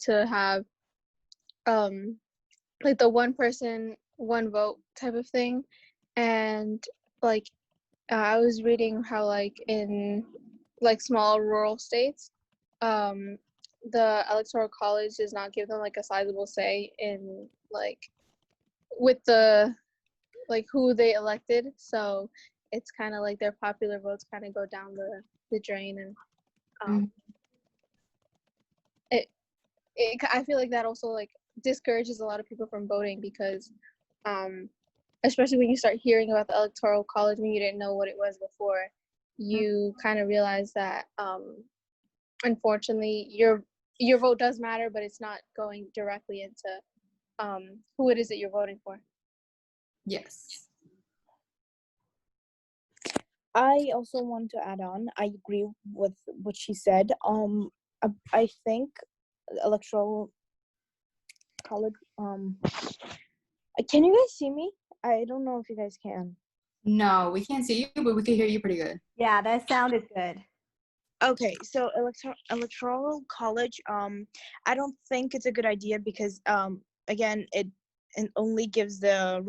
to have like the one person, one vote type of thing. And like I was reading how like in like small rural states, the Electoral College does not give them like a sizable say in like with the like who they elected. So it's kind of like their popular votes kind of go down the drain, and I feel like that also like discourages a lot of people from voting because especially when you start hearing about the Electoral College when you didn't know what it was before, you kind of realize that unfortunately your vote does matter, but it's not going directly into who it is that you're voting for. Yes. I also want to add on. I agree with what she said. I think Electoral College. Can you guys see me? I don't know if you guys can. No, we can't see you, but we can hear you pretty good. Yeah, that sounded good. Okay, so Electoral College. I don't think it's a good idea because again, it only gives the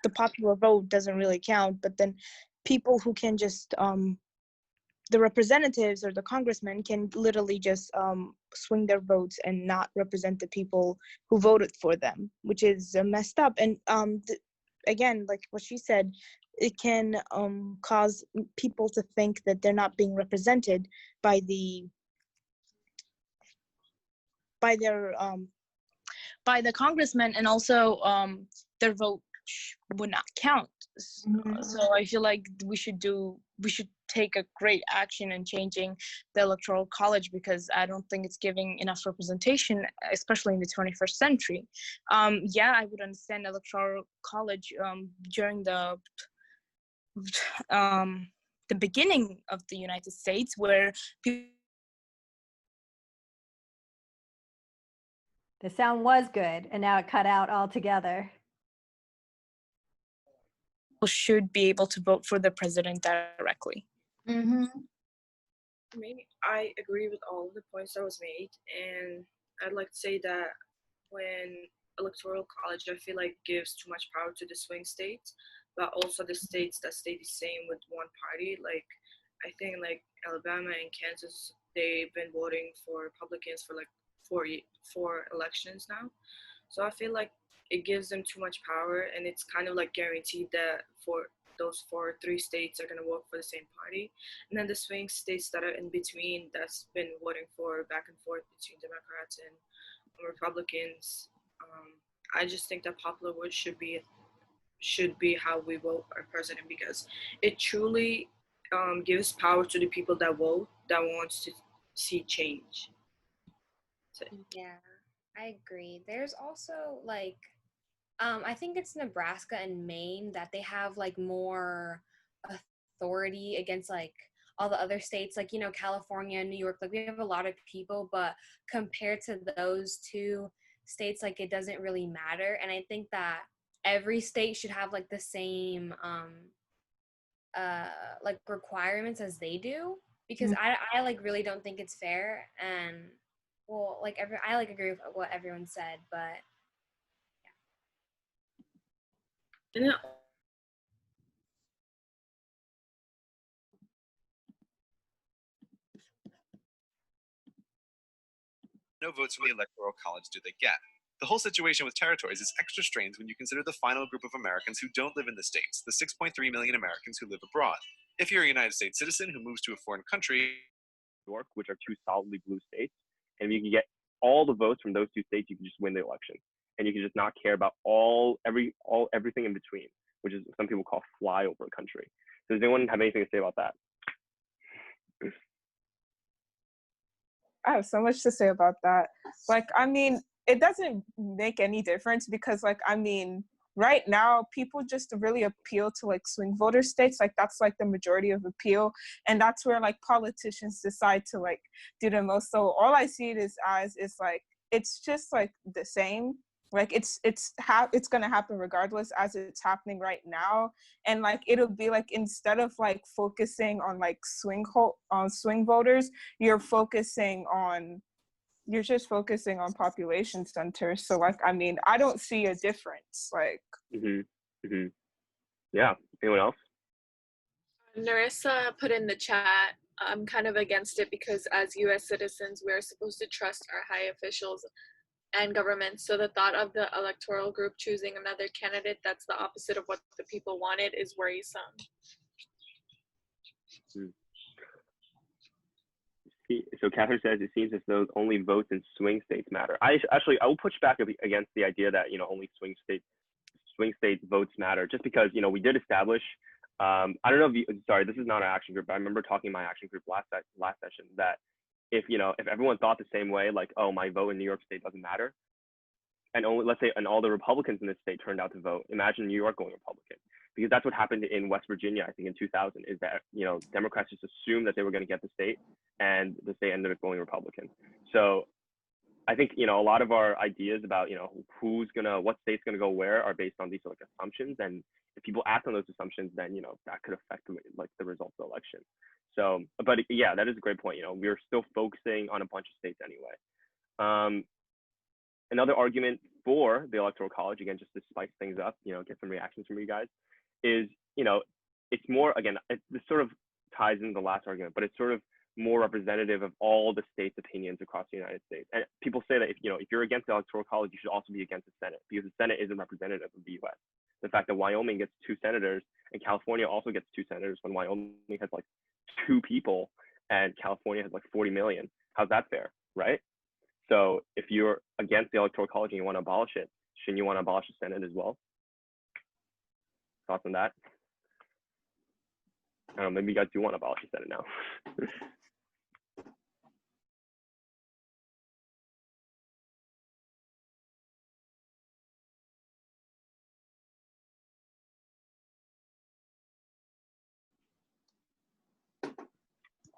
the popular vote doesn't really count, but then people who can just the representatives or the congressmen can literally just swing their votes and not represent the people who voted for them, which is messed up. And again, like what she said, it can cause people to think that they're not being represented by the congressmen, and also their vote would not count. So I feel like we should take a great action in changing the Electoral College, because I don't think it's giving enough representation, especially in the 21st century. Yeah, I would understand Electoral College during the beginning of the United States, where people The sound was good, and now it cut out altogether. should be able to vote for the president directly. Maybe I agree with all of the points that was made, and I'd like to say that when Electoral College, I feel like gives too much power to the swing states, but also the states that stay the same with one party. Like I think like Alabama and Kansas, they've been voting for Republicans for like four elections now. So I feel like it gives them too much power, and it's kind of like guaranteed that for those three states are going to vote for the same party. And then the swing states that are in between, that's been voting for back and forth between Democrats and Republicans. I just think that popular vote should be how we vote our president, because it truly gives power to the people that vote, that wants to see change. So. Yeah, I agree. There's also like I think it's Nebraska and Maine that they have like more authority against like all the other states, like, you know, California, New York, like we have a lot of people, but compared to those two states, like it doesn't really matter. And I think that every state should have like the same like requirements as they do, because I like really don't think it's fair. And well, like I like agree with what everyone said, but And then no votes from the Electoral College do they get. The whole situation with territories is extra strange when you consider the final group of Americans who don't live in the states, the 6.3 million Americans who live abroad. If you're a United States citizen who moves to a foreign country, New York, which are two solidly blue states, and if you can get all the votes from those two states, you can just win the election, and you can just not care about everything in between, which is some people call flyover country. So does anyone have anything to say about that? I have so much to say about that. Like, I mean, it doesn't make any difference because, like, I mean, right now, people just really appeal to, like, swing voter states. Like, that's, like, the majority of appeal. And that's where, like, politicians decide to, like, do the most. So all I see it is as is, like, it's just, like, the same. Like, it's going to happen regardless, as it's happening right now. And, like, it'll be, like, instead of, like, focusing on, like, swing voters, you're focusing on you're just focusing on population centers. So like, I mean, I don't see a difference. Like, Yeah. Anyone else? Narissa put in the chat, I'm kind of against it because as US citizens, we're supposed to trust our high officials and governments. So the thought of the electoral group choosing another candidate that's the opposite of what the people wanted is worrisome. So Catherine says it seems as though only votes in swing states matter. I will push back against the idea that only swing state votes matter, just because we did establish. I don't know if sorry, this is not an action group, but I remember talking in my action group last session that if everyone thought the same way, like, oh, my vote in New York State doesn't matter, and only, let's say, and all the Republicans in this state turned out to vote, imagine New York going Republican, because that's what happened in West Virginia, I think in 2000, is that Democrats just assumed that they were going to get the state, and the state ended up going Republican. So I think a lot of our ideas about what state's gonna go where are based on these like assumptions, and if people act on those assumptions, then that could affect like the results of the election. So, but yeah, that is a great point. We're still focusing on a bunch of states anyway. Another argument for the Electoral College, again, just to spice things up, get some reactions from you guys, is it's more, again, this sort of ties into the last argument, but it's sort of more representative of all the states' opinions across the United States. And people say that if you're against the Electoral College, you should also be against the Senate, because the Senate isn't representative of the U.S. The fact that Wyoming gets 2 senators and California also gets 2 senators when Wyoming has like 2 people and California has like 40 million. How's that fair, right? So if you're against the Electoral College and you want to abolish it, shouldn't you want to abolish the Senate as well? Thoughts on that? I don't know, maybe you guys do want to abolish the Senate now.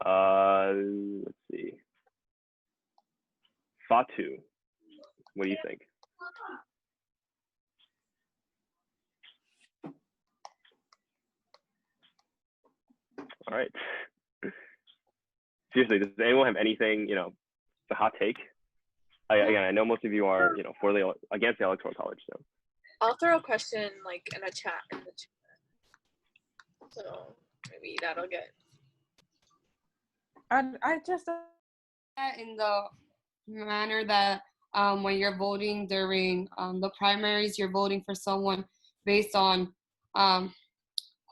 Let's see. Fatu, what do you think? All right. Seriously, does anyone have anything, a hot take? Again, I know most of you are, against the Electoral College, so. I'll throw a question like in the chat. So maybe that'll get. I just in the manner that when you're voting during the primaries, you're voting for someone based on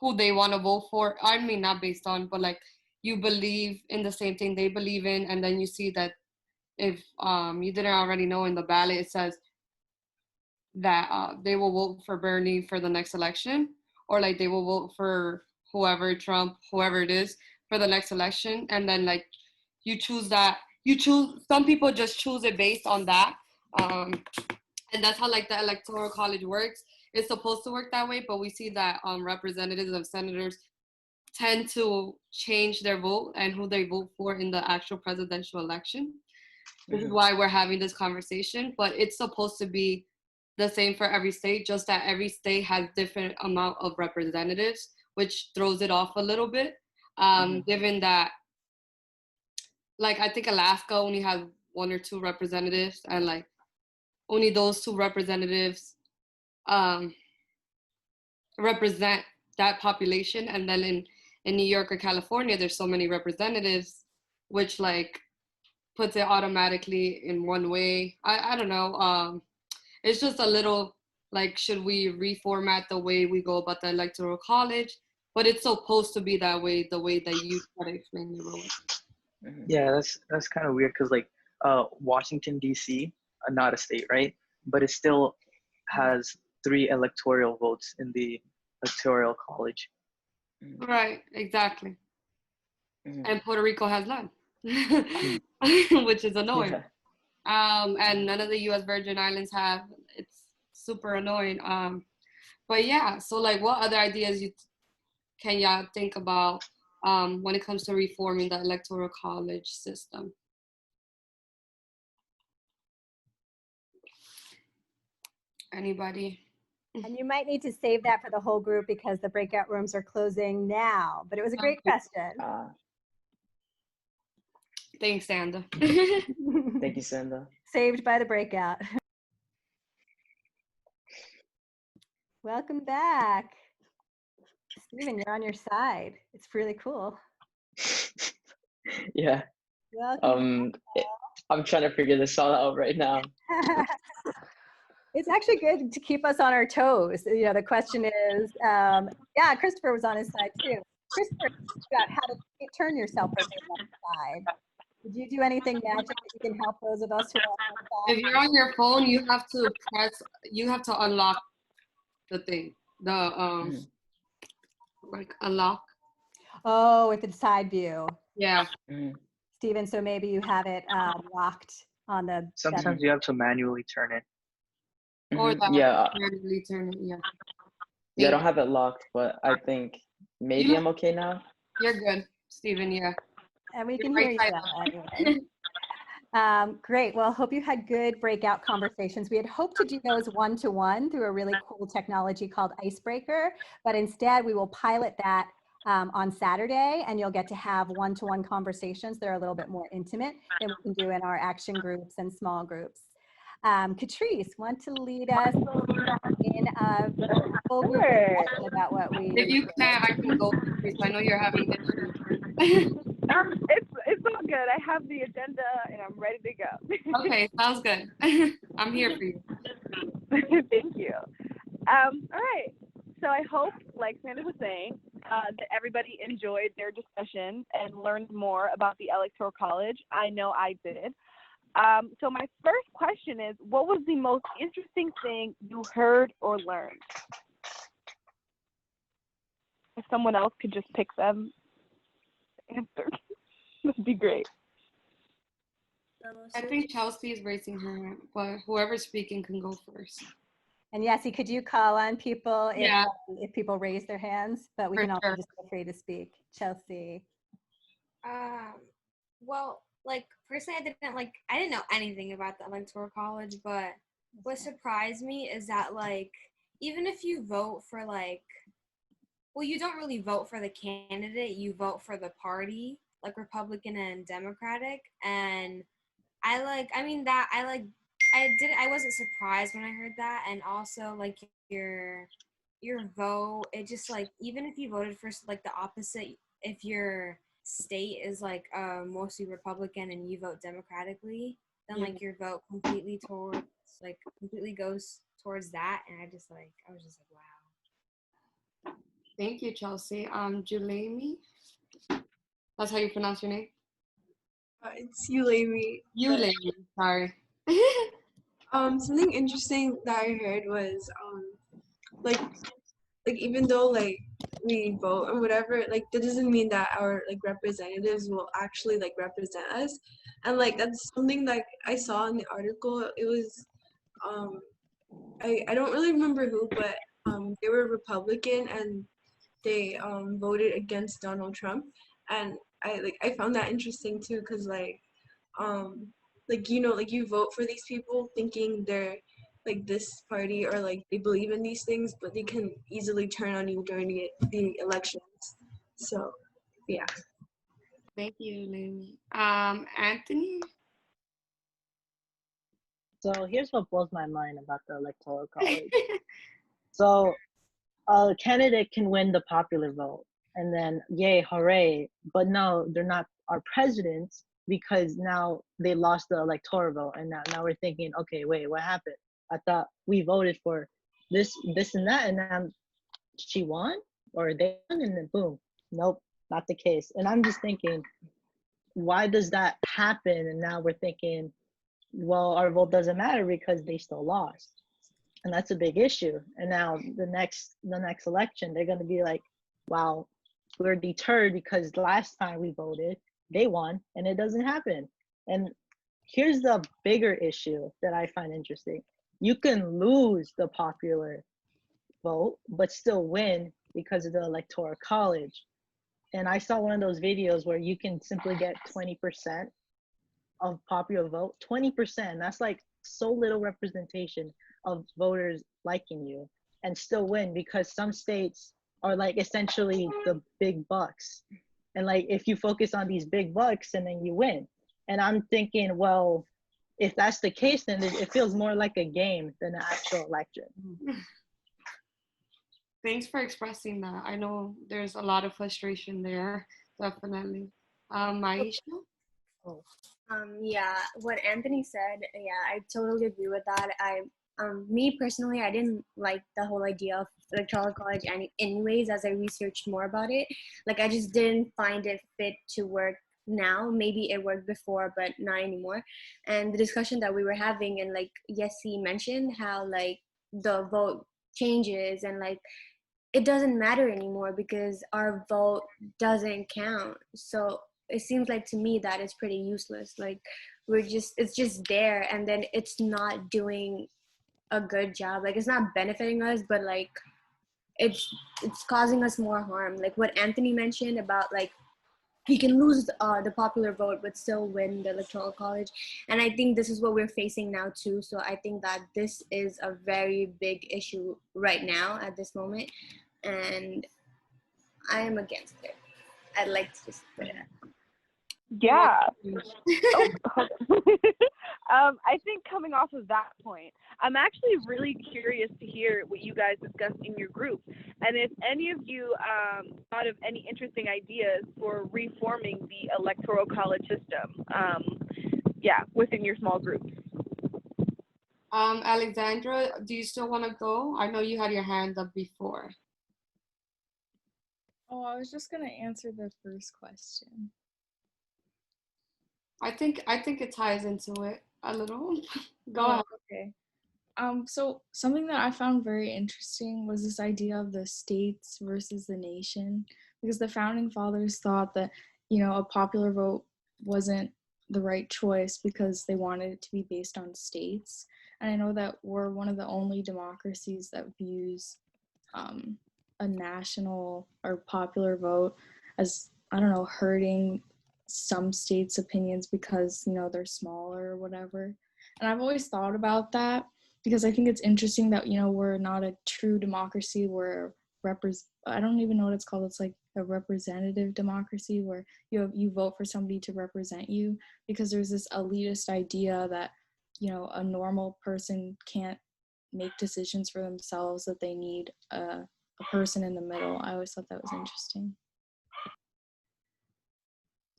who they want to vote for. I mean, not based on, but like you believe in the same thing they believe in, and then you see that if you didn't already know, in the ballot it says that they will vote for Bernie for the next election, or like they will vote for whoever, Trump, whoever it is, for the next election, and then like you choose that. Some people just choose it based on that, and that's how like the Electoral College works. It's supposed to work that way, but we see that representatives and senators tend to change their vote and who they vote for in the actual presidential election. This is why we're having this conversation, but it's supposed to be the same for every state, just that every state has different amount of representatives, which throws it off a little bit, given that, like, I think Alaska only has 1 or 2 representatives, and like only those 2 representatives represent that population. And then in New York or California, there's so many representatives, which like puts it automatically in one way. I don't know. It's just a little like, should we reformat the way we go about the Electoral College? But it's supposed to be that way, the way that you try to explain the role. Yeah, that's kind of weird, because like Washington D.C., not a state, right? But it still has 3 electoral votes in the Electoral College. Right, exactly. And Puerto Rico has none, which is annoying. Yeah. And none of the U.S. Virgin Islands have. It's super annoying. But yeah, so like, what other ideas can y'all think about when it comes to reforming the Electoral College system? Anybody? And you might need to save that for the whole group because the breakout rooms are closing now. But it was a great question. Thanks, Sandra. Thank you, Sandra. Saved by the breakout. Welcome back. Steven, you're on your side. It's really cool. Yeah. Welcome. I'm trying to figure this all out right now. It's actually good to keep us on our toes. You know, the question is, yeah, Christopher was on his side too. Christopher, you figured out how to turn yourself over to one side. Did you do anything magic that you can help those of us who are on one If side? you're on your phone, you have to unlock the thing. Like unlock. Oh, with the side view. Yeah. Steven, so maybe you have it locked on the. Sometimes you have to manually turn it. Or that Yeah. manually turn it, yeah. Yeah, I don't have it locked, but I think maybe I'm okay now. You're good, Steven, yeah. And we can hear you well anyway. Great. Well, hope you had good breakout conversations. We had hoped to do those one-to-one through a really cool technology called Icebreaker, but instead we will pilot that on Saturday, and you'll get to have one-to-one conversations that are a little bit more intimate than we can do in our action groups and small groups. Catrice, want to lead us in a full group discussion about what we. If you can, I can go. I know you're having issues. It's all good. I have the agenda and I'm ready to go. Okay, sounds good. I'm here for you. Thank you. All right. So I hope, like Sandra was saying, that everybody enjoyed their discussion and learned more about the Electoral College. I know I did. So my first question is, what was the most interesting thing you heard or learned? If someone else could just pick them answer, that'd be great. I think Chelsea is raising her hand, but whoever's speaking can go first. And Yassi, could you call on people if people raise their hands? But we can also just feel free to speak. Chelsea. Well, like personally, I didn't know anything about the Electoral College, but what surprised me is that like even if you vote for you don't really vote for the candidate, you vote for the party, like Republican and Democratic, and I wasn't surprised when I heard that, and also like your vote, it just like even if you voted for like the opposite, if your state is like mostly Republican and you vote democratically, then like your vote completely goes towards that, and I was just like wow. Thank you, Chelsea. Julemi, that's how you pronounce your name? It's Ulemi. Ulemi, sorry. Something interesting that I heard was like even though like we vote or whatever, like that doesn't mean that our like representatives will actually like represent us, and like that's something that I saw in the article. It was I don't really remember who, but they were Republican and they voted against Donald Trump, and I found that interesting too, because like you know, like you vote for these people thinking they're like this party or like they believe in these things, but they can easily turn on you during the elections. So yeah. Thank you, Ulemi. Anthony? So here's what blows my mind about the Electoral College. So a candidate can win the popular vote and then yay, hooray, but no, they're not our presidents because now they lost the electoral vote, and now we're thinking, okay, wait, what happened? I thought we voted for this and that, and now she won or they won, and then boom, nope, not the case. And I'm just thinking, why does that happen? And now we're thinking, well, our vote doesn't matter because they still lost. And that's a big issue. And now the next election, they're going to be like, wow, we're deterred because last time we voted, they won, and it doesn't happen. And here's the bigger issue that I find interesting. You can lose the popular vote, but still win because of the Electoral College. And I saw one of those videos where you can simply get 20% of popular vote, 20%. That's like so little representation of voters liking you, and still win because some states are like essentially the big bucks. And like if you focus on these big bucks and then you win. And I'm thinking, well, if that's the case, then it feels more like a game than an actual election. Thanks for expressing that. I know there's a lot of frustration there, definitely. Maisha? Yeah, what Anthony said, yeah, I totally agree with that. Me personally, I didn't like the whole idea of electoral college anyways, as I researched more about it. Like, I just didn't find it fit to work now. Maybe it worked before, but not anymore. And the discussion that we were having, and like Yessi mentioned, how like the vote changes and like it doesn't matter anymore because our vote doesn't count. So it seems like to me that is pretty useless. Like it's just there, and then it's not doing a good job. Like it's not benefiting us, but like it's causing us more harm. Like what Anthony mentioned about like you can lose the popular vote but still win the electoral college, and I think this is what we're facing now too. So I think that this is a very big issue right now at this moment, and I am against it. I'd like to just put it out. Yeah. I think coming off of that point, I'm actually really curious to hear what you guys discussed in your group, and if any of you thought of any interesting ideas for reforming the electoral college system. Within your small groups. Alexandra, do you still want to go? I know you had your hand up before. Oh, I was just gonna answer the first question. I think it ties into it a little. Go ahead. Okay. So something that I found very interesting was this idea of the states versus the nation, because the founding fathers thought that, a popular vote wasn't the right choice because they wanted it to be based on states. And I know that we're one of the only democracies that views a national or popular vote as, I don't know, hurting some states' opinions because, they're smaller or whatever. And I've always thought about that because I think it's interesting that, we're not a true democracy. We're I don't even know what it's called. It's like a representative democracy where you vote for somebody to represent you, because there's this elitist idea that, a normal person can't make decisions for themselves, that they need a person in the middle. I always thought that was interesting.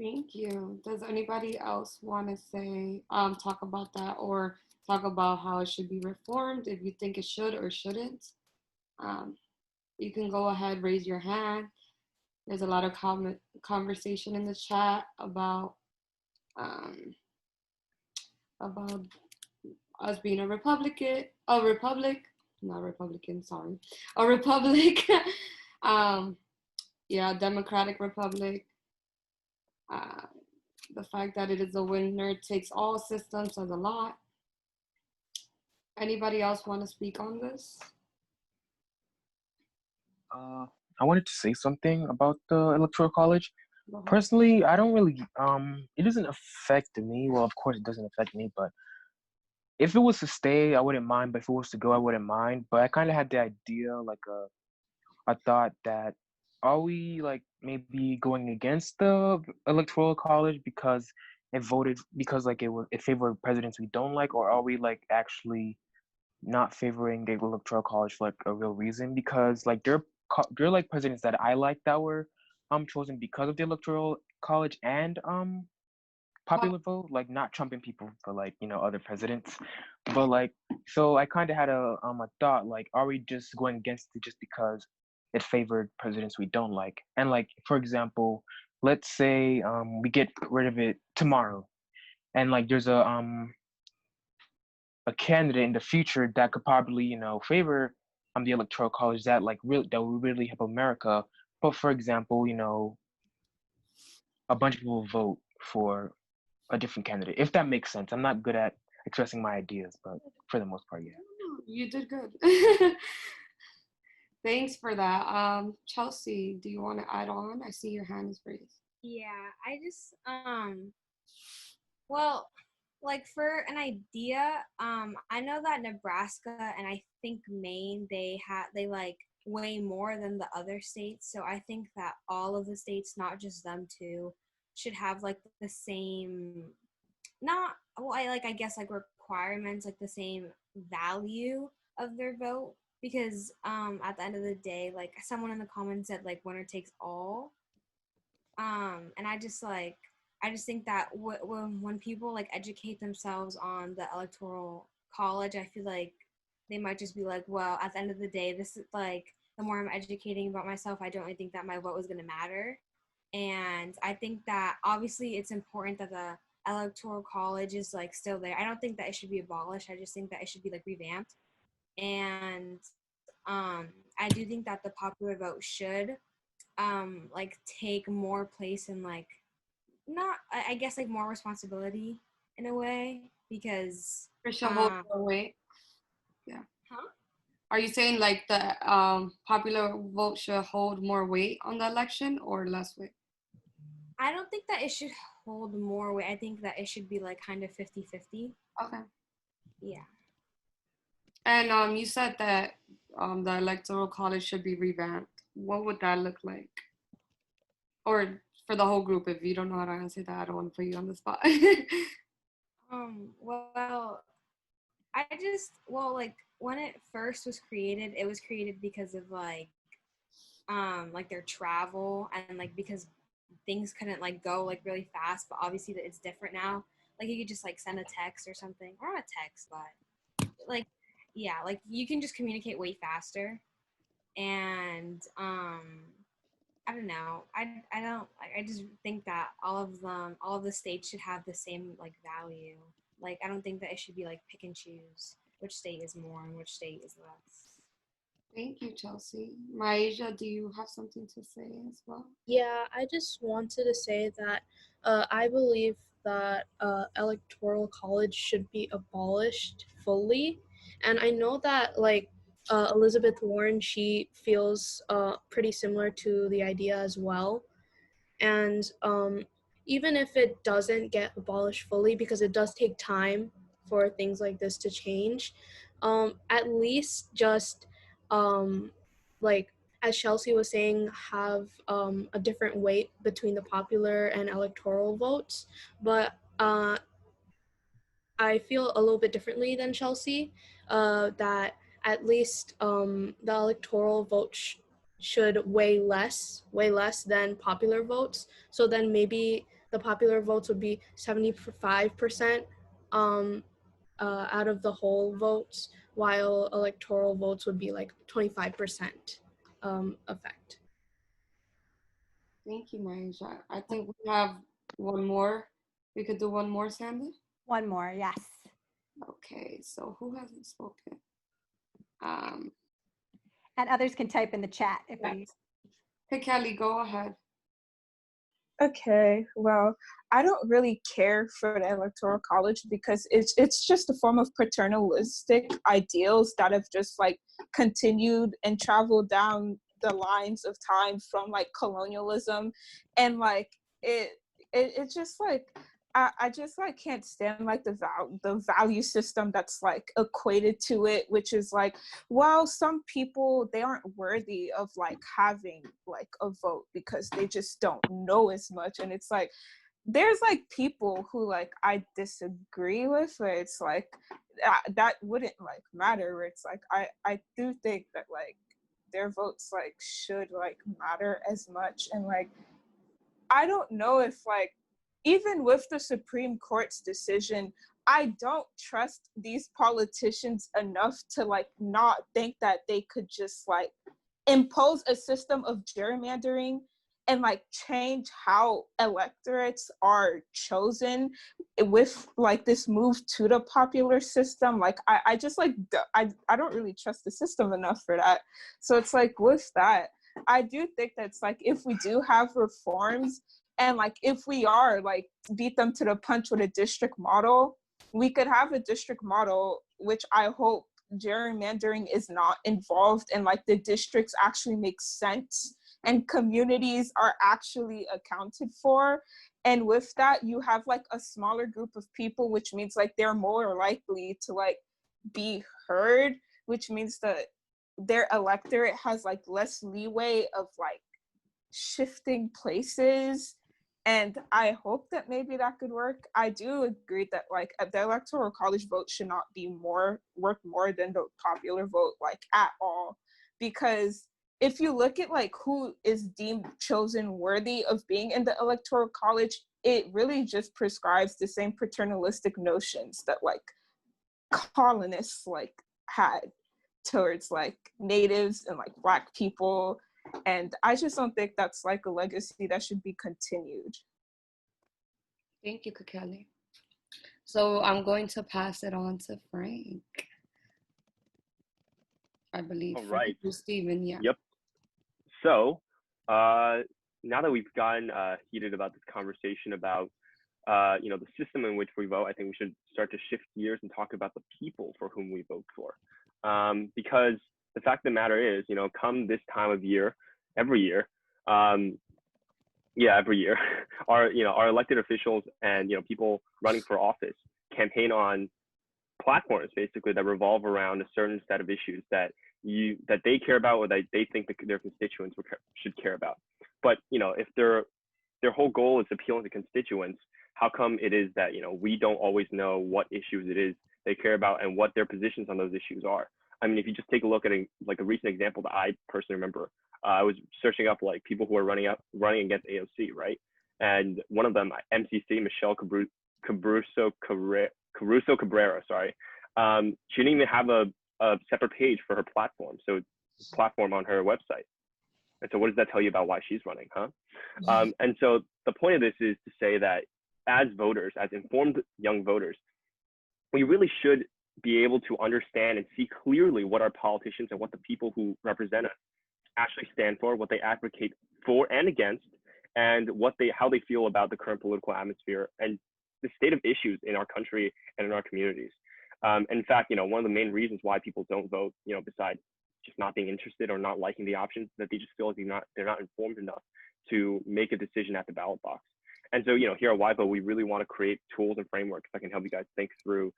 Thank you. Does anybody else want to say, talk about that or talk about how it should be reformed, if you think it should or shouldn't? You can go ahead, raise your hand. There's a lot of conversation in the chat about us being a republic, democratic republic. The fact that it is a winner takes all system says a lot. Anybody else want to speak on this? I wanted to say something about the Electoral College. Personally, I don't really, it doesn't affect me. Well, of course it doesn't affect me, but if it was to stay, I wouldn't mind. But if it was to go, I wouldn't mind. But I kind of had the idea, like I thought that, are we like maybe going against the Electoral College because like it favored presidents we don't like, or are we like actually not favoring the Electoral College for like a real reason? Because like they're like presidents that I like that were chosen because of the Electoral College and popular vote, like not trumping people for like other presidents. But like, so I kind of had a thought, like, are we just going against it just because it favored presidents we don't like? And like, for example, let's say we get rid of it tomorrow, and like there's a candidate in the future that could probably favor the Electoral College that like that will really help America. But for example, a bunch of people vote for a different candidate, if that makes sense. I'm not good at expressing my ideas, but for the most part, yeah. You did good. Thanks for that. Chelsea, do you want to add on? I see your hand is raised. Yeah, I just well, like for an idea, I know that Nebraska and I think Maine, they like way more than the other states. So I think that all of the states, not just them two, should have like the same not well, I guess like requirements, like the same value of their vote, because at the end of the day, like someone in the comments said like winner takes all, and I just think that when people like educate themselves on the electoral college, I feel like they might just be like, well, at the end of the day, this is like, the more I'm educating about myself, I don't really think that my vote is going to matter. And I think that obviously it's important that the electoral college is like still there. I don't think that it should be abolished. I just think that it should be like revamped. And I do think that the popular vote should like take more place in like, not I guess like more responsibility in a way, because For sure, hold more weight. Yeah. Huh? Are you saying like the popular vote should hold more weight on the election or less weight? I don't think that it should hold more weight. I think that it should be like kind of 50-50. Okay. Yeah. And you said that the electoral college should be revamped. What would that look like? Or for the whole group, if you don't know how to answer that, I don't want to put you on the spot. Well, like when it first was created, it was created because of like their travel, and like because things couldn't like go like really fast, but obviously that it's different now. Like you could just like send a text or something, or not a text, but like, yeah, like you can just communicate way faster. And I don't know. I don't. I just think that all of the states should have the same like value. Like I don't think that it should be like pick and choose which state is more and which state is less. Thank you, Chelsea. Maisha, do you have something to say as well? Yeah, I just wanted to say that I believe that electoral college should be abolished fully, and I know that like Elizabeth Warren, she feels pretty similar to the idea as well, and even if it doesn't get abolished fully, because it does take time for things like this to change, at least just like as Chelsea was saying, have a different weight between the popular and electoral votes. But I feel a little bit differently than Chelsea, that at least the electoral vote should weigh less than popular votes. So then maybe the popular votes would be 75% out of the whole votes, while electoral votes would be like 25% effect. Thank you, Maisha. I think we have one more. We could do one more, Sandy? One more, yes. Okay, so who hasn't spoken? And others can type in the chat if we. Hey, Kelly, go ahead. Okay, well, I don't really care for the Electoral College because it's just a form of paternalistic ideals that have just like continued and traveled down the lines of time from like colonialism, and like it just like I just like can't stand like the value system that's like equated to it, which is like, well, some people, they aren't worthy of like having like a vote because they just don't know as much. And it's like, there's like people who like I disagree with, where it's like that wouldn't like matter, where it's like I do think that like their votes like should like matter as much. And like I don't know if like, even with the Supreme Court's decision, I don't trust these politicians enough to like not think that they could just like impose a system of gerrymandering and like change how electorates are chosen with like this move to the popular system. Like I just like I don't really trust the system enough for that. So it's like with that, I do think that's like, if we do have reforms, and like if we are like beat them to the punch with a district model, we could have a district model which I hope gerrymandering is not involved, and like the districts actually make sense and communities are actually accounted for. And with that, you have like a smaller group of people, which means like they're more likely to like be heard, which means that their electorate has like less leeway of like shifting places. And I hope that maybe that could work. I do agree that like the Electoral College vote should not be worth more than the popular vote, like at all. Because if you look at like who is deemed chosen worthy of being in the Electoral College, it really just prescribes the same paternalistic notions that like colonists like had towards like natives and like Black people. And I just don't think that's like a legacy that should be continued. Thank you, Kakeli. So I'm going to pass it on to Frank. I believe. All right. Stephen, yeah. Yep. So now that we've gotten heated about this conversation about the system in which we vote, I think we should start to shift gears and talk about the people for whom we vote for. Because the fact of the matter is, come this time of year, every year, our elected officials and people running for office campaign on platforms basically that revolve around a certain set of issues that they care about or that they think their constituents should care about. But if their whole goal is appealing to constituents, how come it is that we don't always know what issues it is they care about and what their positions on those issues are? I mean, if you just take a look at a recent example that I personally remember, I was searching up like people who are running against AOC, right? And one of them, MCC, Michelle Caruso Cabrera, sorry. She didn't even have a separate page for her platform, platform on her website. And so what does that tell you about why she's running, huh? And so the point of this is to say that as voters, as informed young voters, we really should be able to understand and see clearly what our politicians and what the people who represent us actually stand for, what they advocate for and against, and how they feel about the current political atmosphere and the state of issues in our country and in our communities. In fact, one of the main reasons why people don't vote, besides just not being interested or not liking the options, that they just feel like they're not informed enough to make a decision at the ballot box. And so, here at YVote, we really want to create tools and frameworks that can help you guys think through,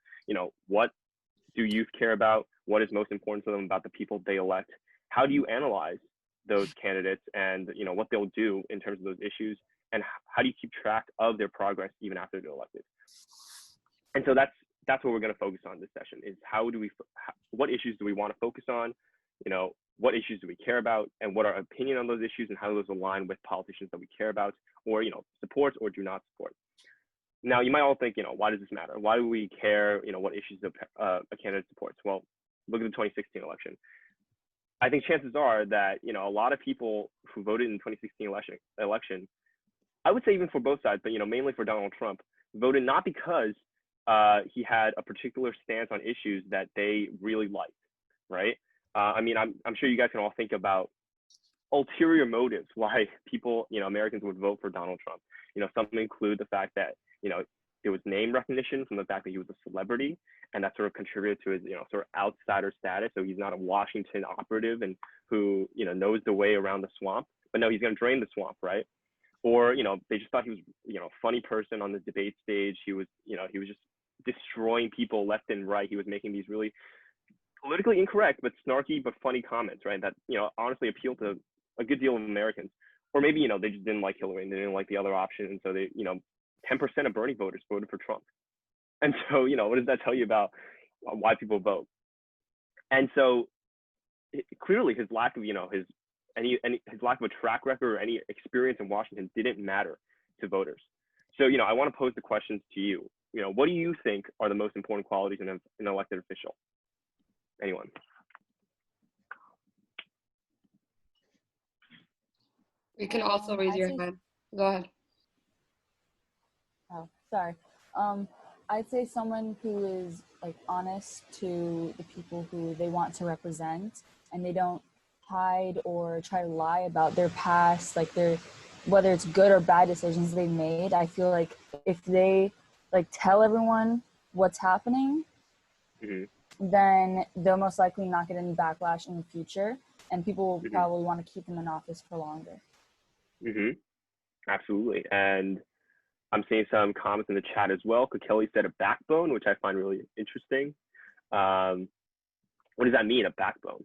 what do youth care about? What is most important to them about the people they elect? How do you analyze those candidates and, what they'll do in terms of those issues? And how do you keep track of their progress even after they're elected? And so that's what we're going to focus on this session is what issues do we want to focus on? What issues do we care about and what our opinion on those issues and how those align with politicians that we care about or, support or do not support. Now, you might all think, why does this matter? Why do we care, what issues a candidate supports? Well, look at the 2016 election. I think chances are that, a lot of people who voted in the 2016 election, I would say even for both sides, but, mainly for Donald Trump, voted not because he had a particular stance on issues that they really liked, right? I mean, I'm sure you guys can all think about ulterior motives why people, Americans would vote for Donald Trump. Some include the fact that, there was name recognition from the fact that he was a celebrity, and that sort of contributed to his, sort of outsider status. So he's not a Washington operative and who, knows the way around the swamp, but no, he's going to drain the swamp, right? Or, they just thought he was, a funny person on the debate stage. He was just destroying people left and right. He was making these really politically incorrect, but snarky, but funny comments, right? That, honestly appealed to a good deal of Americans. Or maybe, they just didn't like Hillary and they didn't like the other option. And so they, 10% of Bernie voters voted for Trump. And so, what does that tell you about why people vote? And so clearly his lack of, his lack of a track record or any experience in Washington didn't matter to voters. So, I want to pose the questions to you. What do you think are the most important qualities in an elected official? Anyone? You can also raise your hand. Go ahead. Oh, sorry. I'd say someone who is like honest to the people who they want to represent, and they don't hide or try to lie about their past, like whether it's good or bad decisions they made. I feel like if they like tell everyone what's happening, then they'll most likely not get any backlash in the future, and people will probably want to keep them in office for longer. Absolutely. And I'm seeing some comments in the chat as well. Kelly said a backbone, which I find really interesting. What does that mean, a backbone?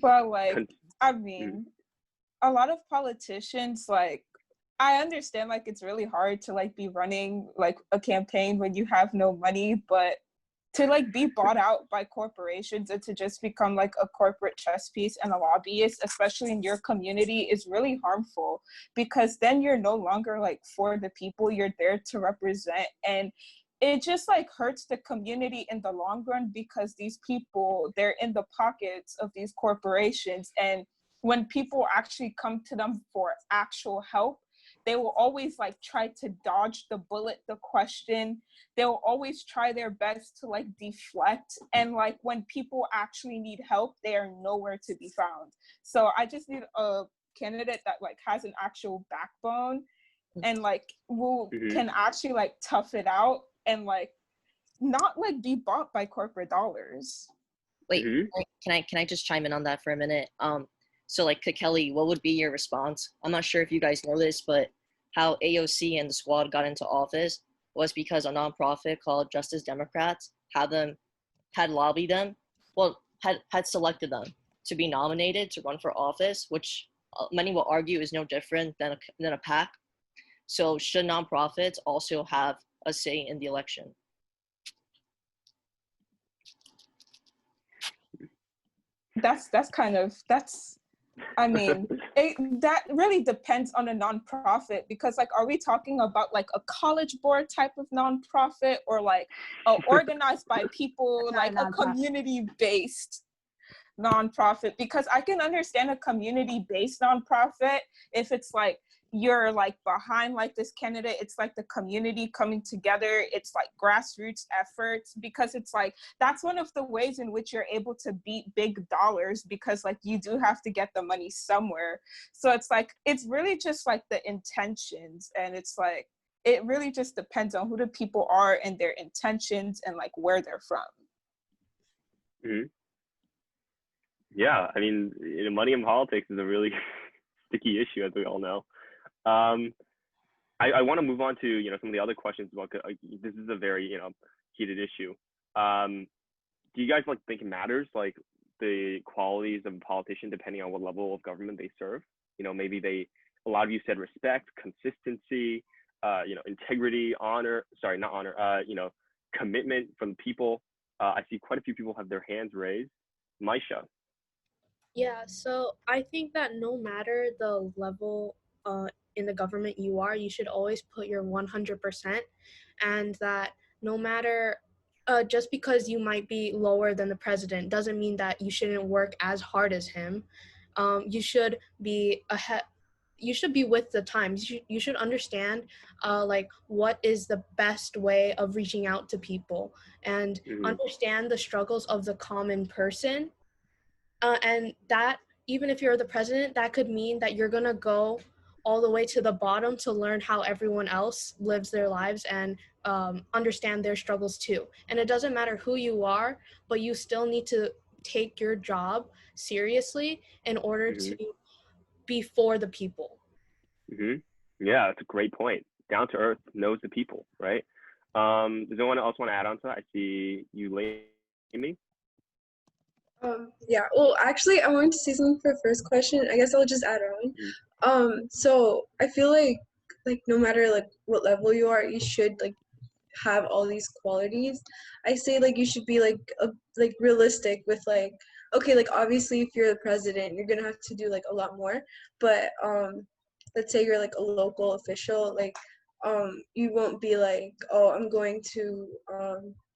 Well, like, I mean, a lot of politicians, like, I understand like it's really hard to like be running like a campaign when you have no money, but to like be bought out by corporations and to just become like a corporate chess piece and a lobbyist, especially in your community, is really harmful, because then you're no longer like for the people, you're there to represent. And it just like hurts the community in the long run, because these people, they're in the pockets of these corporations. And when people actually come to them for actual help, they will always like try to dodge the bullet, the question. They'll always try their best to like deflect. And like when people actually need help, they are nowhere to be found. So I just need a candidate that like has an actual backbone and like will can actually like tough it out and like not like be bought by corporate dollars. Wait, can I just chime in on that for a minute? So like Kelly, what would be your response? I'm not sure if you guys know this, but how AOC and the squad got into office was because a nonprofit called Justice Democrats had lobbied them, had selected them to be nominated to run for office, which many will argue is no different than a PAC. So should nonprofits also have a say in the election? I mean, that really depends on a nonprofit, because like, are we talking about like a college board type of nonprofit, or like organized by people, like a community-based nonprofit? Because I can understand a community-based nonprofit if it's like you're like behind like this candidate, it's like the community coming together, it's like grassroots efforts, because it's like that's one of the ways in which you're able to beat big dollars, because like you do have to get the money somewhere. So it's like it's really just like the intentions, and it's like it really just depends on who the people are and their intentions and like where they're from. Yeah, I mean, money in politics is a really sticky issue, as we all know. I want to move on to some of the other questions about this is a very heated issue. Do you guys like think it matters like the qualities of a politician depending on what level of government they serve? Maybe a lot of you said respect, consistency, integrity, commitment from people. I see quite a few people have their hands raised. Maisha. Yeah, so I think that no matter the level in the government you are, you should always put your 100%, and that no matter just because you might be lower than the president doesn't mean that you shouldn't work as hard as him. You should be ahead. You should be with the times. You should understand like what is the best way of reaching out to people, and understand the struggles of the common person. And that even if you're the president, that could mean that you're gonna go all the way to the bottom to learn how everyone else lives their lives and understand their struggles too. And it doesn't matter who you are, but you still need to take your job seriously in order to be for the people. Yeah, that's a great point. Down to earth, knows the people, right? Does anyone else want to add on to that? I see you, Lainey. Yeah, well, actually, I wanted to say something for the first question. I guess I'll just add on. So I feel like no matter like what level you are, you should like have all these qualities. I say like you should be like realistic with like, okay, like obviously if you're the president, you're gonna have to do like a lot more. But let's say you're like a local official, like you won't be like, oh, I'm going to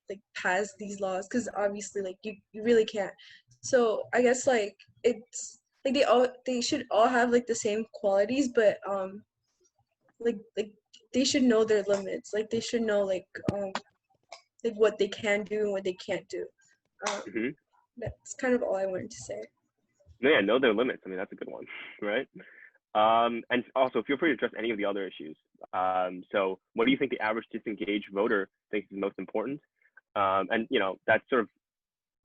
like pass these laws, because obviously like you really can't. So I guess like it's like they should all have like the same qualities, but like they should know their limits. Like they should know like what they can do and what they can't do. That's kind of all I wanted to say. Yeah, know their limits. I mean, that's a good one, right? And also feel free to address any of the other issues. So what do you think the average disengaged voter thinks is most important? And that sort of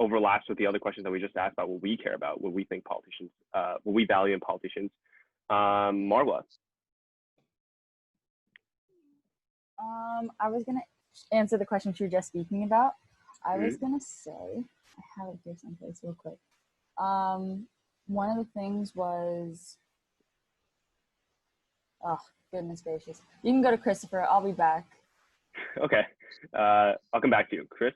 overlaps with the other questions that we just asked about what we care about, what we think politicians, what we value in politicians. Marwa. I was gonna answer the question you were just speaking about. I was gonna say, I have it here someplace real quick. One of the things was, Oh, goodness gracious. You can go to Christopher. I'll be back. Okay. I'll come back to you. Chris?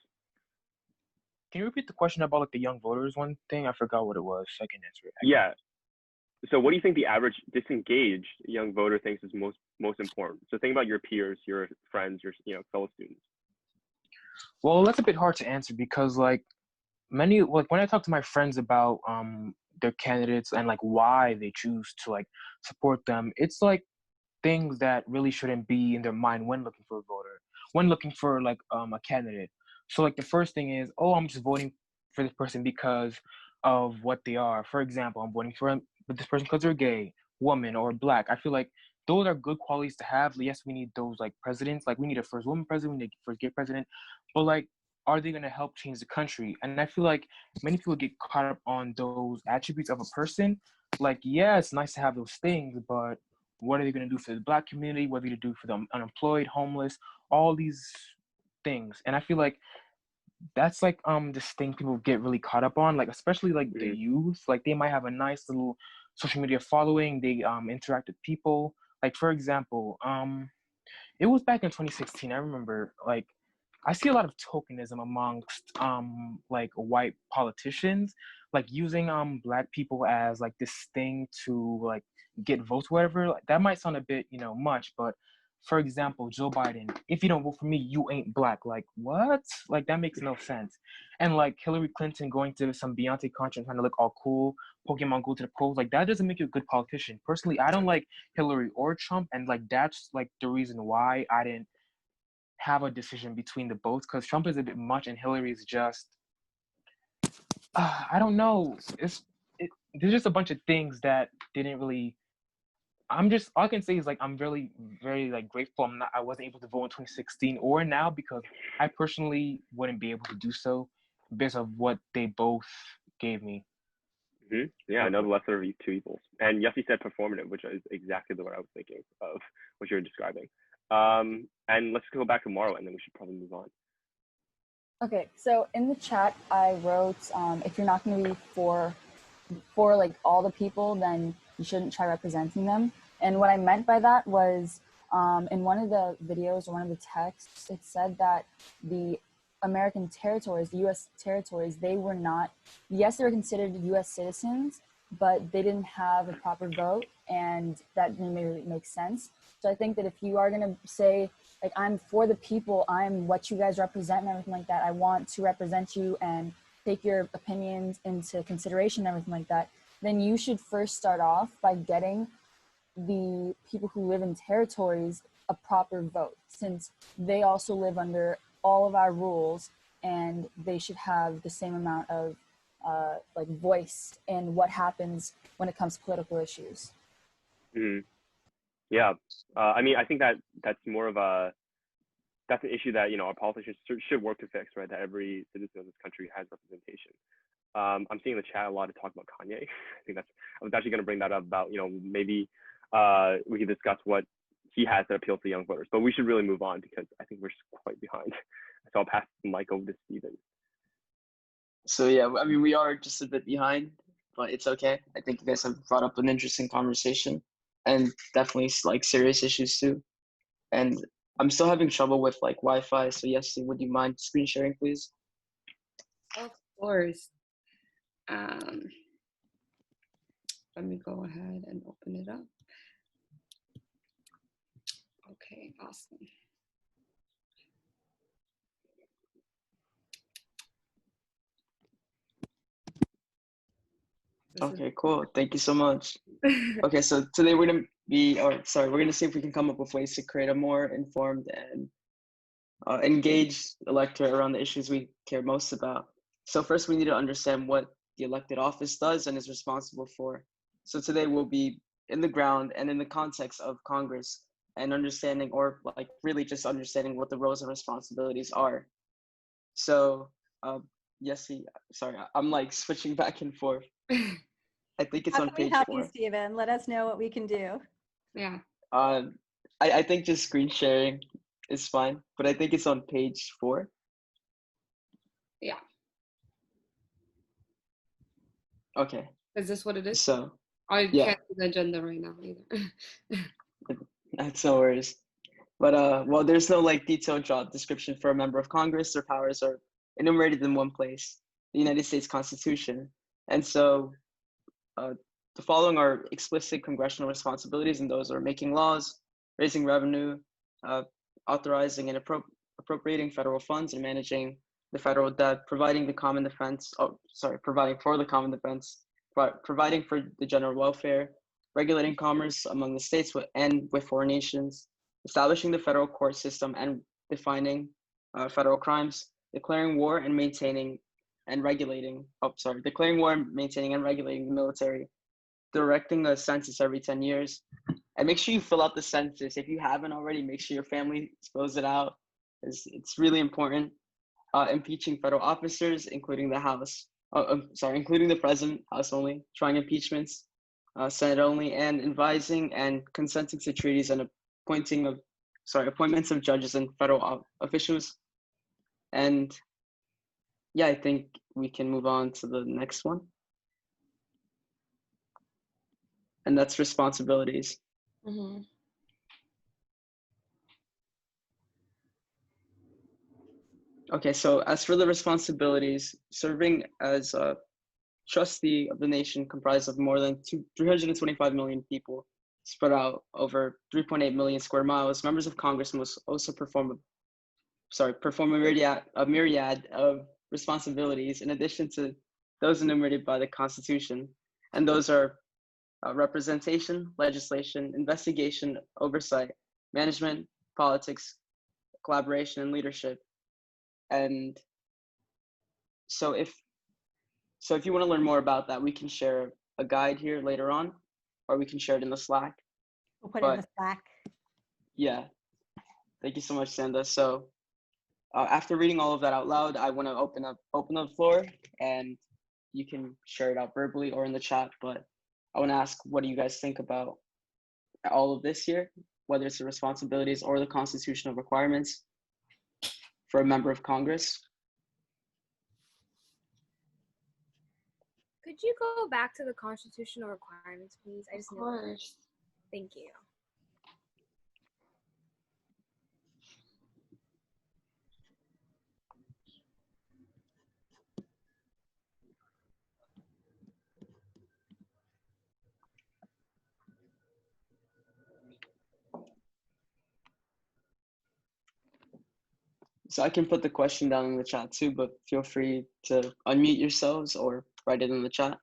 Can you repeat the question about like the young voters one thing? I forgot what it was. So I can answer it. Yeah. So what do you think the average disengaged young voter thinks is most important? So think about your peers, your friends, your fellow students. Well, that's a bit hard to answer because like when I talk to my friends about their candidates and like why they choose to like support them, it's like things that really shouldn't be in their mind when looking for a voter, when looking for like a candidate. So like the first thing is, oh, I'm just voting for this person because of what they are. For example, I'm voting for this person because they're gay, woman, or black. I feel like those are good qualities to have. Yes, we need those like presidents. Like we need a first woman president, we need a first gay president, but like, are they going to help change the country? And I feel like many people get caught up on those attributes of a person. Like, yeah, it's nice to have those things, but what are they going to do for the black community? What are they going to do for the unemployed, homeless, all these things? And I feel like that's like this thing people get really caught up on, like especially like the youth. Like they might have a nice little social media following. They interact with people. Like for example, it was back in 2016. I remember like I see a lot of tokenism amongst like white politicians, like using black people as like this thing to like get votes, whatever. Like, that might sound a bit much, but for example, Joe Biden, if you don't vote for me, you ain't black. Like what? Like that makes no sense. And like Hillary Clinton going to some Beyonce concert trying to look all cool, Pokemon Go to the polls, like that doesn't make you a good politician. Personally, I don't like Hillary or Trump, and like that's like the reason why I didn't have a decision between the both, because Trump is a bit much and Hillary is just I don't know. There's just a bunch of things that didn't really. All I can say is like I'm really very like grateful I wasn't able to vote in 2016 or now, because I personally wouldn't be able to do so because of what they both gave me. Yeah, another lesser of two evils. And Yessie said performative, which is exactly what I was thinking of what you were describing. And let's go back to Morrow, and then we should probably move on. Okay, so in the chat, I wrote, if you're not going to be for like all the people, then you shouldn't try representing them. And what I meant by that was, in one of the videos or one of the texts, it said that the American territories, the U.S. territories, they were not, yes, they were considered U.S. citizens, but they didn't have a proper vote, and that didn't really make sense. So I think that if you are going to say, like, I'm for the people, I'm what you guys represent and everything like that, I want to represent you and take your opinions into consideration and everything like that, then you should first start off by getting the people who live in territories a proper vote, since they also live under all of our rules, and they should have the same amount of like voice in what happens when it comes to political issues. Yeah, I mean, I think that's more of that's an issue that our politicians should work to fix, right? That every citizen of this country has representation. I'm seeing in the chat a lot of talk about Kanye. I was actually going to bring that up about maybe we could discuss what he has that appeals to young voters, but we should really move on because I think we're quite behind. So I'll pass the mic over to Steven. So yeah, I mean, we are just a bit behind, but it's okay. I think you guys have brought up an interesting conversation, and definitely like serious issues too. And I'm still having trouble with like Wi-Fi. So yes, would you mind screen sharing, please? Of course. Let me go ahead and open it up. Okay, awesome. Okay, cool. Thank you so much. Okay, so today we're gonna we're gonna see if we can come up with ways to create a more informed and engaged electorate around the issues we care most about. So first, we need to understand what the elected office does and is responsible for. So today we'll be in the ground and in the context of Congress and understanding, or like really just understanding, what the roles and responsibilities are. So Yessie, sorry, I'm like switching back and forth. I think it's How on can we page help 4. you, Stephen? Let us know what we can do. Yeah. I think just screen sharing is fine, but I think it's on page 4. Yeah. Okay. Is this what it is? So I yeah. can't see the agenda right now either. That's no worries. But well, there's no like detailed job description for a member of Congress. Their powers are enumerated in one place, the United States Constitution. And so the following are explicit congressional responsibilities, and those are making laws, raising revenue, authorizing and appropriating federal funds, and managing the federal debt, providing the common defense. Oh, sorry, providing for the common defense, providing for the general welfare, regulating commerce among the states and with foreign nations, establishing the federal court system and defining federal crimes, declaring war and maintaining and regulating. Oh, sorry, declaring war and maintaining and regulating the military, directing a census every 10 years. And make sure you fill out the census. If you haven't already, make sure your family fills it out. It's really important. Impeaching federal officers, including the House. Including the president, House only. Trying impeachments, Senate only, and advising and consenting to treaties and appointments of judges and federal officials. And yeah, I think we can move on to the next one. And that's responsibilities. Mm-hmm. Okay, so as for the responsibilities, serving as a trustee of the nation comprised of more than 325 million people spread out over 3.8 million square miles, members of Congress must also perform a myriad of responsibilities in addition to those enumerated by the Constitution. And those are representation, legislation, investigation, oversight, management, politics, collaboration, and leadership. And so if you want to learn more about that, we can share a guide here later on, or we can share it in the Slack. We'll put it in the Slack. Yeah. Thank you so much, Sanda. So after reading all of that out loud, I want to open up the floor, and you can share it out verbally or in the chat. But I want to ask, what do you guys think about all of this here, whether it's the responsibilities or the constitutional requirements for a member of Congress? Could you go back to the constitutional requirements, please? I just Of course. Thank you. So I can put the question down in the chat too, but feel free to unmute yourselves or write it in the chat.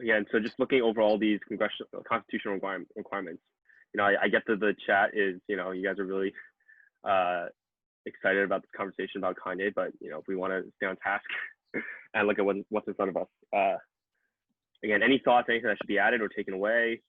Again, so just looking over all these congressional constitutional requirements, I get that the chat is, you guys are really excited about this conversation about Kanye, but if we want to stay on task and look at what's in front of us. Again, any thoughts, anything that should be added or taken away?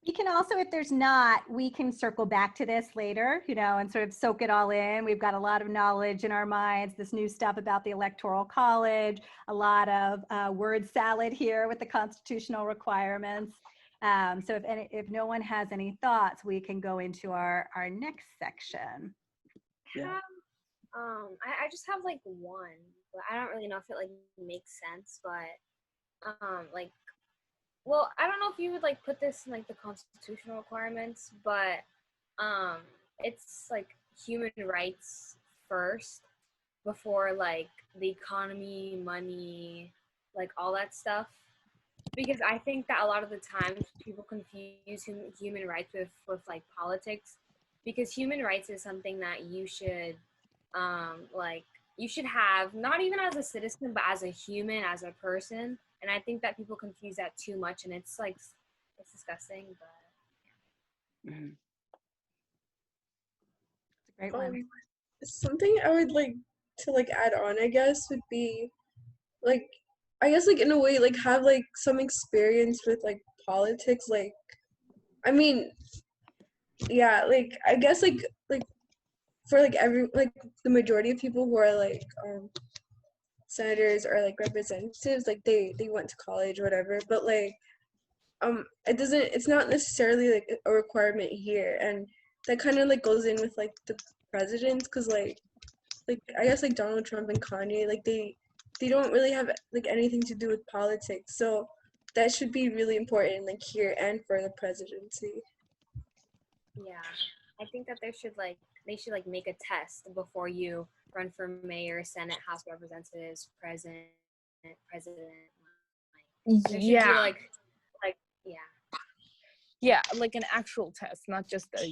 We can also, if there's not, we can circle back to this later, and sort of soak it all in. We've got a lot of knowledge in our minds, this new stuff about the Electoral College, a lot of word salad here with the constitutional requirements. So if no one has any thoughts, we can go into our next section. Yeah. I just have like one, but I don't really know if it like makes sense, but well, I don't know if you would like put this in like the constitutional requirements, but it's like human rights first before like the economy, money, like all that stuff. Because I think that a lot of the times people confuse human rights with like politics, because human rights is something that you should you should have, not even as a citizen, but as a human, as a person. And I think that people confuse that too much, and it's disgusting, but Mm-hmm. It's a great one. Something I would like to add on, I guess, would be I guess like in a way like have like some experience with like politics. Like I mean, yeah, like I guess like for like like the majority of people who are like senators or like representatives, like they went to college or whatever, but like it's not necessarily like a requirement here, and that kind of like goes in with like the presidents, because like I guess like Donald Trump and Kanye, like they don't really have like anything to do with politics, so that should be really important like here and for the presidency. Yeah, I think that they should like make a test before you run for mayor, Senate, House of Representatives, president. There should be Yeah. like yeah. Yeah, like an actual test, not just a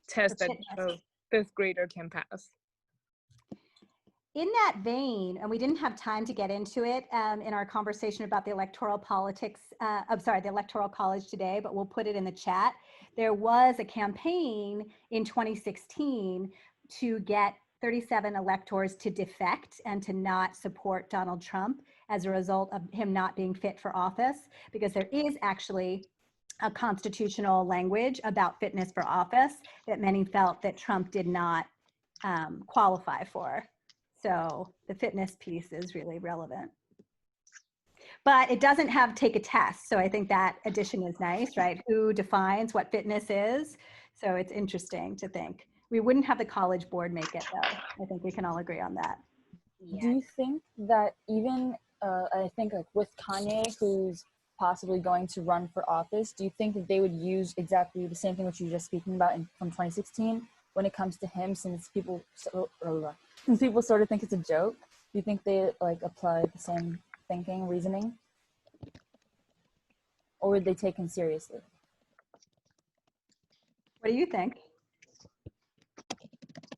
test that a fifth grader can pass. In that vein, and we didn't have time to get into it in our conversation about the electoral politics, the Electoral College today, but we'll put it in the chat. There was a campaign in 2016 to get 37 electors to defect and to not support Donald Trump as a result of him not being fit for office, because there is actually a constitutional language about fitness for office that many felt that Trump did not qualify for. So the fitness piece is really relevant. But it doesn't have take a test. So I think that addition is nice, right? Who defines what fitness is? So it's interesting to think. We wouldn't have the college board make it though. I think we can all agree on that. Do you think that even, I think like with Kanye, who's possibly going to run for office, do you think that they would use exactly the same thing which you were just speaking about from 2016 when it comes to him, since people sort of think it's a joke? Do you think they like apply the same thinking, reasoning? Or would they take him seriously? What do you think?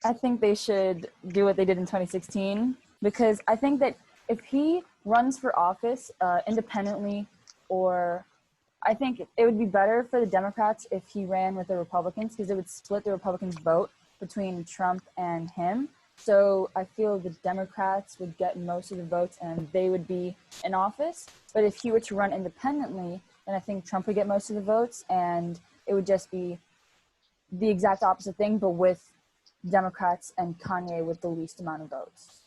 I think they should do what they did in 2016, because I think that if he runs for office independently, or I think it would be better for the Democrats if he ran with the Republicans, because it would split the Republicans' vote between Trump and him. So I feel the Democrats would get most of the votes and they would be in office. But if he were to run independently, then I think Trump would get most of the votes, and it would just be the exact opposite thing, but with Democrats and Kanye with the least amount of votes.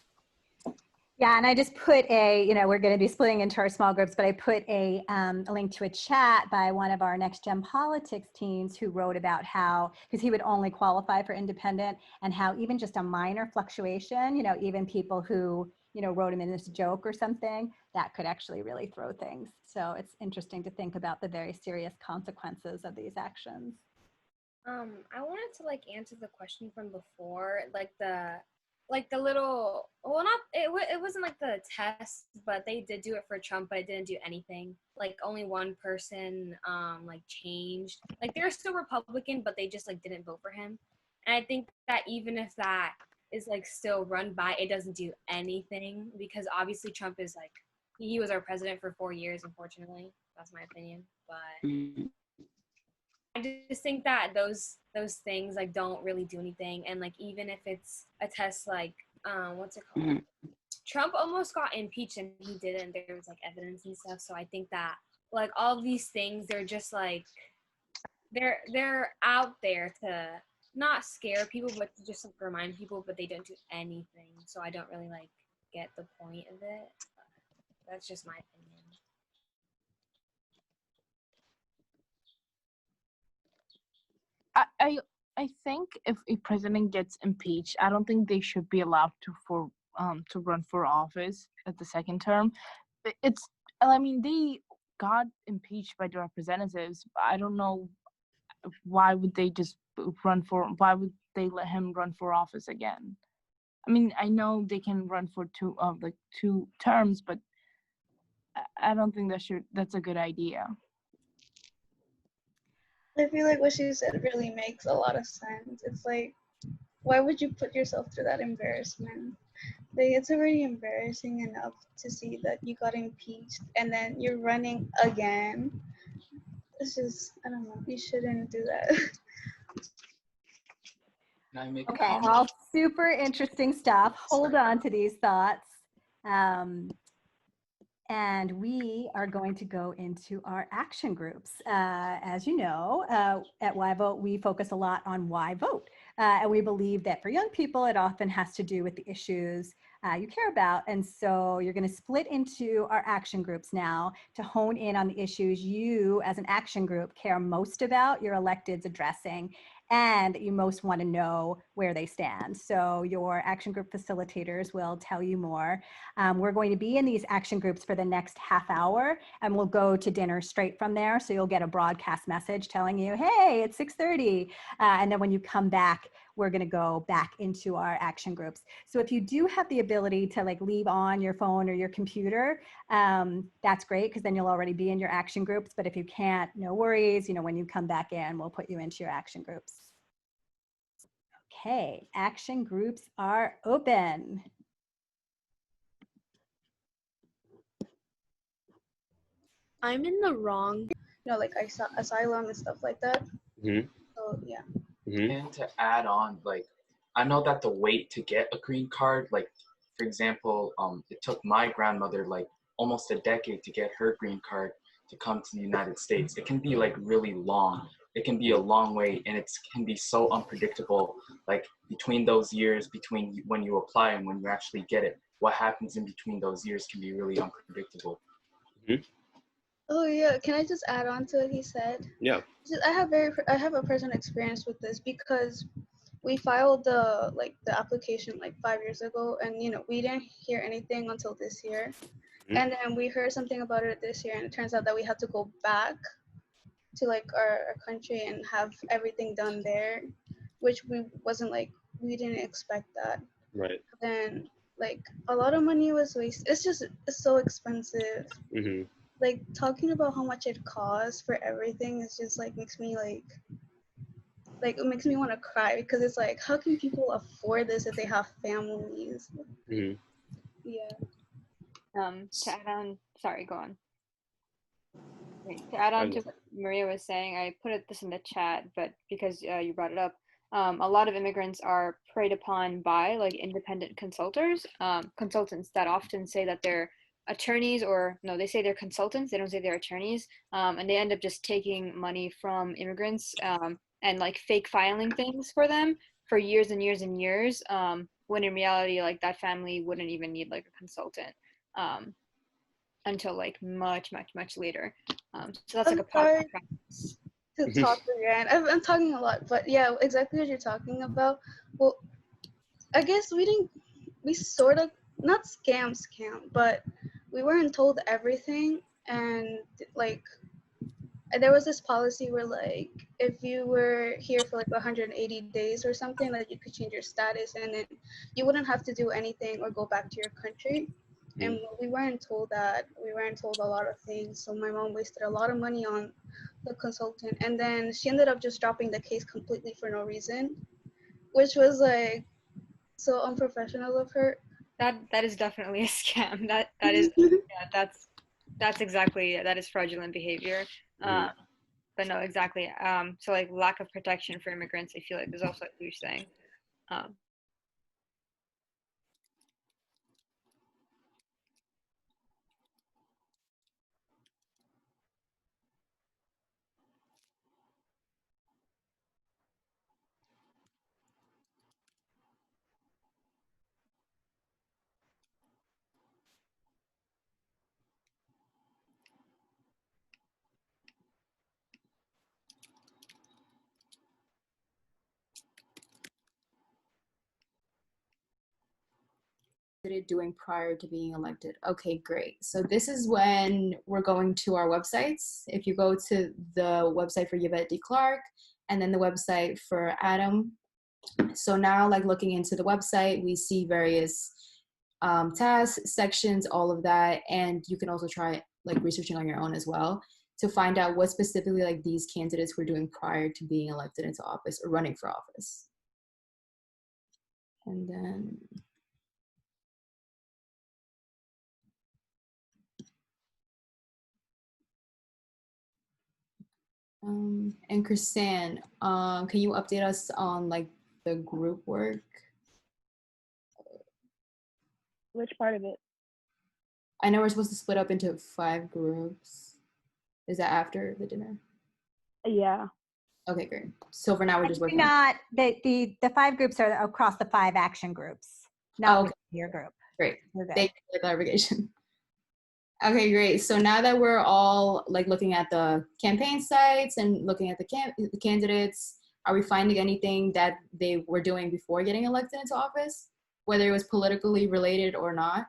Yeah, and I just put we're going to be splitting into our small groups, but I put a link to a chat by one of our Next Gen Politics teens who wrote about how, because he would only qualify for independent, and how even just a minor fluctuation, even people who, wrote him in as a joke or something, that could actually really throw things. So it's interesting to think about the very serious consequences of these actions. I wanted to answer the question from before, the little, well, not it wasn't like the test, but they did do it for Trump, but it didn't do anything. Like only one person changed. Like they're still Republican, but they just didn't vote for him. And I think that even if that is still run by, it doesn't do anything, because obviously Trump is he was our president for 4 years, unfortunately. That's my opinion. But I just think that those things don't really do anything, and even if it's a test what's it called? Trump almost got impeached and he didn't. There was evidence and stuff. So I think that all these things, they're just they're out there to not scare people, but to just remind people, but they don't do anything. So I don't really get the point of it. But that's just my opinion. I think if a president gets impeached, I don't think they should be allowed to run for office at the second term. They got impeached by the representatives. I don't know why would they just why would they let him run for office again? I know they can run for two terms, but I don't think that's a good idea. I feel like what she said really makes a lot of sense. It's why would you put yourself through that embarrassment? It's already embarrassing enough to see that you got impeached and then you're running again. It's just, I don't know, you shouldn't do that. Okay, all super interesting stuff. Hold on to these thoughts. And And we are going to go into our action groups. As you know, at YVote, we focus a lot on YVote. And we believe that for young people, it often has to do with the issues you care about. And so you're going to split into our action groups now to hone in on the issues you as an action group care most about your electeds addressing and that you most want to know where they stand. So your action group facilitators will tell you more. We're going to be in these action groups for the next half hour, and we'll go to dinner straight from there. So you'll get a broadcast message telling you, hey, it's 6:30. And then when you come back, we're going to go back into our action groups. So if you do have the ability to like leave on your phone or your computer, that's great, because then you'll already be in your action groups. But if you can't, no worries. You know, when you come back in, we'll put you into your action groups. Okay, action groups are open. I'm in the wrong, like asylum and stuff like that. Mm-hmm. So yeah. Mm-hmm. And to add on, like, I know that the wait to get a green card, like, for example, it took my grandmother like almost a decade to get her green card to come to the United States. It can be like really long. It can be a long wait, and it can be so unpredictable. Like between those years, between when you apply and when you actually get it, what happens in between those years can be really unpredictable. Mm-hmm. Oh yeah, can I just add on to what he said? Yeah. I have a personal experience with this because we filed the application like 5 years ago, and we didn't hear anything until this year. Mm-hmm. And then we heard something about it this year, and it turns out that we had to go back to like our country and have everything done there, which we didn't expect that. Right. Then like a lot of money was wasted. It's so expensive. Mm-hmm. Like talking about how much it costs for everything is just like makes me it makes me want to cry, because it's like, how can people afford this if they have families? Mm-hmm. Yeah. To add on, sorry, go on. Wait, to add on to what Maria was saying, I put this in the chat, but because you brought it up, a lot of immigrants are preyed upon by like independent consultants that often say that they're attorneys, or no, they say they're consultants. They don't say they're attorneys, and they end up just taking money from immigrants and like fake filing things for them for years and years and years, when in reality, like that family wouldn't even need like a consultant until like much later. So that's like a popular practice. To talk again. I'm talking a lot, but yeah, exactly what you're talking about. Well, I guess we sort of, not scam, but we weren't told everything, and like there was this policy where like if you were here for like 180 days or something, that you could change your status, and then you wouldn't have to do anything or go back to your country. And we weren't told that. We weren't told a lot of things. So my mom wasted a lot of money on the consultant, and then she ended up just dropping the case completely for no reason, which was like so unprofessional of her. That is definitely a scam. That is yeah, that's exactly, that is fraudulent behavior. But no, exactly. So like lack of protection for immigrants, I feel like is also a huge thing. Doing prior to being elected. Okay, great. So this is when we're going to our websites. If you go to the website for Yvette D. Clark and then the website for Adam. So now, like looking into the website, we see various tasks, sections, all of that. And you can also try like researching on your own as well to find out what specifically like these candidates were doing prior to being elected into office or running for office. And then and Chrisanne, can you update us on like the group work? Which part of it? I know we're supposed to split up into 5 groups. Is that after the dinner? Yeah. Okay, great. So for now, we're just working on Not the 5 groups are across the 5 action groups, not okay. within your group. Great. You're good. Thank you for the clarification. Okay, great. So now that we're all like looking at the campaign sites and looking at the candidates, are we finding anything that they were doing before getting elected into office, whether it was politically related or not?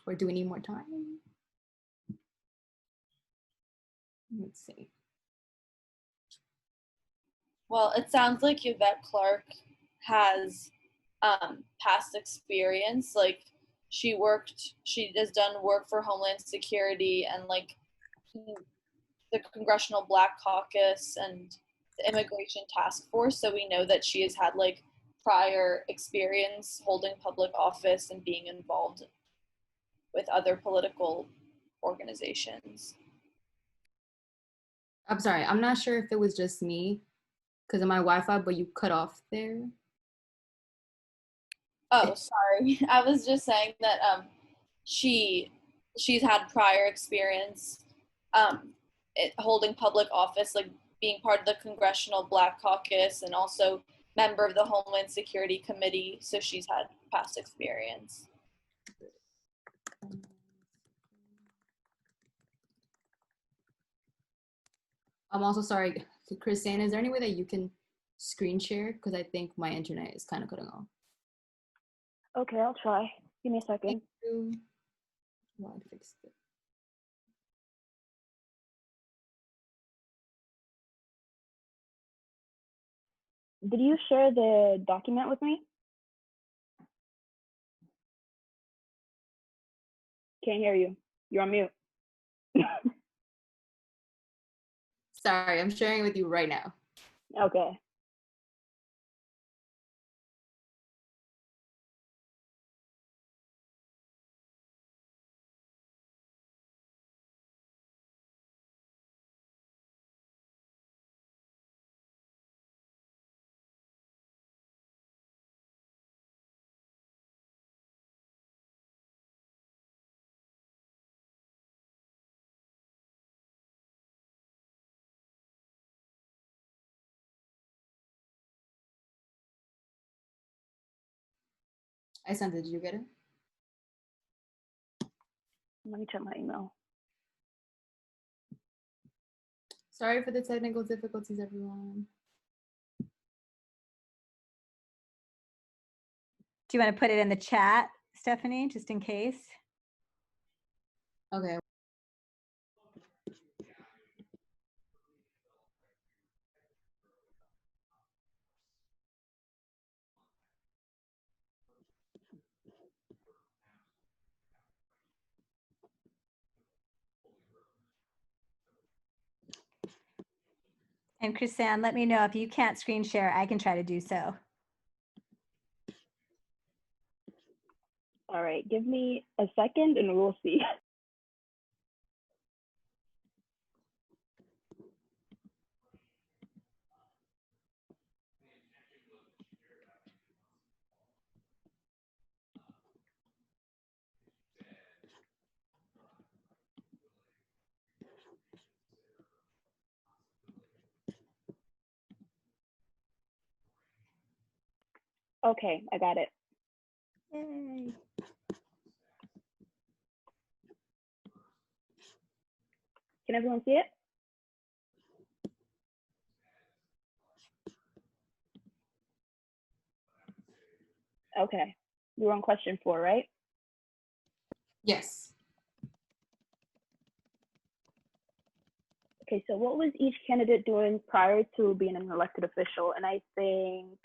Or do we need more time? Let's see. Well, it sounds like Yvette Clark has past experience. Like she has done work for Homeland Security and like the Congressional Black Caucus and the Immigration Task Force. So we know that she has had like prior experience holding public office and being involved with other political organizations. I'm sorry, I'm not sure if it was just me because of my Wi-Fi, but you cut off there. Oh, sorry. I was just saying that she's had prior experience holding public office, like being part of the Congressional Black Caucus and also member of the Homeland Security Committee. So she's had past experience. I'm also sorry, Chrisanne, is there any way that you can screen share? Because I think my internet is kind of cutting off. Okay, I'll try. Give me a second. Well, I fixed it. Did you share the document with me? Can't hear you. You're on mute. Sorry, I'm sharing with you right now. Okay. I sent it. Did you get it? Let me check my email. Sorry for the technical difficulties, everyone. Do you want to put it in the chat, Stephanie, just in case? Okay. And Chrisanne, let me know if you can't screen share, I can try to do so. All right, give me a second and we'll see. Okay, I got it. Yay. Can everyone see it? Okay, we're on question 4, right? Yes. Okay, so what was each candidate doing prior to being an elected official? And I think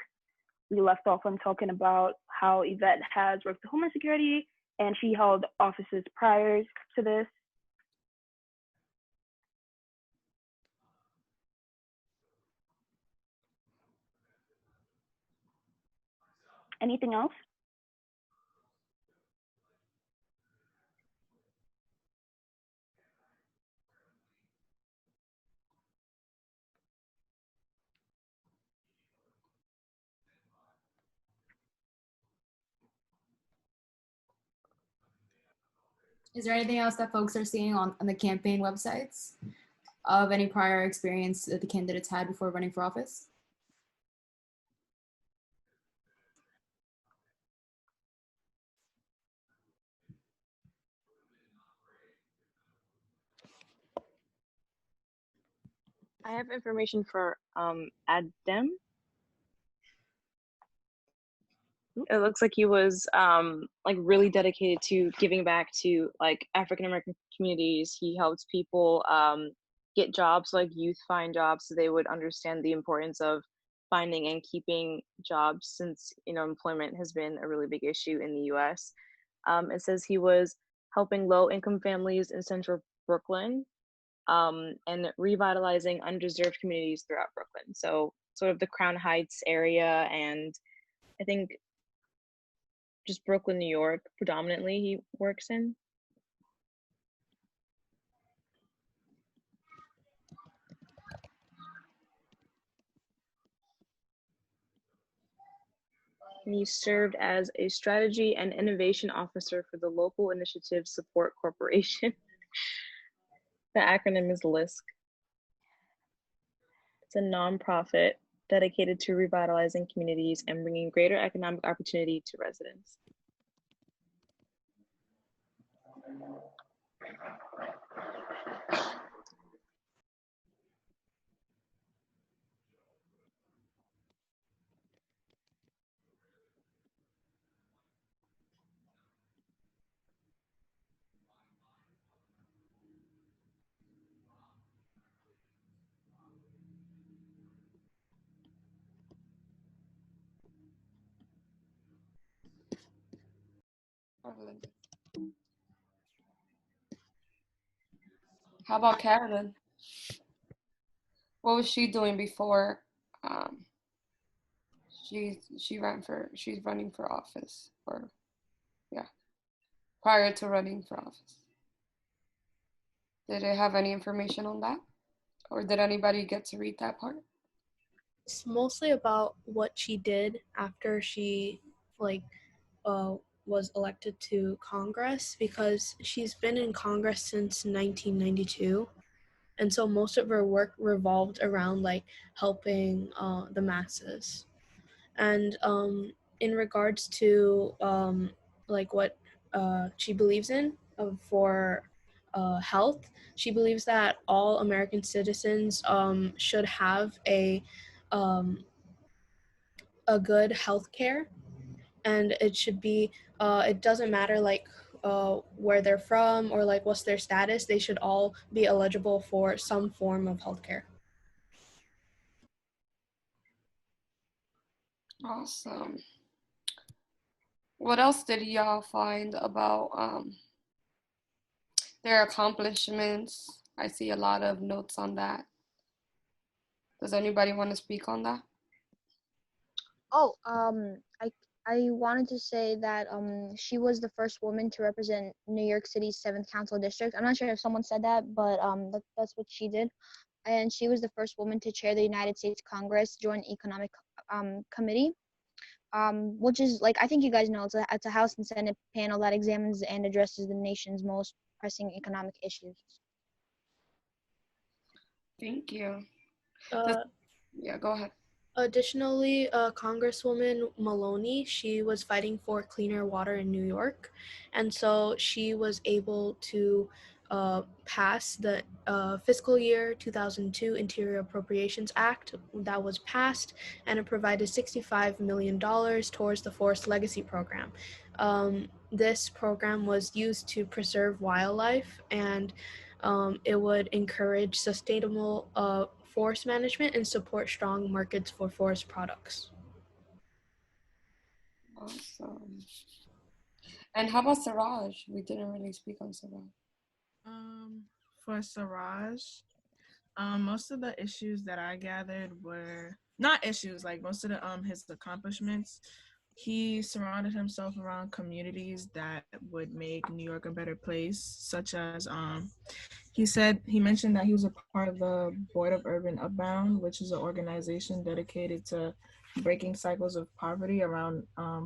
we left off on talking about how Yvette has worked for Homeland Security and she held offices prior to this. Anything else? Is there anything else that folks are seeing on the campaign websites of any prior experience that the candidates had before running for office? I have information for Adem. It looks like he was like really dedicated to giving back to like African American communities. He helped people get jobs, like youth find jobs, so they would understand the importance of finding and keeping jobs, since employment has been a really big issue in the U.S. It says he was helping low-income families in central Brooklyn and revitalizing undeserved communities throughout Brooklyn. So sort of the Crown Heights area, and I think just Brooklyn, New York, predominantly he works in. And he served as a strategy and innovation officer for the Local Initiative Support Corporation. The acronym is LISC. It's a nonprofit dedicated to revitalizing communities and bringing greater economic opportunity to residents. How about Carolyn? What was she doing before she's running for office, or yeah, prior to running for office? Did it have any information on that, or did anybody get to read that part? It's mostly about what she did after she was elected to Congress, because she's been in Congress since 1992, and so most of her work revolved around like helping the masses. And in regards to like what she believes in for health, she believes that all American citizens should have a good health care, and it should be it doesn't matter like where they're from or like what's their status. They should all be eligible for some form of healthcare. Awesome. What else did y'all find about their accomplishments? I see a lot of notes on that. Does anybody want to speak on that? Oh, I wanted to say that she was the first woman to represent New York City's 7th Council District. I'm not sure if someone said that, but that's what she did. And she was the first woman to chair the United States Congress Joint Economic Committee, which is like, I think you guys know, it's a House and Senate panel that examines and addresses the nation's most pressing economic issues. Thank you. Yeah, go ahead. Additionally, Congresswoman Maloney, she was fighting for cleaner water in New York, and so she was able to pass the fiscal year 2002 Interior Appropriations Act that was passed, and it provided $65 million towards the Forest Legacy Program. This program was used to preserve wildlife, and it would encourage sustainable forest management and support strong markets for forest products. Awesome. And how about Siraj? We didn't really speak on Siraj. For Siraj, most of the issues that I gathered were not issues, like most of the his accomplishments. He surrounded himself around communities that would make New York a better place, such as he mentioned that he was a part of the Board of Urban Upbound, which is an organization dedicated to breaking cycles of poverty around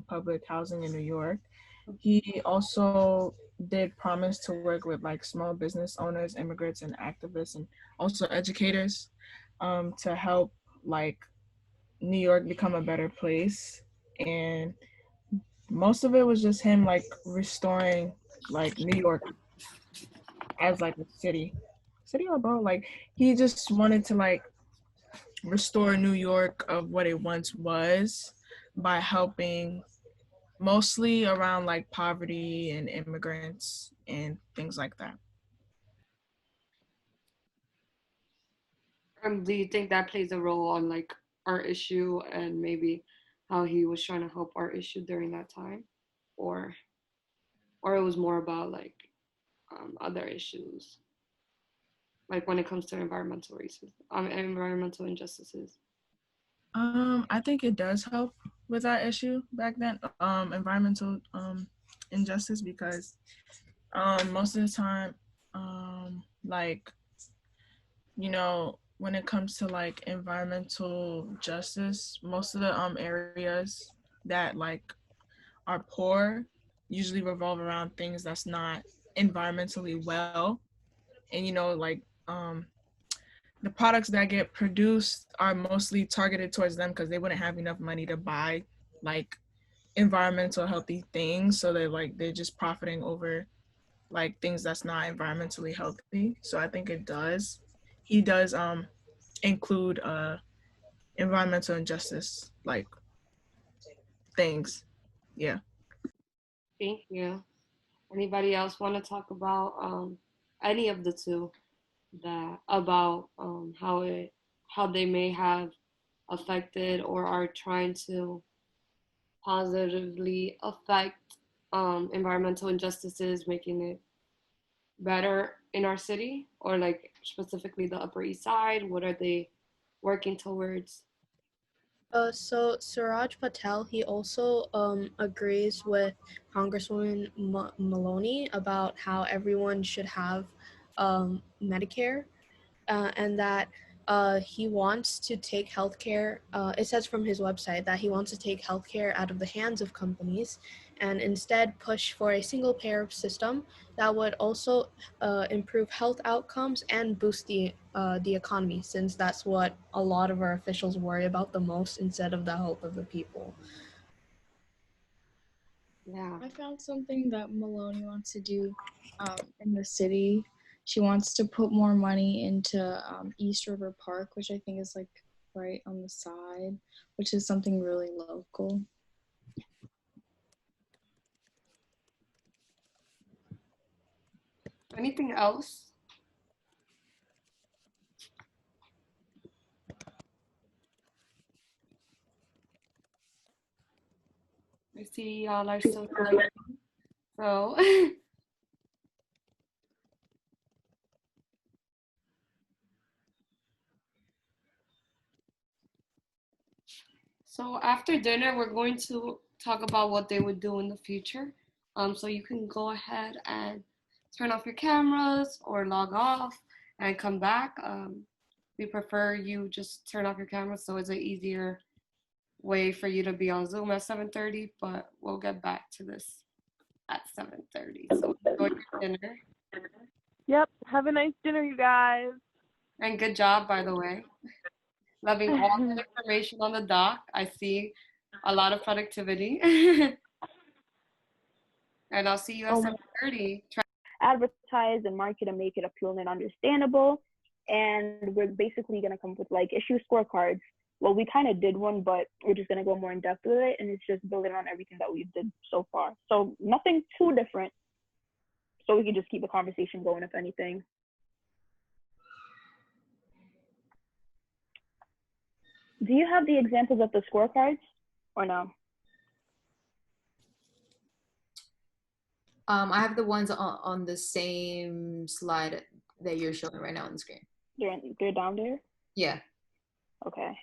public housing in New York. He also did promise to work with like small business owners, immigrants, and activists, and also educators, to help like New York become a better place. And most of it was just him like restoring like New York as like a city or bro. Like he just wanted to like restore New York of what it once was by helping mostly around like poverty and immigrants and things like that. Do you think that plays a role on like our issue and maybe how he was trying to help our issue during that time, or it was more about like other issues, like when it comes to environmental racism, environmental injustices? I think it does help with that issue back then, environmental injustice, because most of the time, like, you know, when it comes to like environmental justice, most of the areas that like are poor usually revolve around things that's not environmentally well. And you know, like the products that get produced are mostly targeted towards them because they wouldn't have enough money to buy like environmental healthy things, so they're just profiting over like things that's not environmentally healthy. So I think it does. He does include environmental injustice like things. Yeah. Thank you. Anybody else want to talk about any of the two, that about how they may have affected or are trying to positively affect environmental injustices, making it better in our city, or like specifically the Upper East Side? What are they working towards? So Suraj Patel, he also agrees with Congresswoman Maloney about how everyone should have Medicare, and that he wants to take healthcare. It says from his website that he wants to take healthcare out of the hands of companies and instead push for a single payer system that would also improve health outcomes and boost the economy, since that's what a lot of our officials worry about the most instead of the health of the people. Yeah. I found something that Maloney wants to do in the city. She wants to put more money into East River Park, which I think is like right on the side, which is something really local. Anything else? I see y'all are still typing, so so after dinner we're going to talk about what they would do in the future. So you can go ahead and turn off your cameras or log off and come back. We prefer you just turn off your camera so it's an easier way for you to be on Zoom at 7:30, but we'll get back to this at 7:30. So enjoy your dinner. Yep. Have a nice dinner, you guys. And good job, by the way. Loving all the information on the doc. I see a lot of productivity. And I'll see you at 7:30. Advertise and market and make it appealing and understandable. And we're basically going to come up with like issue scorecards. Well, we kind of did one, but we're just going to go more in depth with it. And it's just building on everything that we did so far. So nothing too different. So we can just keep the conversation going, if anything. Do you have the examples of the scorecards or no? I have the ones on the same slide that you're showing right now on the screen. They're down there? Yeah. Okay.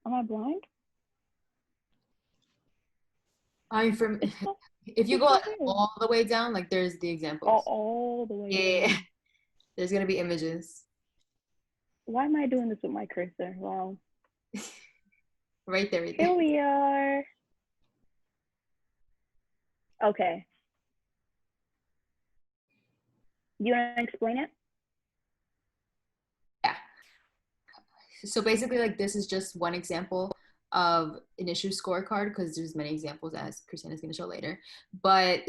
Am I blind? I mean, from if you go all the way down, like there's the examples. All the way Yeah. down. There's gonna be images. Why am I doing this with my cursor? Wow. Right there, right Here there. we are. Okay. You want to explain it? Yeah. So basically, like, this is just one example of an issue scorecard, because there's many examples, as Christina's going to show later. But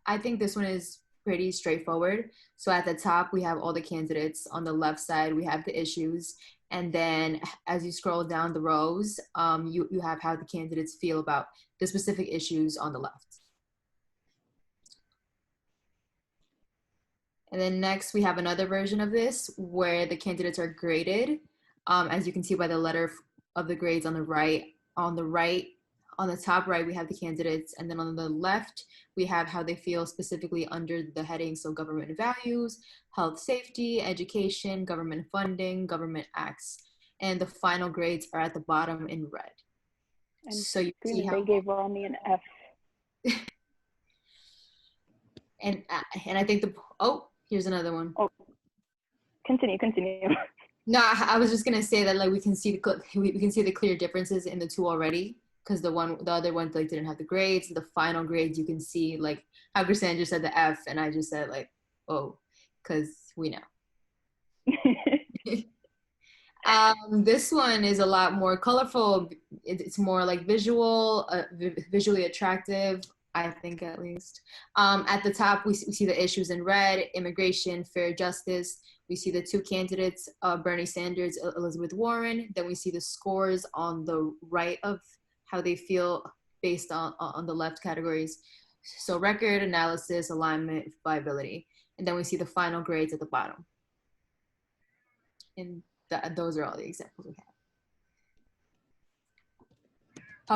I think this one is pretty straightforward. So at the top, we have all the candidates. On the left side, we have the issues. And then as you scroll down the rows, you have how the candidates feel about the specific issues on the left. And then next, we have another version of this where the candidates are graded. As you can see by the letter of the grades on the right. On the top right, we have the candidates. And then on the left, we have how they feel specifically under the heading. So government values, health, safety, education, government funding, government acts. And the final grades are at the bottom in red. And so you see screaming, how they gave Romney an F. and I think here's another one. Oh, continue. No, I was just gonna say that, like, we can see the clear differences in the two already, because the other one, like, didn't have the grades. The final grades, you can see, like, how Christina just said the F, and I just said, like, oh, because we know. This one is a lot more colorful. It's more like visually attractive, I think, at least. At the top, we see the issues in red: immigration, fair justice. We see the two candidates, Bernie Sanders, Elizabeth Warren. Then we see the scores on the right of how they feel based on the left categories. So record, analysis, alignment, viability. And then we see the final grades at the bottom. And those are all the examples we have.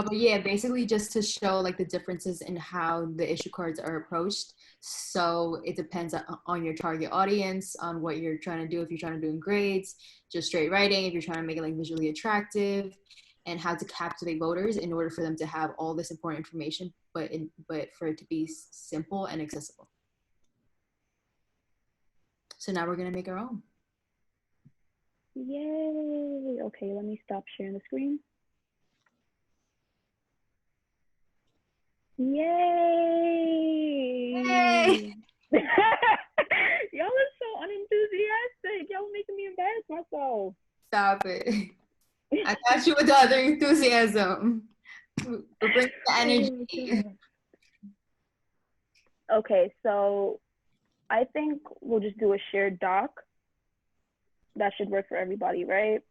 But yeah, basically just to show, like, the differences in how the issue cards are approached. So it depends on your target audience, on what you're trying to do. If you're trying to do in grades, just straight writing, if you're trying to make it, like, visually attractive, and how to captivate voters in order for them to have all this important information, but for it to be simple and accessible. So now we're gonna make our own. Yay! Okay, let me stop sharing the screen. Yay! Y'all are so unenthusiastic. Y'all making me embarrass myself. Stop it. I got you with the other enthusiasm. We're bringing the energy. Okay, so I think we'll just do a shared doc. That should work for everybody, right?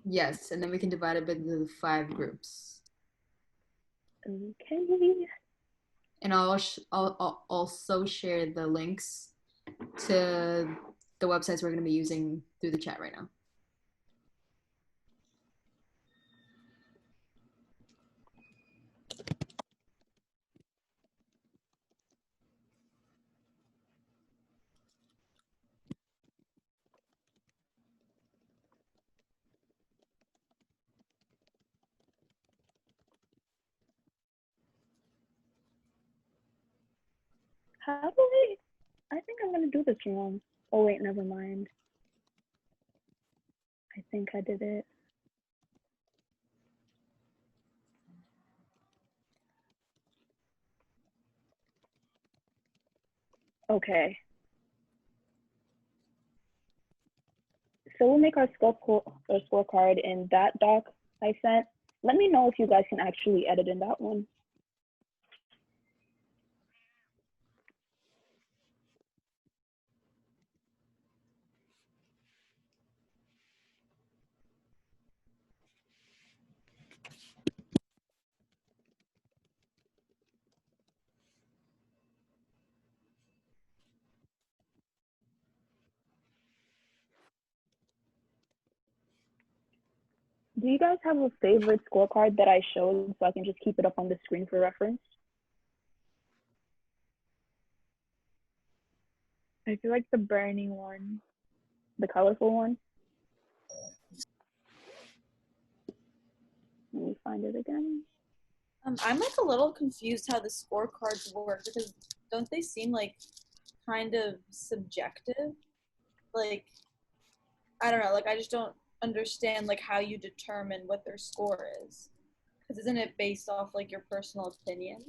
Yes, and then we can divide it into 5 groups. Okay. And I'll also share the links to the websites we're going to be using through the chat right now. How do I think I'm gonna do this wrong. Oh wait, never mind. I think I did it. Okay. So we'll make our scorecard in that doc I sent. Let me know if you guys can actually edit in that one. Do you guys have a favorite scorecard that I showed so I can just keep it up on the screen for reference? I feel like the burning one, the colorful one. Let me find it again. I'm like a little confused how the scorecards work, because don't they seem like kind of subjective? Like, I don't know, like I just don't understand like how you determine what their score is, because isn't it based off like your personal opinion,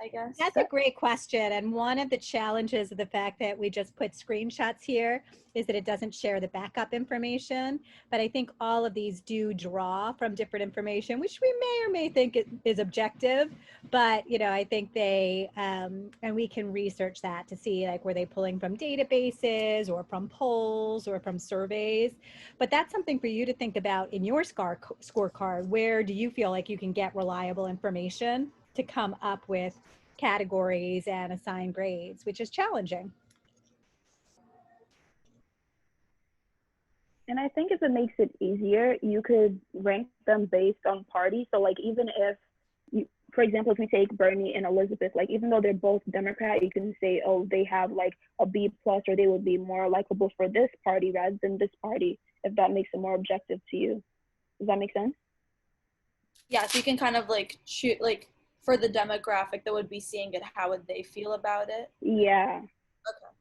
I guess? That's a great question. And one of the challenges of the fact that we just put screenshots here is that it doesn't share the backup information. But I think all of these do draw from different information, which we may or may think is objective. But, I think they, and we can research that to see like, were they pulling from databases or from polls or from surveys? But that's something for you to think about in your scorecard. Where do you feel like you can get reliable information to come up with categories and assign grades, which is challenging. And I think if it makes it easier, you could rank them based on party. So like even if you, for example, if we take Bernie and Elizabeth, like even though they're both Democrat, you can say, oh, they have like a B plus, or they would be more likable for this party rather than this party, if that makes it more objective to you. Does that make sense? Yeah, so you can kind of like shoot like for the demographic that would be seeing it, how would they feel about it? Yeah. Okay.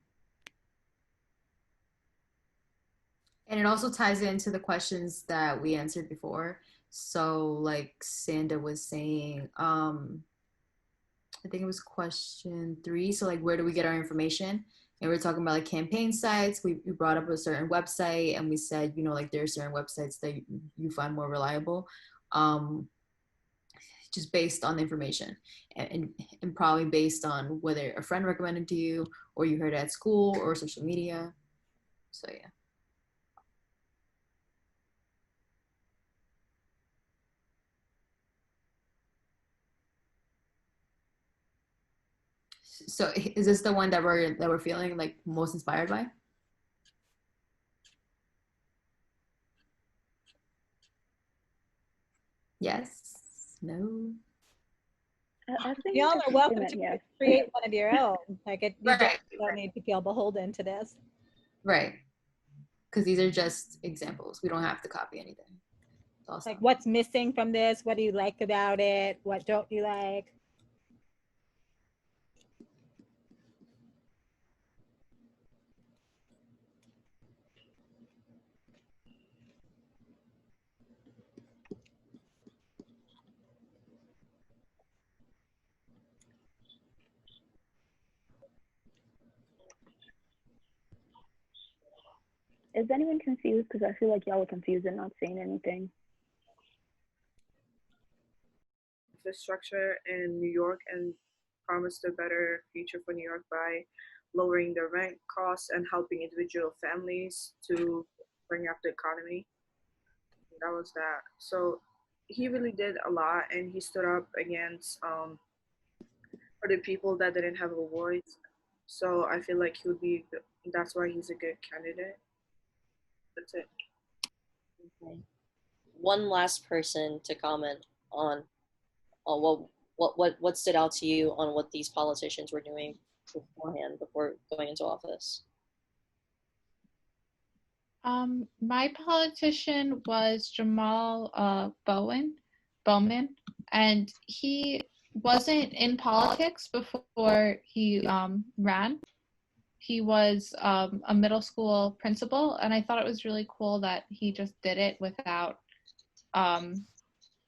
And it also ties into the questions that we answered before. So like Sanda was saying, I think it was question 3. So like, where do we get our information? And we're talking about like campaign sites. We brought up a certain website and we said, like there are certain websites that you find more reliable. Just based on the information and probably based on whether a friend recommended to you or you heard it at school or social media. So yeah. So is this the one that we're feeling like most inspired by? Yes. No. I think y'all are welcome to yes. create one of your own. Like you Right. don't need to feel beholden to this. Right. Because these are just examples. We don't have to copy anything. Awesome. Like what's missing from this? What do you like about it? What don't you like? Is anyone confused? Because I feel like y'all are confused and not saying anything. Infrastructure in New York and promised a better future for New York by lowering the rent costs and helping individual families to bring up the economy. That was that. So he really did a lot, and he stood up against for the people that didn't have a voice. So I feel like he would be. That's why he's a good candidate. That's it. Okay. One last person to comment on what stood out to you on what these politicians were doing beforehand before going into office. My politician was Jamal Bowman, and he wasn't in politics before he ran. He was a middle school principal, and I thought it was really cool that he just did it without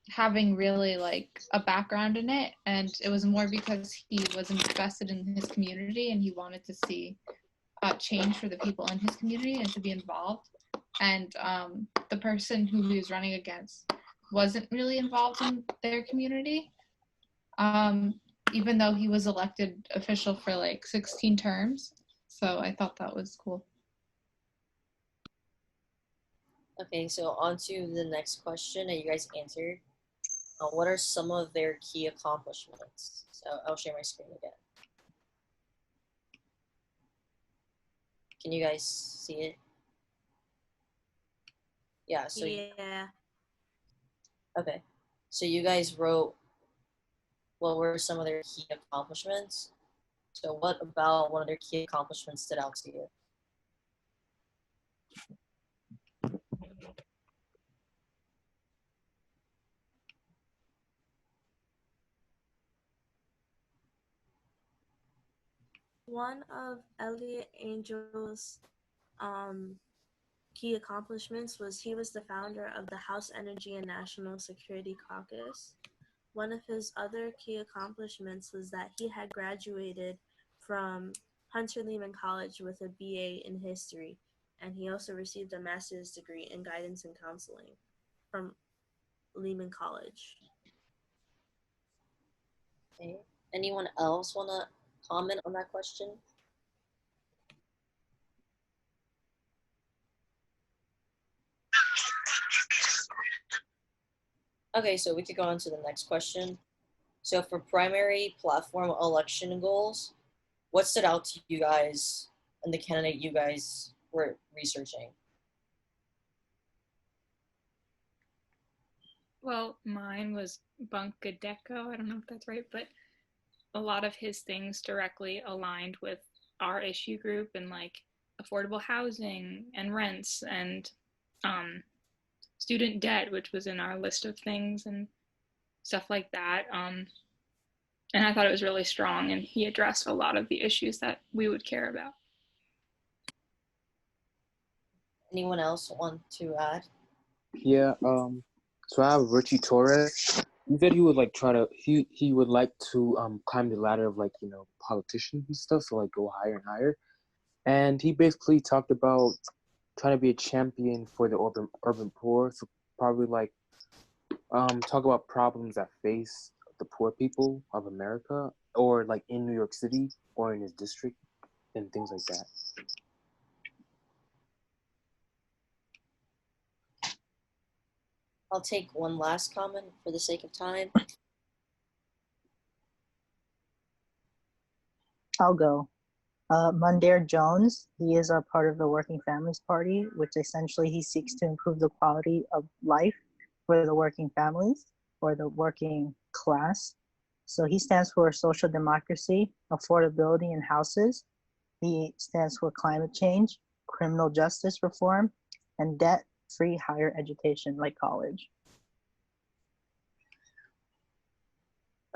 having really like a background in it, and it was more because he was invested in his community and he wanted to see change for the people in his community and to be involved. And the person who he was running against wasn't really involved in their community, even though he was elected official for like 16 terms. So I thought that was cool. Okay, so on to the next question that you guys answered. What are some of their key accomplishments? So I'll share my screen again. Can you guys see it? Yeah, so yeah. Okay. So you guys wrote what were some of their key accomplishments? So what about one of their key accomplishments stood out to you? One of Elliot Angel's key accomplishments was he was the founder of the House Energy and National Security Caucus. One of his other key accomplishments was that he had graduated from Hunter Lehman College with a BA in history, and he also received a master's degree in guidance and counseling from Lehman College. Okay. Anyone else want to comment on that question? Okay, so we could go on to the next question. So for primary platform election goals, what stood out to you guys and the candidate you guys were researching? Well, mine was Bunkadeko. I don't know if that's right, but a lot of his things directly aligned with our issue group and like affordable housing and rents and student debt, which was in our list of things and stuff like that. And I thought it was really strong, and he addressed a lot of the issues that we would care about. Anyone else want to add? Yeah, so I have Richie Torres. He said he would like try to he would like to climb the ladder of like, you know, politicians and stuff, so like go higher and higher. And he basically talked about trying to be a champion for the urban poor. So probably like talk about problems that face the poor people of America, or like in New York City or in his district and things like that. I'll take one last comment for the sake of time. I'll go. Mundair Jones, he is a part of the Working Families Party, which essentially he seeks to improve the quality of life for the working families or the working class. So he stands for social democracy, affordability in houses. He stands for climate change, criminal justice reform, and debt-free higher education like college.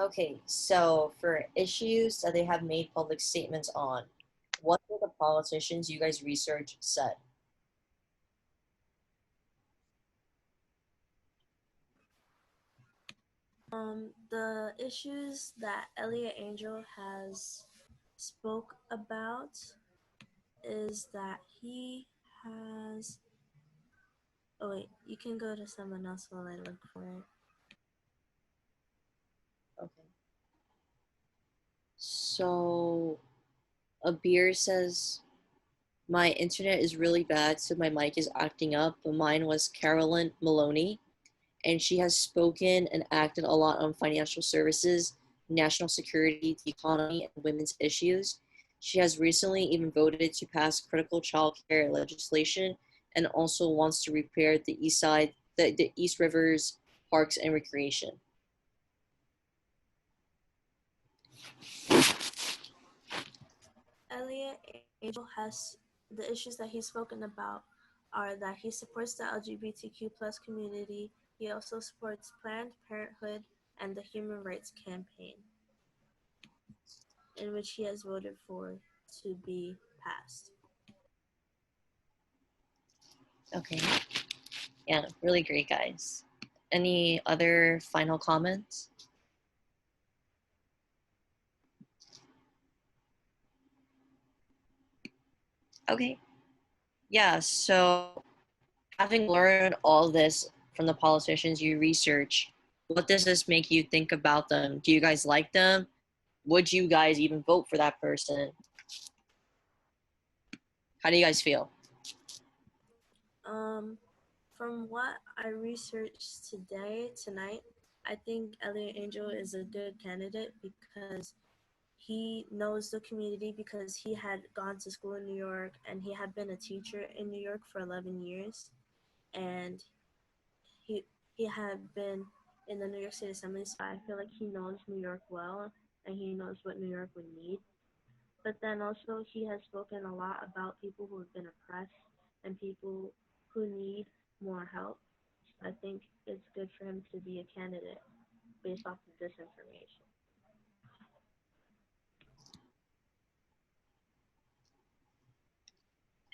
Okay, so for issues that they have made public statements on, what did the politicians you guys researched said? The issues that Elliot Angel has spoke about is that he has, oh wait, you can go to someone else while I look for it. Okay. So Abir says, my internet is really bad, so my mic is acting up, but mine was Carolyn Maloney, and she has spoken and acted a lot on financial services, national security, the economy, and women's issues. She has recently even voted to pass critical child care legislation and also wants to repair the east side, the East Rivers Parks and Recreation. Elliot Angel has, the issues that he's spoken about are that he supports the LGBTQ plus community. He also supports Planned Parenthood and the Human Rights Campaign, in which he has voted for to be passed. Okay. Yeah, really great, guys. Any other final comments? Okay. Yeah, so having learned all this from the politicians you research, what does this make you think about them? Do you guys like them? Would you guys even vote for that person? How do you guys feel? From what I researched tonight, I think Elliot Angel is a good candidate because he knows the community, because he had gone to school in New York and he had been a teacher in New York for 11 years. And he had been in the New York State Assembly, so I feel like he knows New York well and he knows what New York would need. But then also he has spoken a lot about people who have been oppressed and people who need more help. I think it's good for him to be a candidate based off of this information.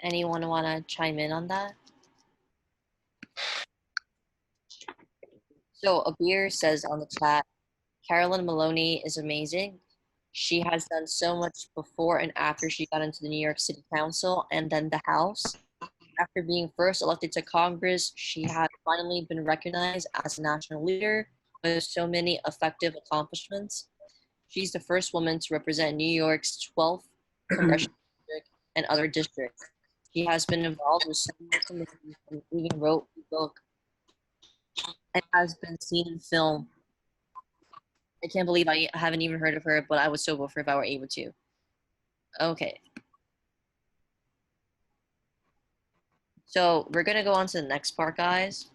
Anyone want to chime in on that? So Abir says on the chat, Carolyn Maloney is amazing. She has done so much before and after she got into the New York City Council and then the House. After being first elected to Congress, she has finally been recognized as a national leader with so many effective accomplishments. She's the first woman to represent New York's 12th congressional district and other districts. She has been involved with so many committees and even wrote a book and has been seen in film. I can't believe I haven't even heard of her, but I would so vote for if I were able to. Okay. So we're gonna go on to the next part, guys.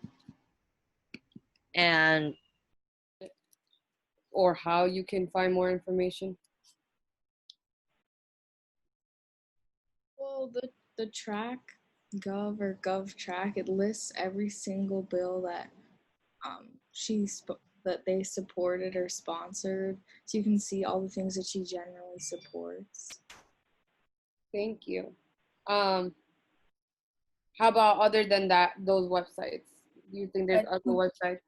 And or how you can find more information? Well, the track, Gov track, it lists every single bill that that they supported or sponsored, so you can see all the things that she generally supports. Thank you. How about other than that, those websites? Do you think there's other websites?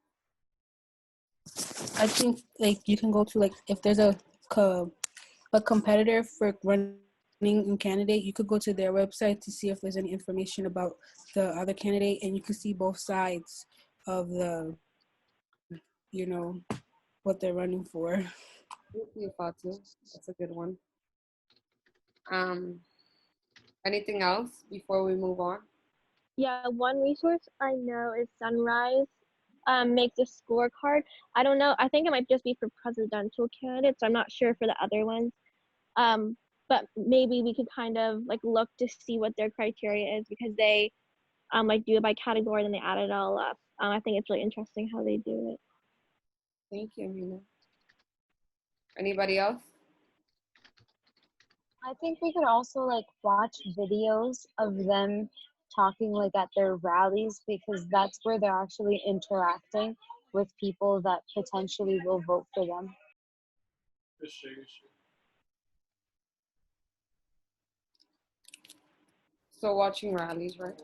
I think like you can go to like if there's a competitor for running a candidate, you could go to their website to see if there's any information about the other candidate, and you can see both sides of the, you know, what they're running for. Thank you, Fatu. That's a good one. Anything else before we move on? Yeah, one resource I know is Sunrise makes a scorecard. I don't know. I think it might just be for presidential candidates. I'm not sure for the other ones. But maybe we could kind of like look to see what their criteria is, because they like do it by category and then they add it all up. I think it's really interesting how they do it. Thank you, Amina. Anybody else? I think we could also like watch videos of them talking like at their rallies, because that's where they're actually interacting with people that potentially will vote for them. So watching rallies, right?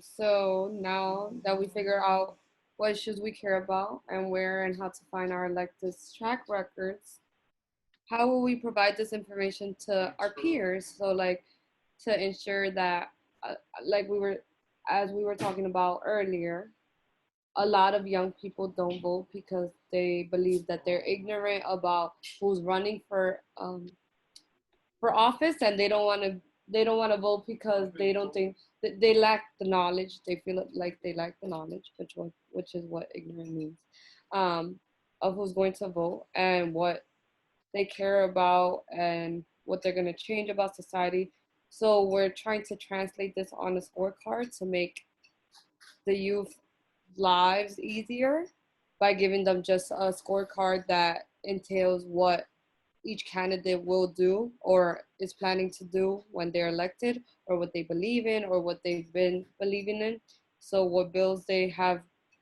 So now that we figure out what issues we care about and where and how to find our electeds' track records, how will we provide this information to our peers? So like to ensure that, as we were talking about earlier, a lot of young people don't vote because they believe that they're ignorant about who's running for office, and they don't want to vote because they don't think they lack the knowledge. They feel like they lack the knowledge, which is what ignorant means, of who's going to vote and what they care about and what they're going to change about society. So we're trying to translate this on a scorecard to make the youth lives easier by giving them just a scorecard that entails what each candidate will do or is planning to do when they're elected, or what they believe in or what they've been believing in. So what bills they have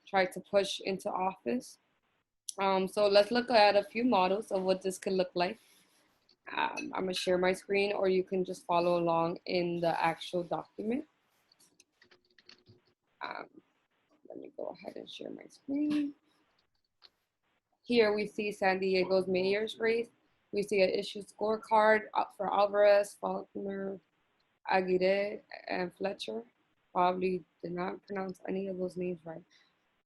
tried to push into office. So let's look at a few models of what this could look like. I'm gonna share my screen, or you can just follow along in the actual document. Let me go ahead and share my screen. Here we see San Diego's mayor's race. We see an issue scorecard for Alvarez, Faulkner, Aguirre, and Fletcher. Probably did not pronounce any of those names right.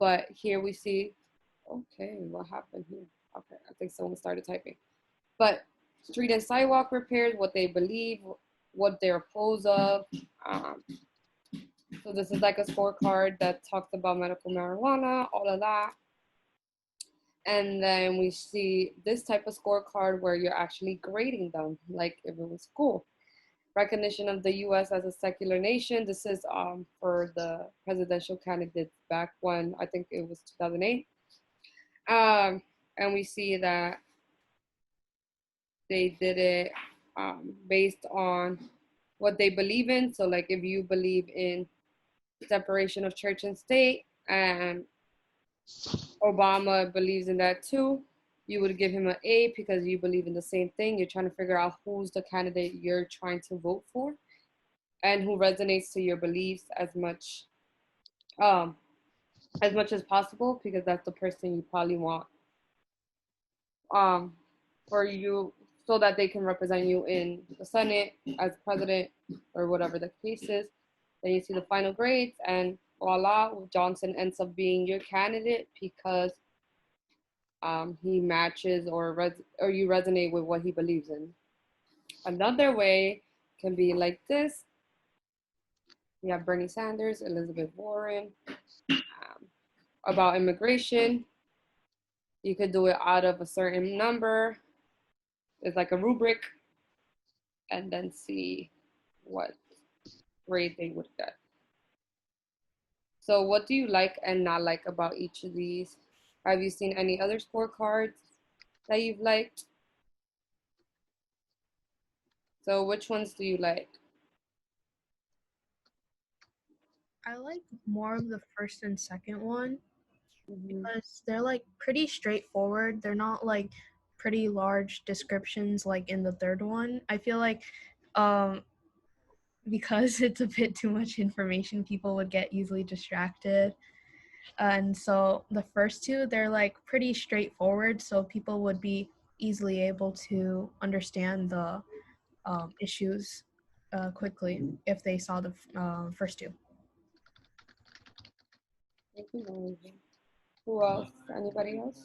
But here we see, okay, what happened here? Okay, I think someone started typing. But street and sidewalk repairs, what they believe, what they're opposed of. So this is like a scorecard that talks about medical marijuana, all of that. And then we see this type of scorecard where you're actually grading them, like if it was school. Recognition of the U.S. as a secular nation. This is for the presidential candidates back when, I think it was 2008. And we see that they did it based on what they believe in. So like if you believe in separation of church and state, and Obama believes in that too, you would give him an A because you believe in the same thing. You're trying to figure out who's the candidate you're trying to vote for and who resonates to your beliefs as much as much as possible, because that's the person you probably want for you, so that they can represent you in the Senate as president or whatever the case is. Then you see the final grades, and voila, Johnson ends up being your candidate because he matches or you resonate with what he believes in. Another way can be like this. You have Bernie Sanders, Elizabeth Warren, about immigration. You could do it out of a certain number. It's like a rubric, and then see what grade they would get. So what do you like and not like about each of these? Have you seen any other scorecards that you've liked? So which ones do you like? I like more of the first and second one because they're like pretty straightforward. They're not like pretty large descriptions like in the third one. I feel like because it's a bit too much information, people would get easily distracted. And so the first two, they're like pretty straightforward, so people would be easily able to understand the issues quickly if they saw the first two. Thank you, Malaysia. Who else? Anybody else?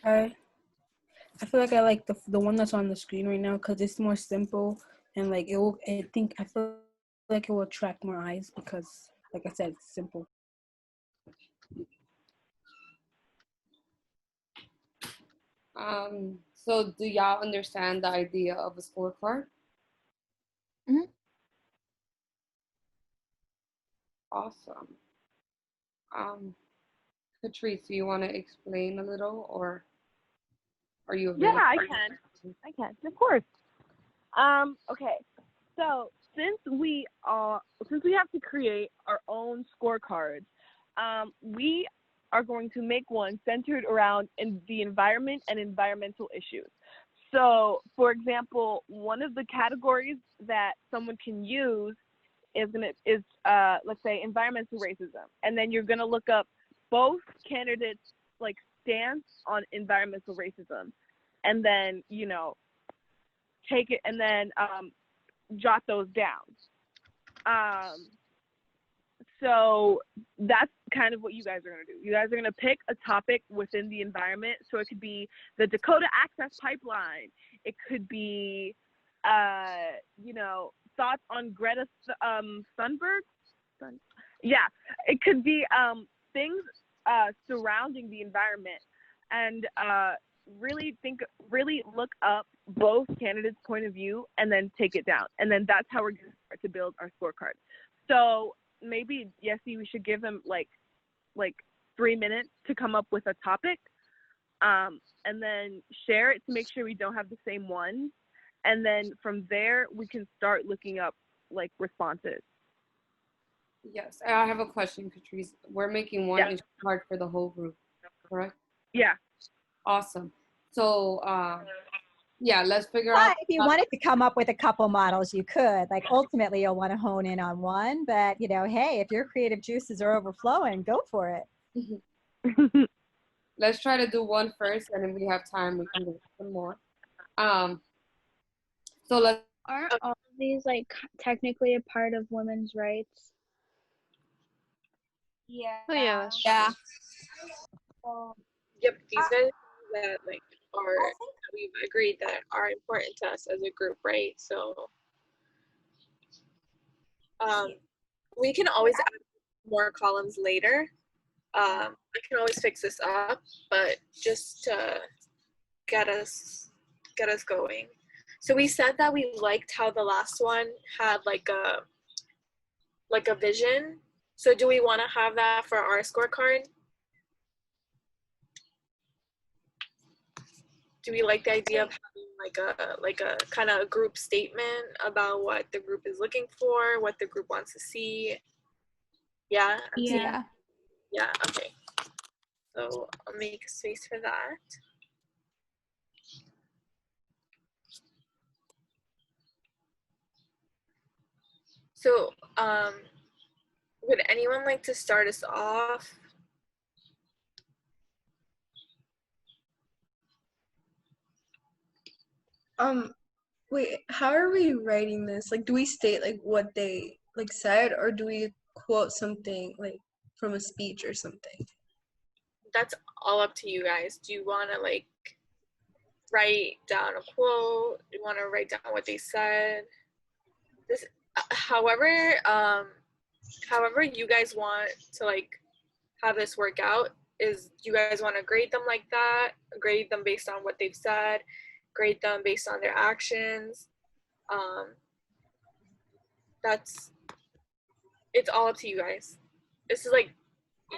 I feel like I like the one that's on the screen right now because it's more simple and like it will. I feel like it will attract more eyes because, like I said, it's simple. So do y'all understand the idea of a scorecard? Mm-hmm. Awesome. Patrice, do you want to explain a little, or are you available? Yeah, I can, of course. Okay, so since we have to create our own scorecards, we are going to make one centered around the environment and environmental issues. So, for example, one of the categories that someone can use is let's say environmental racism, and then you're gonna look up both candidates' like stance on environmental racism, and then take it and then jot those down. So that's kind of what you guys are going to do. You guys are going to pick a topic within the environment. So it could be the Dakota Access Pipeline. It could be, thoughts on Greta Thunberg. Yeah, it could be things surrounding the environment, and really look up both candidates' point of view and then take it down. And then that's how we're going to start to build our scorecard. So maybe, Yessie, we should give them like 3 minutes to come up with a topic, and then share it to make sure we don't have the same one. And then from there, we can start looking up like responses. Yes, I have a question, Patrice. We're making one issue card for the whole group, correct? Yeah. Awesome. So, let's figure But out. if you wanted to come up with a couple models, you could. Like ultimately, you'll want to hone in on one. But hey, if your creative juices are overflowing, go for it. Let's try to do one first, and if we have time, we can do some more. So aren't all of these like technically a part of women's rights? Yeah. Oh yeah, that's true. Yeah. Yep, these are things that that we've agreed that are important to us as a group, right? So we can always add more columns later. I can always fix this up, but just to get us going. So we said that we liked how the last one had like a vision. So do we want to have that for our scorecard? Do we like the idea of having like a kind of group statement about what the group is looking for, what the group wants to see? Yeah. Yeah. Yeah. Okay. So I'll make a space for that. So Would anyone like to start us off? Wait, how are we writing this? Like, do we state like what they like said, or do we quote something like from a speech or something? That's all up to you guys. Do you want to like write down a quote? Do you want to write down what they said? This, however you guys want to like have this work out. Is you guys want to grade them like that? Grade them based on what they've said? Grade them based on their actions? It's all up to you guys. This is like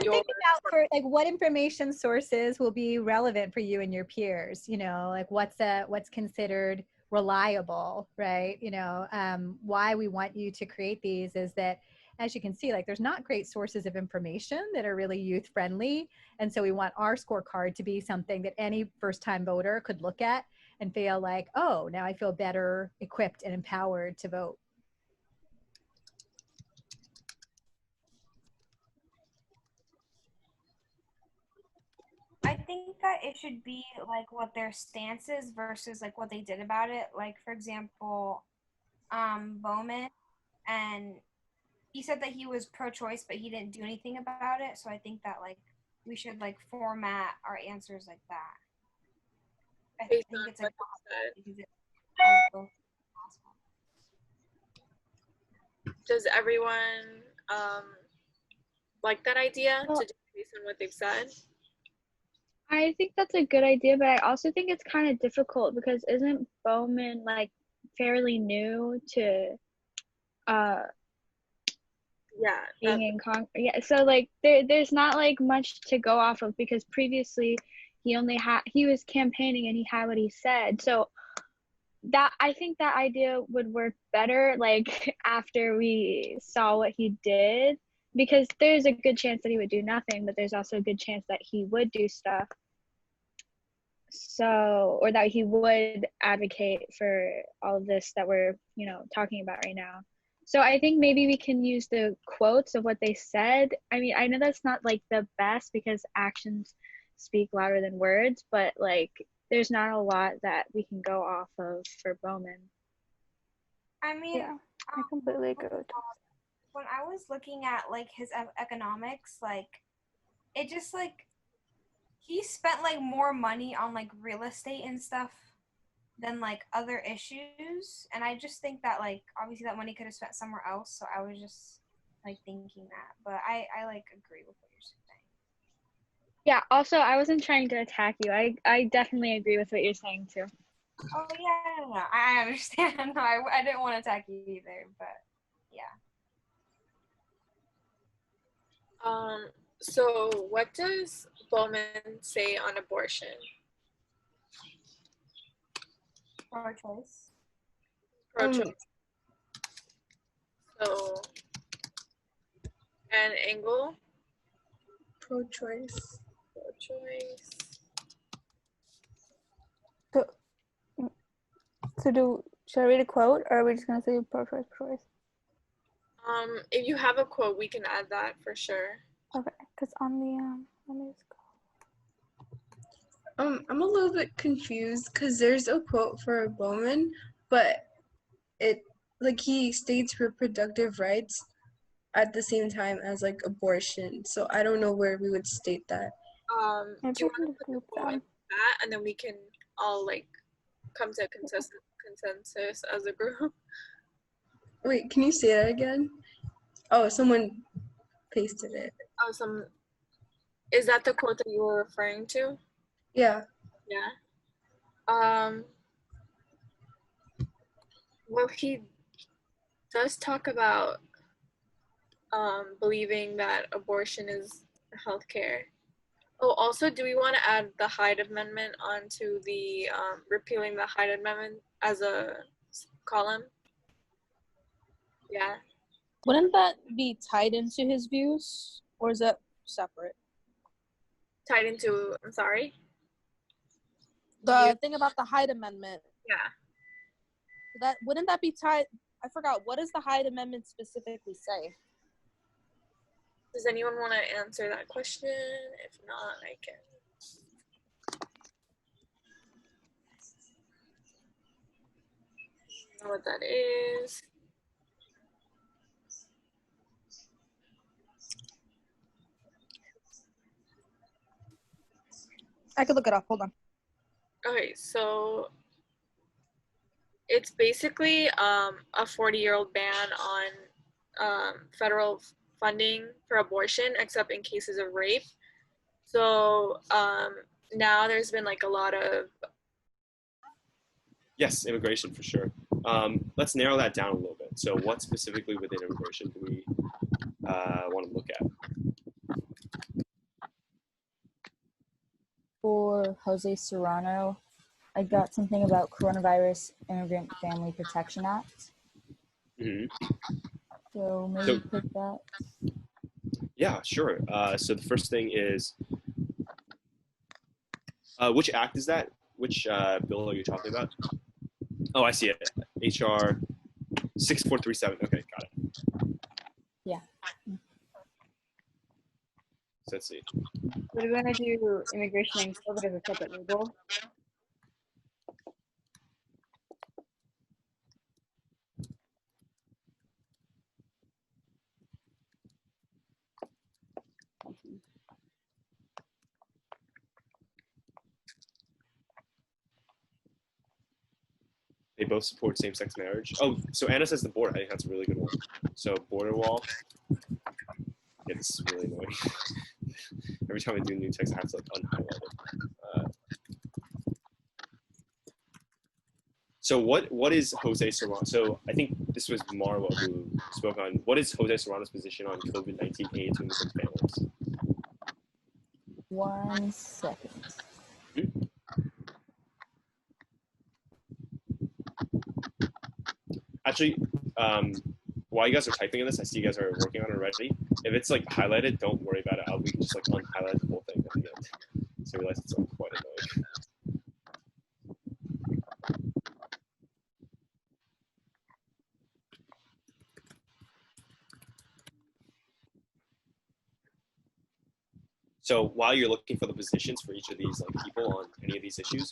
And think about for like what information sources will be relevant for you and your peers, you know, like what's considered reliable, right? You know, why we want you to create these is that, as you can see, like there's not great sources of information that are really youth friendly. And so we want our scorecard to be something that any first time voter could look at and feel like, oh, now I feel better equipped and empowered to vote. I think that it should be like what their stance is versus like what they did about it. Like, for example, Bowman, and he said that he was pro-choice, but he didn't do anything about it. So I think that like we should like format our answers like that. I think it's like because it has both possible. Does everyone like that idea to do it based on what they've said? I think that's a good idea, but I also think it's kind of difficult because isn't Bowman like fairly new to being in Congress? Yeah, so like there's not like much to go off of because previously he was campaigning and he had what he said. So that I think that idea would work better like after we saw what he did, because there's a good chance that he would do nothing, but there's also a good chance that he would do stuff. So, or that he would advocate for all of this that we're, you know, talking about right now. So I think maybe we can use the quotes of what they said. I mean, I know that's not like the best because actions speak louder than words, but like there's not a lot that we can go off of for Bowman. I mean, yeah, I completely agree with that. When I was looking at like his economics, like it just like he spent like more money on like real estate and stuff than like other issues, and I just think that like obviously that money could have spent somewhere else. So I was just like thinking that, but I like agree with what you're saying. Yeah, also I wasn't trying to attack you. I definitely agree with what you're saying too. Oh yeah, no, I understand. No, I didn't want to attack you either, but yeah. So what does Bowman say on abortion? Pro-choice. Pro-choice. So, and Engel? Pro-choice. Pro-choice. So should I read a quote, or are we just gonna say pro-choice, pro-choice? If you have a quote, we can add that for sure. Okay, because on the let me just go. I'm a little bit confused because there's a quote for Bowman, but it like he states reproductive rights at the same time as like abortion. So I don't know where we would state that. Do you want to put the quote in that, and then we can all like come to a consensus as a group? Wait, can you say that again? Oh, someone pasted it. Oh, is that the quote that you were referring to? Yeah. Yeah. Well, he does talk about believing that abortion is healthcare. Oh, also, do we want to add the Hyde Amendment onto the repealing the Hyde Amendment as a column? Yeah. Wouldn't that be tied into his views, or is that separate? Tied into, I'm sorry? The thing about the Hyde Amendment. Yeah. Wouldn't that be tied? I forgot. What does the Hyde Amendment specifically say? Does anyone want to answer that question? If not, I can. Know what that is. I could look it up. Hold on. Okay, so it's basically a 40-year-old ban on federal funding for abortion, except in cases of rape. So now there's been like a lot of. Yes, immigration for sure. Let's narrow that down a little bit. So what specifically within immigration do we want to look at? For Jose Serrano, I got something about Coronavirus Immigrant Family Protection Act. Mm-hmm. So maybe pick that. Yeah, sure. So the first thing is, which act is that? Which bill are you talking about? Oh, I see it. HR 6437. Okay, got it. Yeah. So let's see. What do we want to do? Immigration and COVID as a separate label? They both support same-sex marriage. Oh, so Anna says the border. I think that's a really good one. So border wall. Yeah, this is really annoying. Every time I do new text, I have to like unhighlight it. So what is Jose Serrano? So I think this was Marwa who spoke on what is Jose Serrano's position on COVID-19 aid to immigrant families? 1 second. Actually, while you guys are typing in this, I see you guys are working on it already. If it's like highlighted, don't worry about it. We can just like unhighlight the whole thing at the end. So I realize it's quite annoying. So while you're looking for the positions for each of these like people on any of these issues,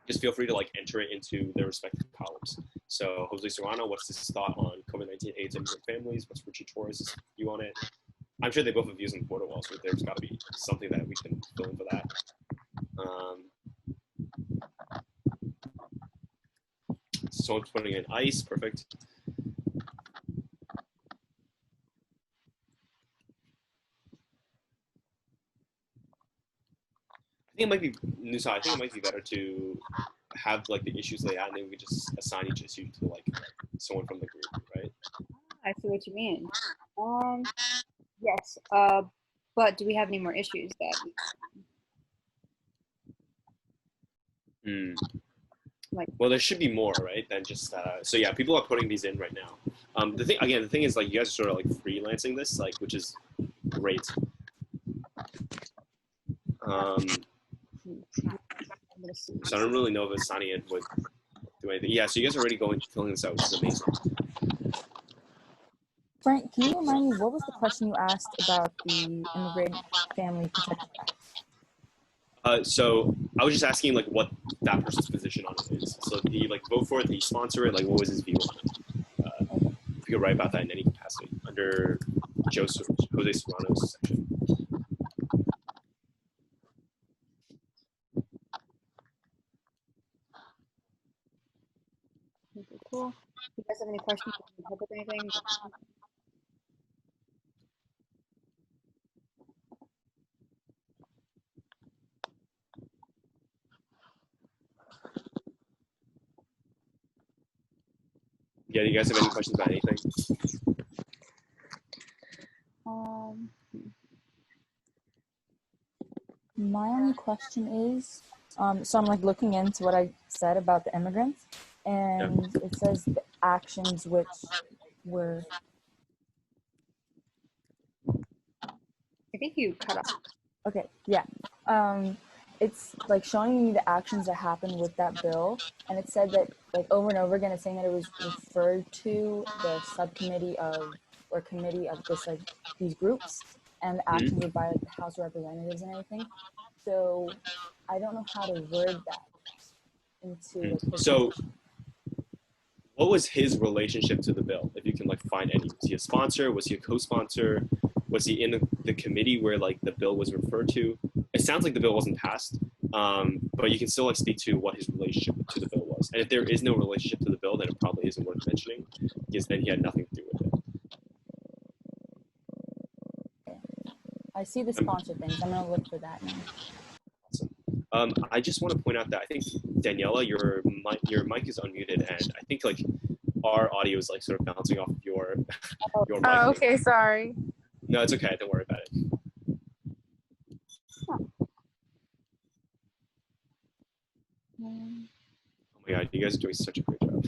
just feel free to like enter it into their respective columns. So Jose Serrano, what's his thought on COVID-19 AIDS immigrant families? What's Richie Torres' view on it? I'm sure they both have views on border walls, so there's got to be something that we can fill in for that. Someone's putting in ICE, perfect. I think it might be Nusa. I think it might be better to have like the issues laid out, and then we could just assign each issue to like someone from the group, right? I see what you mean. Yes. But do we have any more issues that? Like, well, there should be more, right? Than just so yeah, people are putting these in right now. The thing is like you guys are sort of like freelancing this, like which is great. So I don't really know if Asani would do anything. Yeah, so you guys are already filling this out, which is amazing. Frank, can you remind me, what was the question you asked about the Immigrant Family Protection Act? So I was just asking like what that person's position on it is. So did he like vote for it? Did he sponsor it? Like what was his view on it? If you could write about that in any capacity under Jose Serrano's section. Okay, cool. Do you guys have any questions? Can you help with anything? Yeah, do you guys have any questions about anything? My only question is, so I'm like looking into what I said about the immigrants, and it says the actions which were. I think you cut off. Okay, yeah. It's like showing me the actions that happened with that bill, and it said that like over and over again, it's saying that it was referred to the subcommittee of or committee of this like these groups, and the actions were by like the House of Representatives and everything. So I don't know how to word that into like his So what was his relationship to the bill, if you can like find any? Was he a sponsor? Was he a co-sponsor? Was he in the committee where like the bill was referred to? It sounds like the bill wasn't passed, but you can still like speak to what his relationship to the bill was. And if there is no relationship to the bill, then it probably isn't worth mentioning, because then he had nothing to do with it. I see the sponsor things. I'm gonna look for that now. I just want to point out that I think Daniela, your mic is unmuted, and I think like our audio is like sort of bouncing off of your your mic. Oh, okay, sorry. No, it's okay. Don't worry about it. Oh my god, you guys are doing such a great job.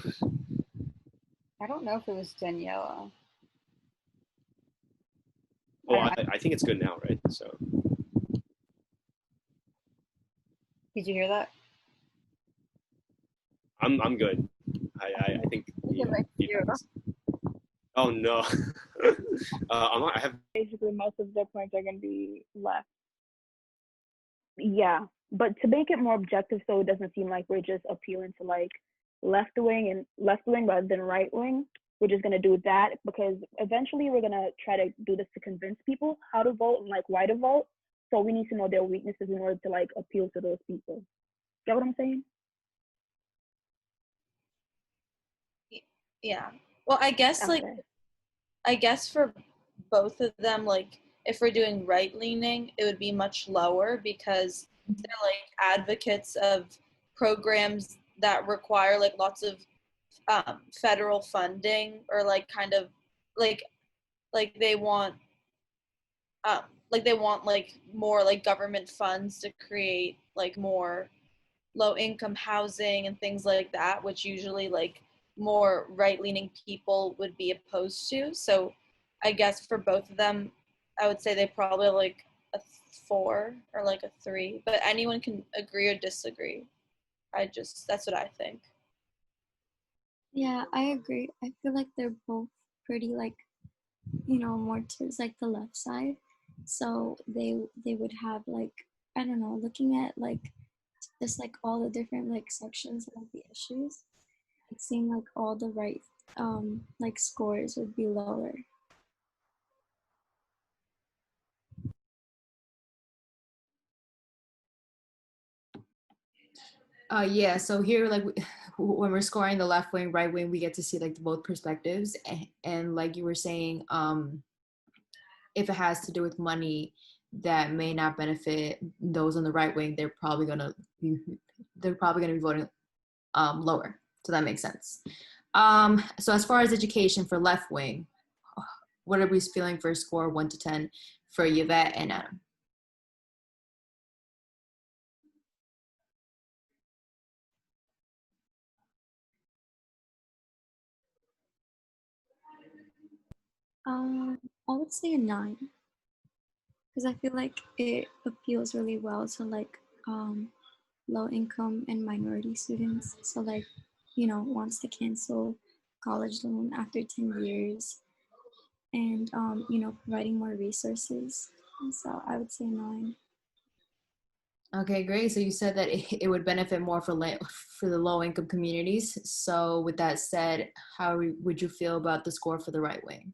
I don't know if it was Daniela. Oh, I think it's good now, right? So. Did you hear that? I'm good. I think. Oh no. I have. Basically, most of their points are going to be left. Yeah, but to make it more objective, so it doesn't seem like we're just appealing to like left wing rather than right wing. We're just gonna do that because eventually we're gonna try to do this to convince people how to vote and like why to vote. So we need to know their weaknesses in order to like appeal to those people. Get what I'm saying? Yeah. Well, I guess like I guess for both of them, like if we're doing right leaning, it would be much lower because they're like advocates of programs that require like lots of federal funding or like kind of like they want like more like government funds to create like more low income housing and things like that, which usually like more right leaning people would be opposed to. So I guess for both of them, I would say they probably like a 4 or like a 3, but anyone can agree or disagree. That's what I think. Yeah, I agree. I feel like they're both pretty like, you know, more towards like the left side. So they would have like, I don't know, looking at like just like all the different like sections of the issues, it seemed like all the right like scores would be lower. Yeah, so here like when we're scoring the left wing, right wing, we get to see like both perspectives, and like you were saying, if it has to do with money that may not benefit those on the right wing, they're probably gonna be voting lower. So that makes sense. So as far as education for left wing, what are we feeling for a score 1 to 10 for Yvette and Adam? I would say a 9 because I feel like it appeals really well to like low income and minority students. So like, you know, wants to cancel college loan after 10 years and you know, providing more resources. And so I would say 9. Okay, great. So you said that it would benefit more for the low income communities. So with that said, how would you feel about the score for the right wing?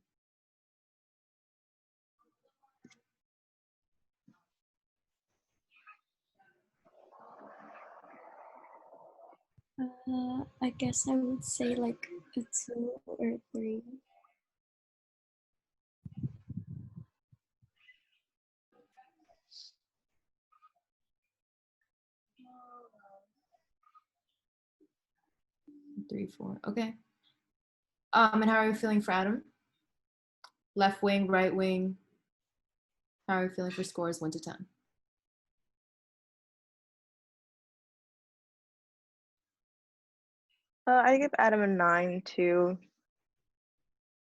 I guess I would say like a 2 or a 3. Three, 4. Okay. And how are you feeling for Adam? Left wing, right wing. How are you feeling for scores 1 to 10? I give Adam a 9 too.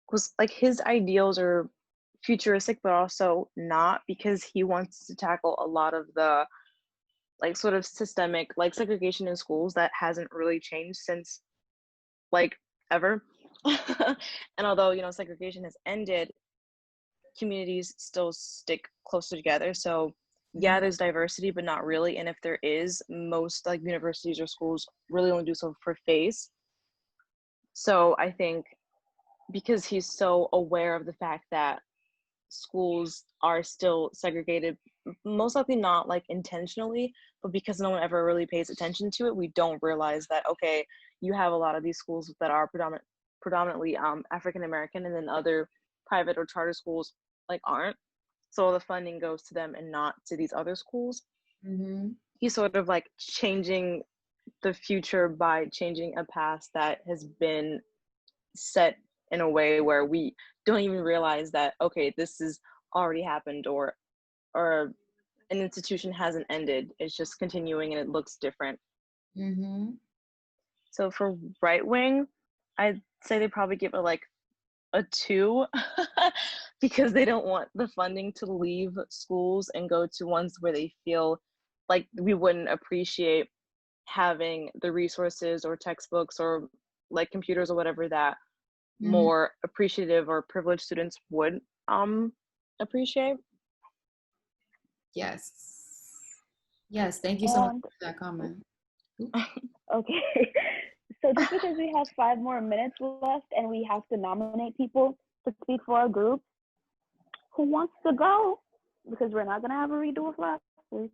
Because like his ideals are futuristic, but also not, because he wants to tackle a lot of the like sort of systemic like segregation in schools that hasn't really changed since like ever. And although, you know, segregation has ended, communities still stick closer together. So yeah, there's diversity, but not really. And if there is, most like universities or schools really only do so for face. So I think because he's so aware of the fact that schools are still segregated, most likely not like intentionally, but because no one ever really pays attention to it, we don't realize that, okay, you have a lot of these schools that are predominantly African American, and then other private or charter schools like aren't. So the funding goes to them and not to these other schools. Mm-hmm. He's sort of like changing the future by changing a past that has been set in a way where we don't even realize that, okay, this has already happened, or an institution hasn't ended, it's just continuing and it looks different. Mm-hmm. So for right wing, I'd say they probably give it like a 2 because they don't want the funding to leave schools and go to ones where they feel like we wouldn't appreciate having the resources or textbooks or like computers or whatever that more appreciative or privileged students would appreciate. Yes. Yes, thank you so much for that comment. Okay. So just because we have 5 more minutes left and we have to nominate people to speak for our group, who wants to go? Because we're not going to have a redo of last week.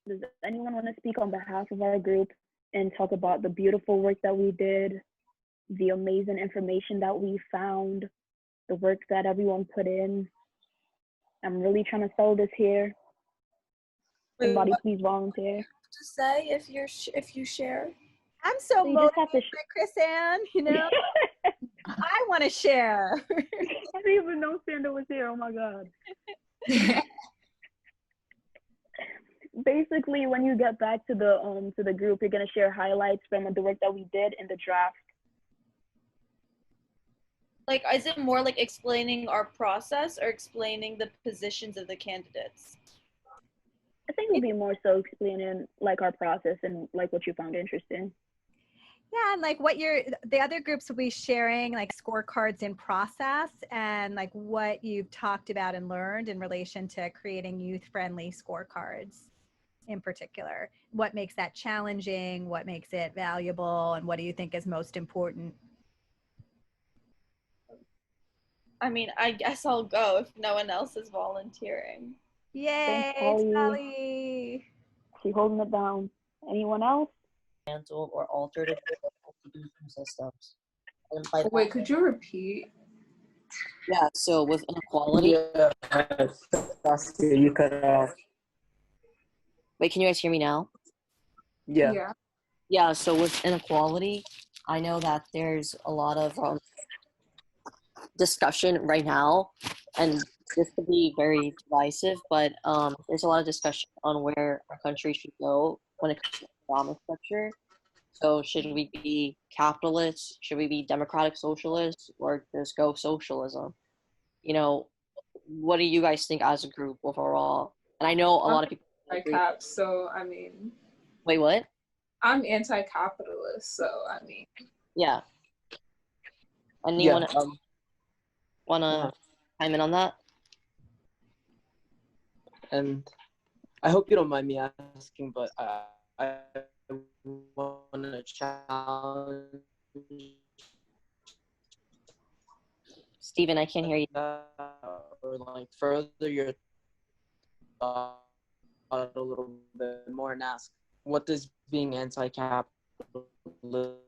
Does anyone want to speak on behalf of our group and talk about the beautiful work that we did, the amazing information that we found, the work that everyone put in? I'm really trying to sell this here. Somebody please volunteer. To say if you share. I'm so you just have motivated to by Chris Ann, you know. I want to share. I didn't even know Sandra was here. Oh my God. Basically, when you get back to the group, you're gonna share highlights from the work that we did in the draft. Like, is it more like explaining our process or explaining the positions of the candidates? I think it'll be more so explaining like our process and like what you found interesting. Yeah, and like the other groups will be sharing like scorecards in process and like what you've talked about and learned in relation to creating youth-friendly scorecards in particular. What makes that challenging? What makes it valuable? And what do you think is most important? I mean, I guess I'll go if no one else is volunteering. Yay, Sally! She's holding it down. Anyone else? Cancel or altered systems. Wait, could you repeat? Yeah, so with inequality. Yeah, you cut off. Wait, can you guys hear me now? Yeah. Yeah, so with inequality, I know that there's a lot of discussion right now, and this could be very divisive, but there's a lot of discussion on where our country should go when it comes to economic structure. So should we be capitalists? Should we be democratic socialists, or just go socialism? You know, what do you guys think as a group overall? And I know a lot of people Anti-cap, so I mean. Wait, what? I'm anti-capitalist, so I mean. Yeah. Anyone Yeah. wanna chime in on that? And I hope you don't mind me asking, but I want to challenge. Steven, I can't hear you. Or like further your thought a little bit more and ask, what does being anti-capitalist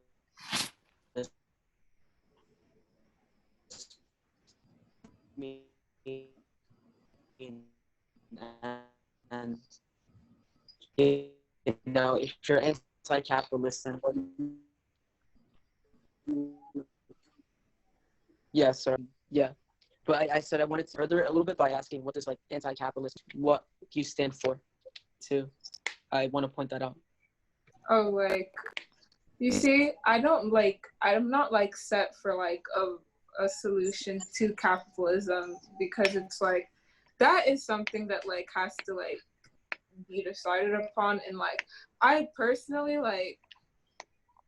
mean? And you know, if you're anti-capitalist, then what? Yes, sir. Yeah, but I said I wanted to further it a little bit by asking, what does like anti-capitalist? What do you stand for? Too, I want to point that out. Oh, like, you see, I'm not like set for like a solution to capitalism, because it's like that is something that like has to like be decided upon, and like I personally like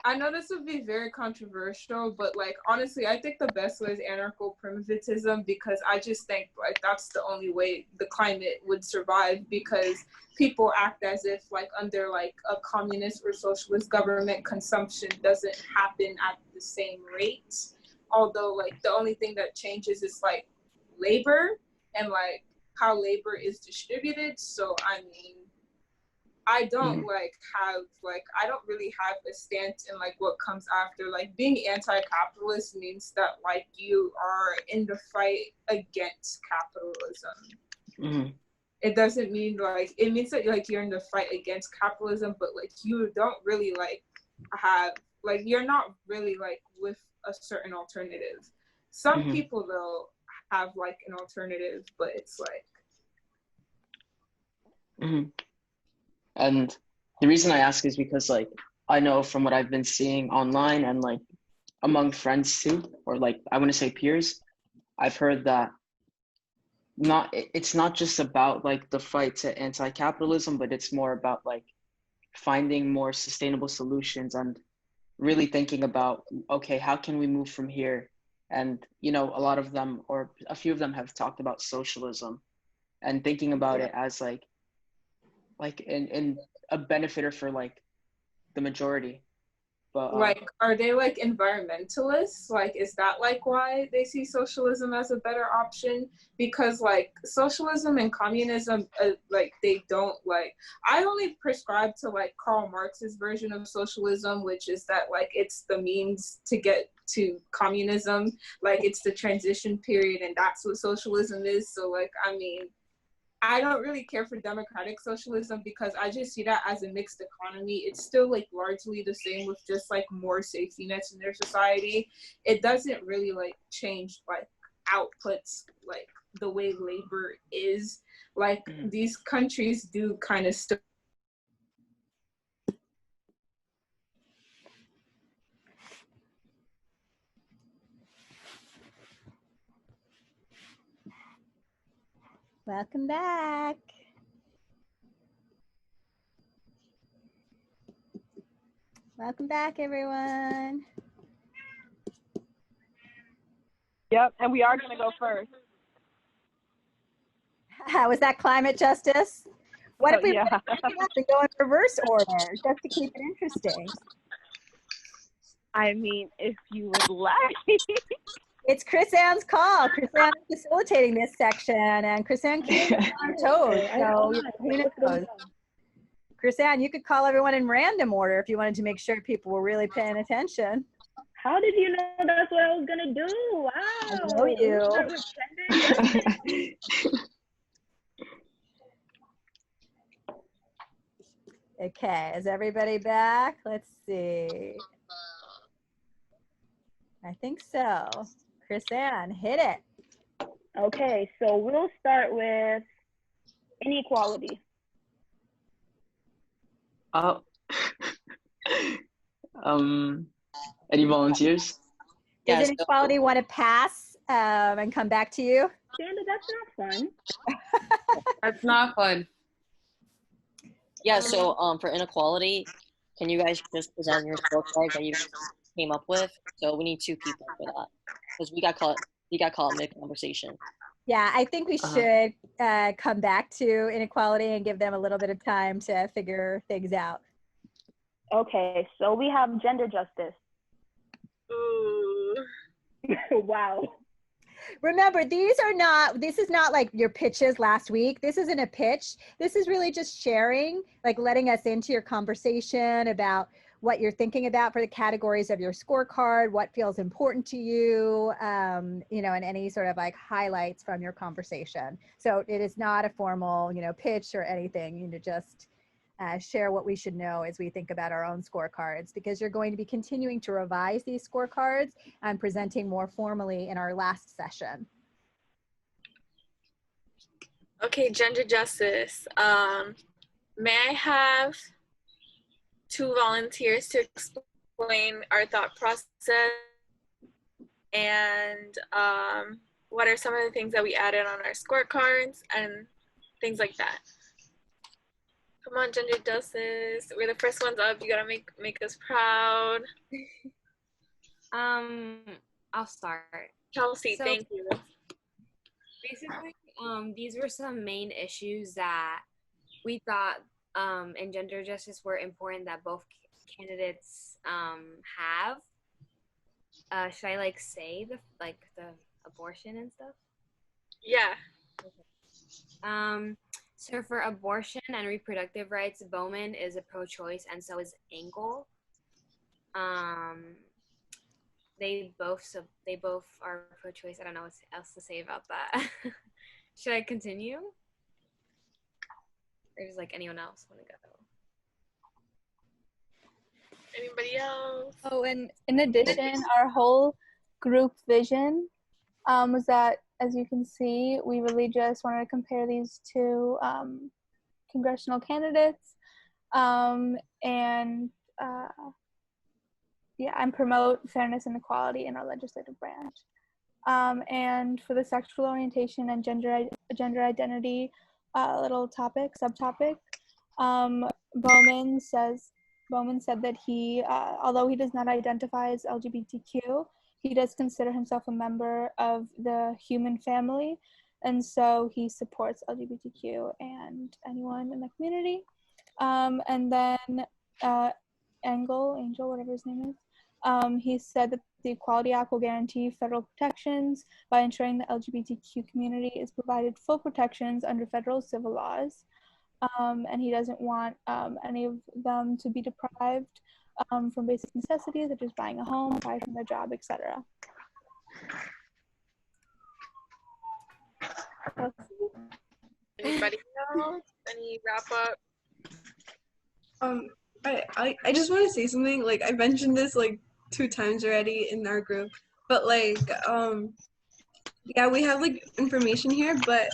I know this would be very controversial, but like honestly, I think the best way is anarcho-primitivism, because I just think like that's the only way the climate would survive, because people act as if like under like a communist or socialist government, consumption doesn't happen at the same rate. Although like the only thing that changes is like labor and like how labor is distributed. So I mean, I don't I don't really have a stance in like what comes after. Like being anti-capitalist means that like you are in the fight against capitalism. It doesn't mean like, it means that like you're in the fight against capitalism, but like you don't really like have, like you're not really like with a certain alternative. Some people though have like an alternative, but it's like. And the reason I ask is because like I know from what I've been seeing online and like among friends too, or like I want to say peers, I've heard that it's not just about like the fight to anti-capitalism, but it's more about like finding more sustainable solutions and really thinking about, okay, how can we move from here? And you know, a lot of them, or a few of them, have talked about socialism and thinking about it as like in a benefiter for like the majority. But like, are they like environmentalists? Like, is that like why they see socialism as a better option? Because like socialism and communism, like they don't like, I only prescribe to like Karl Marx's version of socialism, which is that like it's the means to get to communism. Like it's the transition period, and that's what socialism is. So like, I mean, I don't really care for democratic socialism because I just see that as a mixed economy. It's still like largely the same with just like more safety nets in their society. It doesn't really like change like outputs, like the way labor is. Like these countries do kind of still. Welcome back. Welcome back, everyone. Yep, and we are going to go first. How was that climate justice? What if we break it up and go in reverse order just to keep it interesting? I mean, if you would like. It's Chris Ann's call. Chris Ann is facilitating this section, and Chris Ann keeps on her toes. So who knows? Chris Ann, you could call everyone in random order if you wanted to make sure people were really paying attention. How did you know that's what I was gonna do? Wow. I know you. Okay, is everybody back? Let's see. I think so. Chris Ann, hit it. Okay, so we'll start with inequality. Any volunteers? Does inequality want to pass and come back to you? Sandra, that's not fun. That's not fun. Yeah, so for inequality, can you guys just present your scorecard that you came up with? So we need 2 people for that because we got caught mid-conversation. Yeah, I think we should come back to inequality and give them a little bit of time to figure things out. Okay, so we have gender justice. Ooh. Wow. Remember, this is not like your pitches last week. This isn't a pitch. This is really just sharing, like letting us into your conversation about what you're thinking about for the categories of your scorecard, what feels important to you, you know, and any sort of like highlights from your conversation. So it is not a formal, you know, pitch or anything. You need to just share what we should know as we think about our own scorecards, because you're going to be continuing to revise these scorecards and presenting more formally in our last session. Okay, gender justice. May I have 2 volunteers to explain our thought process and what are some of the things that we added on our scorecards and things like that? Come on, gender justice. We're the first ones up. You gotta make us proud. I'll start. Chelsea, So, thank you. Basically, these were some main issues that we thought in gender justice were important that both candidates have. Should I like say the abortion and stuff? Yeah. So for abortion and reproductive rights, Bowman is a pro-choice, and so is Engel. They both are pro-choice. I don't know what else to say about that. Should I continue? Or does like anyone else want to go? Anybody else? Oh, and in addition, our whole group vision was that, as you can see, we really just wanted to compare these two congressional candidates and promote fairness and equality in our legislative branch. And for the sexual orientation and gender identity subtopic, Bowman said that he, although he does not identify as LGBTQ, he does consider himself a member of the human family, and so he supports LGBTQ and anyone in the community. And then Angel, whatever his name is, he said that the Equality Act will guarantee federal protections by ensuring the LGBTQ community is provided full protections under federal civil laws. And he doesn't want any of them to be deprived from basic necessities such as buying a home, fired from their job, etc. Anybody else? Any wrap up? I just want to say something. Like, I mentioned this like 2 times already in our group, but like yeah, we have like information here, but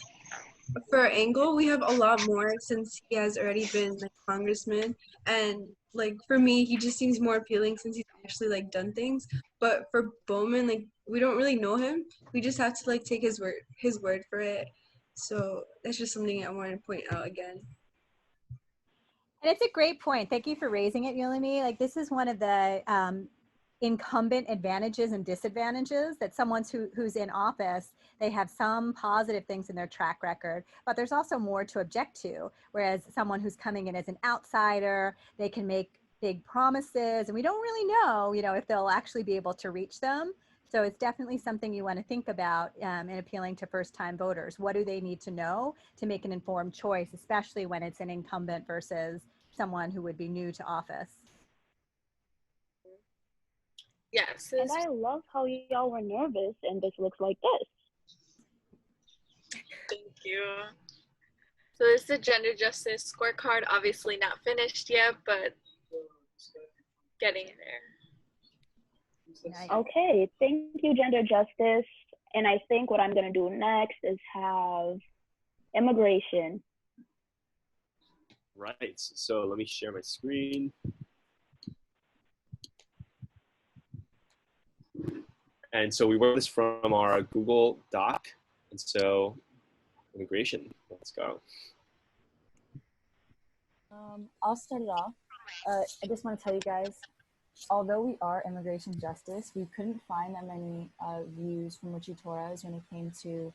for Engel, we have a lot more since he has already been like congressman, and like for me, he just seems more appealing since he's actually like done things. But for Bowman, like we don't really know him. We just have to like take his word for it. So that's just something I want to point out again. And it's a great point. Thank you for raising it, Yulimi. Like, this is one of the incumbent advantages and disadvantages that someone who's in office, they have some positive things in their track record, but there's also more to object to. Whereas someone who's coming in as an outsider, they can make big promises, and we don't really know, if they'll actually be able to reach them. So it's definitely something you want to think about in appealing to first-time voters. What do they need to know to make an informed choice, especially when it's an incumbent versus someone who would be new to office? Yes. And I love how y'all were nervous and this looks like this. Thank you. So this is the gender justice scorecard. Obviously not finished yet, but getting there. Okay, thank you, gender justice. And I think what I'm gonna do next is have immigration. Right, so let me share my screen. And so we worked this from our Google Doc. And so immigration, let's go. I'll start it off. I just want to tell you guys, although we are immigration justice, we couldn't find that many views from YVoters when it came to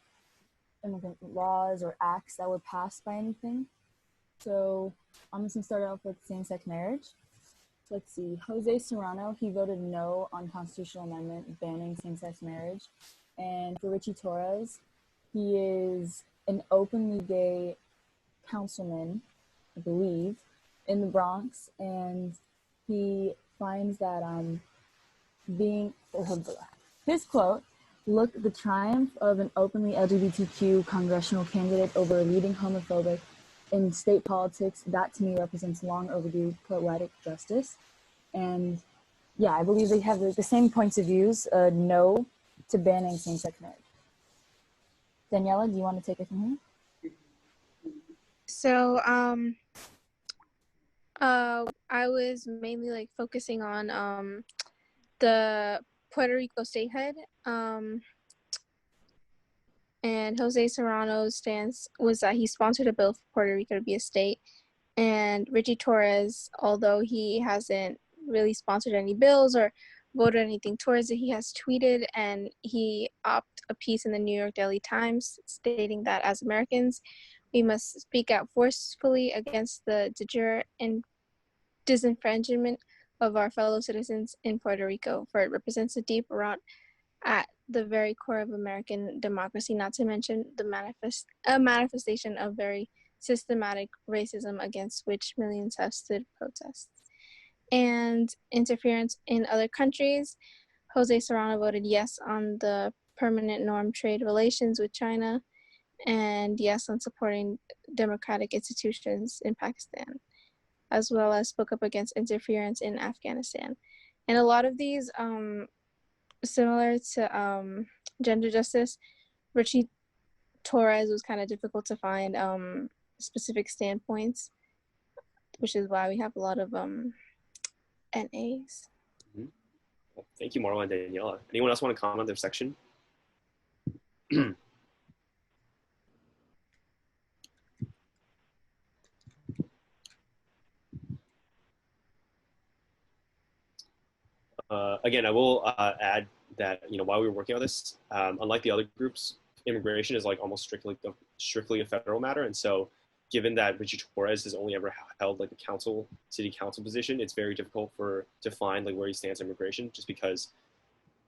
immigrant laws or acts that were passed by anything. So I'm just gonna start off with same-sex marriage. So let's see, Jose Serrano, he voted no on constitutional amendment banning same-sex marriage. And for YVoters, he is an openly gay councilman, I believe, in the Bronx, and he finds that his quote, "Look, the triumph of an openly LGBTQ congressional candidate over a leading homophobic in state politics, that to me represents long overdue poetic justice." And yeah, I believe they have the same points of views, no to banning same-sex marriage. Daniela, do you want to take it from here? So I was mainly like focusing on the Puerto Rico statehood, and Jose Serrano's stance was that he sponsored a bill for Puerto Rico to be a state, And Richie Torres, although he hasn't really sponsored any bills or voted anything towards it, he has tweeted and he upped a piece in the New York Daily Times stating that as Americans, we must speak out forcefully against the de jure and disenfranchisement of our fellow citizens in Puerto Rico, for it represents a deep rot at the very core of American democracy, not to mention a manifestation of very systematic racism against which millions have stood protests. And interference in other countries. Jose Serrano voted yes on the permanent norm trade relations with China, and yes on supporting democratic institutions in Pakistan, as well as spoke up against interference in Afghanistan. And a lot of these, similar to gender justice, Richie Torres was kind of difficult to find specific standpoints, which is why we have a lot of NAs. Well, thank you, Marla and Daniela. Anyone else want to comment on their section? Again, I will add that, while we were working on this, unlike the other groups, immigration is like almost strictly a federal matter. And so given that Richie Torres has only ever held like a city council position, it's very difficult to find like where he stands on immigration, just because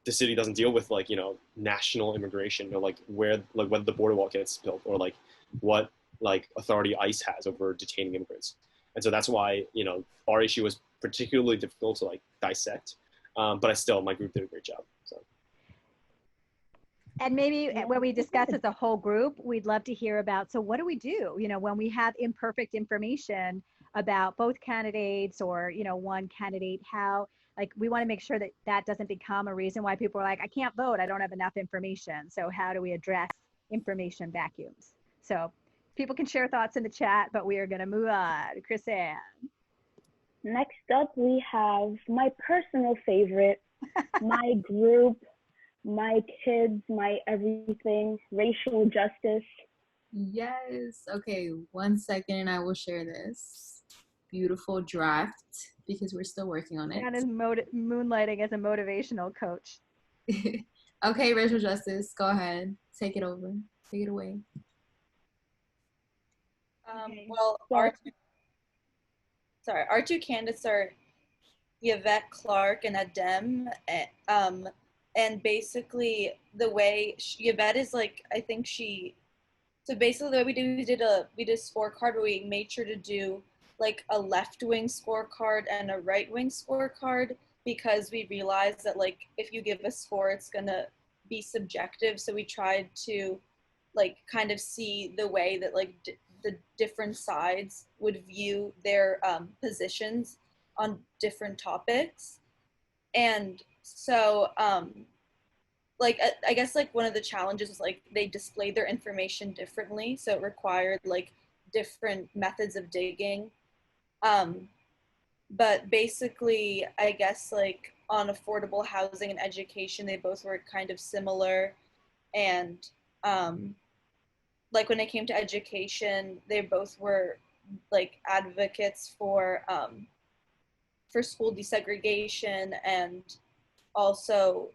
the city doesn't deal with like, national immigration, or like whether the border wall gets built, or like what like authority ICE has over detaining immigrants. And so that's why, our issue was particularly difficult to like dissect. But my group did a great job. So. And maybe when we discuss as a whole group, we'd love to hear about, so what do we do, when we have imperfect information about both candidates, or, one candidate, how, like, we want to make sure that that doesn't become a reason why people are like, I can't vote, I don't have enough information. So how do we address information vacuums? So people can share thoughts in the chat, but we are going to move on. Chris Ann. Next up, we have my personal favorite, my group, my kids, my everything, racial justice. Yes. Okay, 1 second and I will share this beautiful draft because we're still working on it. And is moonlighting as a motivational coach. Okay, racial justice, go ahead. Take it over. Take it away. Well, our two candidates are Yvette Clark and Adem. And basically the way Yvette is like, so basically the way we did a scorecard where we made sure to do like a left-wing scorecard and a right-wing scorecard, because we realized that like if you give a score, it's gonna be subjective. So we tried to like kind of see the way that like the different sides would view their positions on different topics. And so like I guess like one of the challenges was like they displayed their information differently, so it required like different methods of digging. But basically I guess like on affordable housing and education, they both were kind of similar. And like when it came to education, they both were like advocates for school desegregation, and also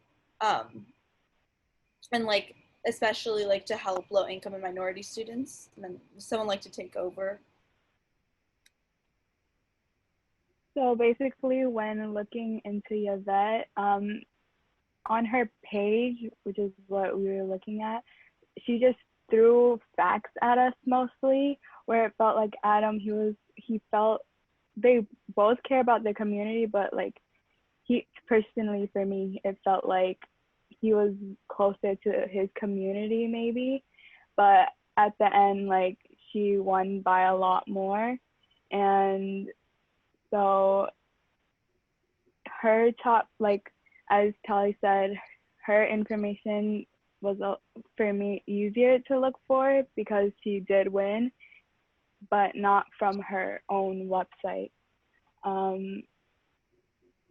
and like especially like to help low income and minority students. And then someone like to take over. So basically, when looking into Yvette, on her page, which is what we were looking at, she just threw facts at us mostly, where it felt like Adam, he felt they both care about the community, but like he personally, for me, it felt like he was closer to his community maybe, but at the end, like she won by a lot more. And so her top, like as Tali said, her information was for me easier to look for because she did win, but not from her own website.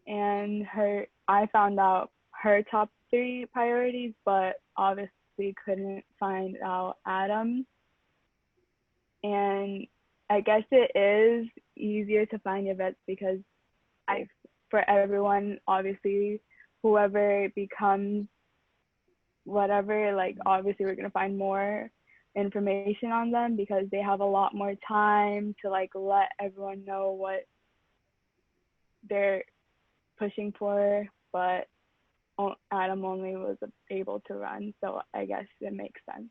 And I found out her top 3 priorities, but obviously couldn't find out Adam's. And I guess it is easier to find your vets because for everyone, obviously, whoever becomes whatever, like obviously we're gonna find more information on them because they have a lot more time to like let everyone know what they're pushing for. But Adam only was able to run, so I guess it makes sense.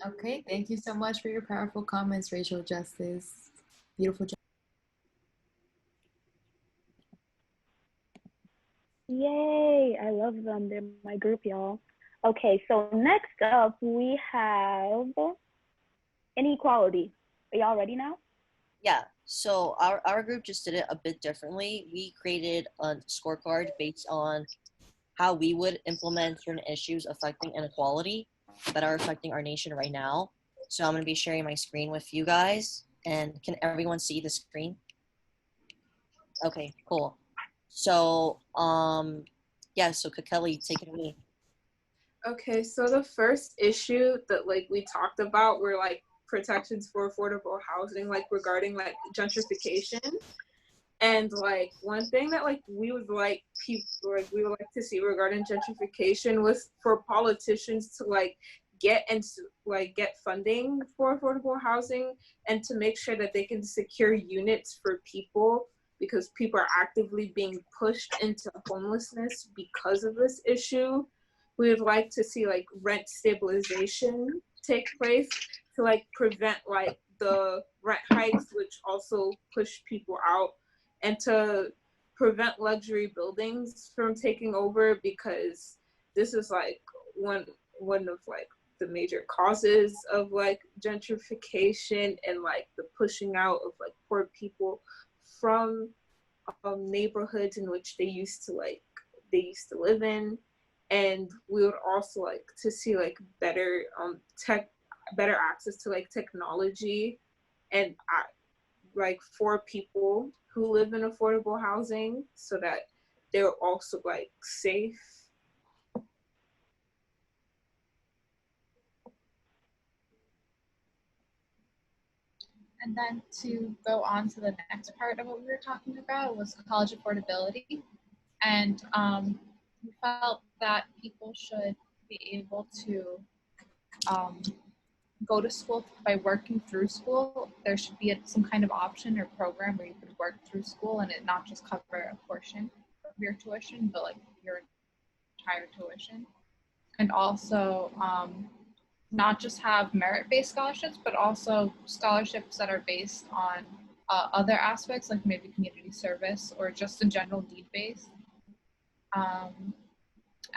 Okay, thank you so much for your powerful comments, Racial Justice. Beautiful job. Yay, I love them. They're my group, y'all. Okay, so next up we have inequality. Are y'all ready now? Yeah, so our group just did it a bit differently. We created a scorecard based on how we would implement certain issues affecting inequality that are affecting our nation right now. So I'm going to be sharing my screen with you guys. And can everyone see the screen? Okay, cool. So, yeah, so Kelly, take it away. Okay, so the first issue that like we talked about were like protections for affordable housing, like regarding like gentrification. And like one thing that like we would like we would like to see regarding gentrification was for politicians to like get funding for affordable housing and to make sure that they can secure units for people, because people are actively being pushed into homelessness because of this issue. We would like to see like rent stabilization take place to like prevent like the rent hikes, which also push people out, and to prevent luxury buildings from taking over, because this is like one of like the major causes of like gentrification and like the pushing out of like poor people from neighborhoods in which they used to live in. And we would also like to see like better access to like technology and like for people who live in affordable housing, so that they're also like safe. And then to go on to the next part of what we were talking about was college affordability. And we felt that people should be able to go to school by working through school. There should be some kind of option or program where you could work through school and it not just cover a portion of your tuition, but like your entire tuition. And also not just have merit-based scholarships, but also scholarships that are based on other aspects, like maybe community service or just in general need-based.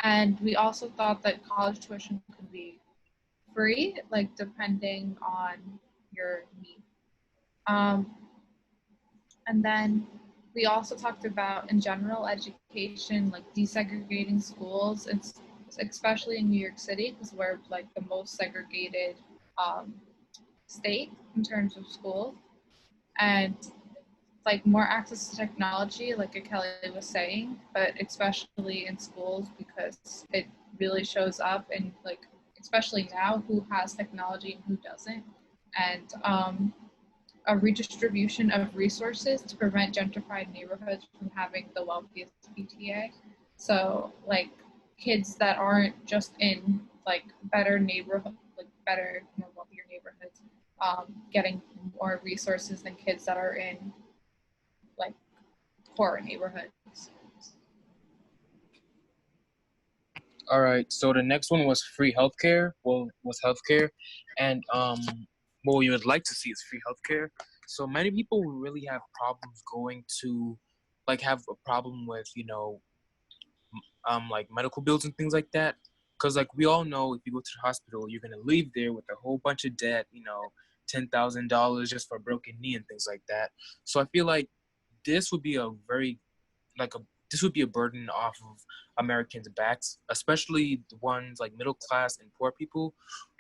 And we also thought that college tuition could be free, like depending on your need. And then we also talked about, in general education, like desegregating schools, and especially in New York City, because we're like the most segregated state in terms of schools. And like more access to technology, like Kelly was saying, but especially in schools, because it really shows up, and like especially now, who has technology and who doesn't. And a redistribution of resources to prevent gentrified neighborhoods from having the wealthiest PTA. So like kids that aren't just in like better neighborhood, like better, more wealthier neighborhoods, getting more resources than kids that are in like poorer neighborhoods. All right, so the next one was free healthcare. Well, was healthcare, and what we would like to see is free healthcare. So many people really have problems going to, like, have a problem with, like medical bills and things like that. Because like we all know, if you go to the hospital, you're gonna leave there with a whole bunch of debt. $10,000 just for a broken knee and things like that. So I feel like this would be this would be a burden off of Americans' backs, especially the ones like middle class and poor people,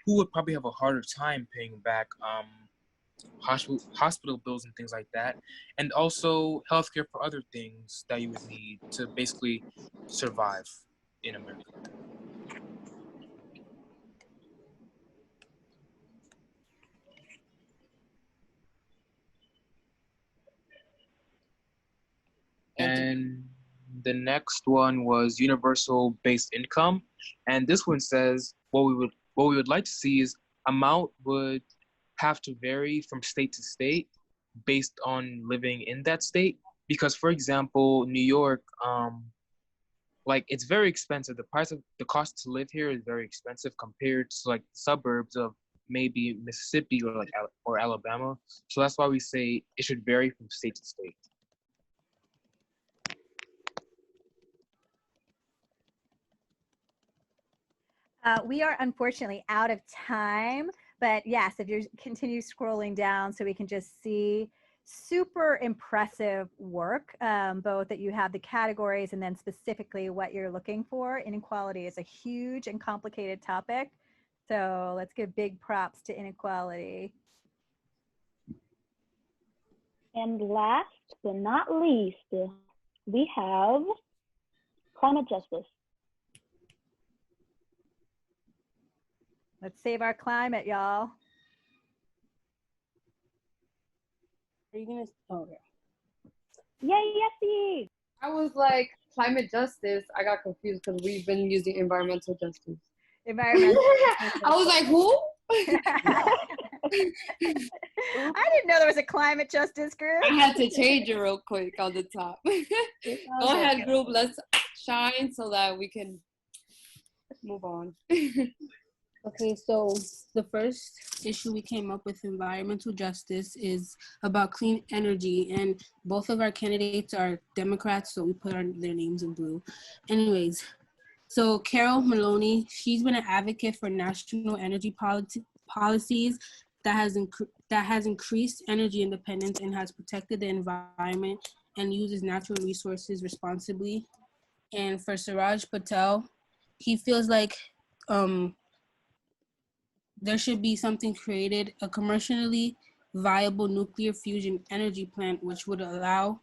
who would probably have a harder time paying back hospital bills and things like that, and also healthcare for other things that you would need to basically survive in America. the next one was universal based income, and this one says what we would like to see is amount would have to vary from state to state based on living in that state. Because, for example, New York, like it's very expensive. The cost to live here is very expensive compared to like the suburbs of maybe Mississippi or like or Alabama. So that's why we say it should vary from state to state. We are unfortunately out of time, but yes, if you continue scrolling down so we can just see super impressive work, both that you have the categories and then specifically what you're looking for. Inequality is a huge and complicated topic. So let's give big props to inequality. And last but not least, we have climate justice. Let's save our climate, y'all. Are you gonna? Oh, okay. Yay, yesy! I was like climate justice. I got confused because we've been using environmental justice. Environmental. I was like, who? I didn't know there was a climate justice group. I had to change it real quick on the top. Go ahead, group. Let's shine so that we can move on. Okay, so the first issue we came up with, environmental justice, is about clean energy, and both of our candidates are Democrats, so we put their names in blue. Anyways, so Carol Maloney, she's been an advocate for national energy policies that has increased energy independence and has protected the environment and uses natural resources responsibly. And for Suraj Patel, he feels like there should be something created, a commercially viable nuclear fusion energy plant, which would allow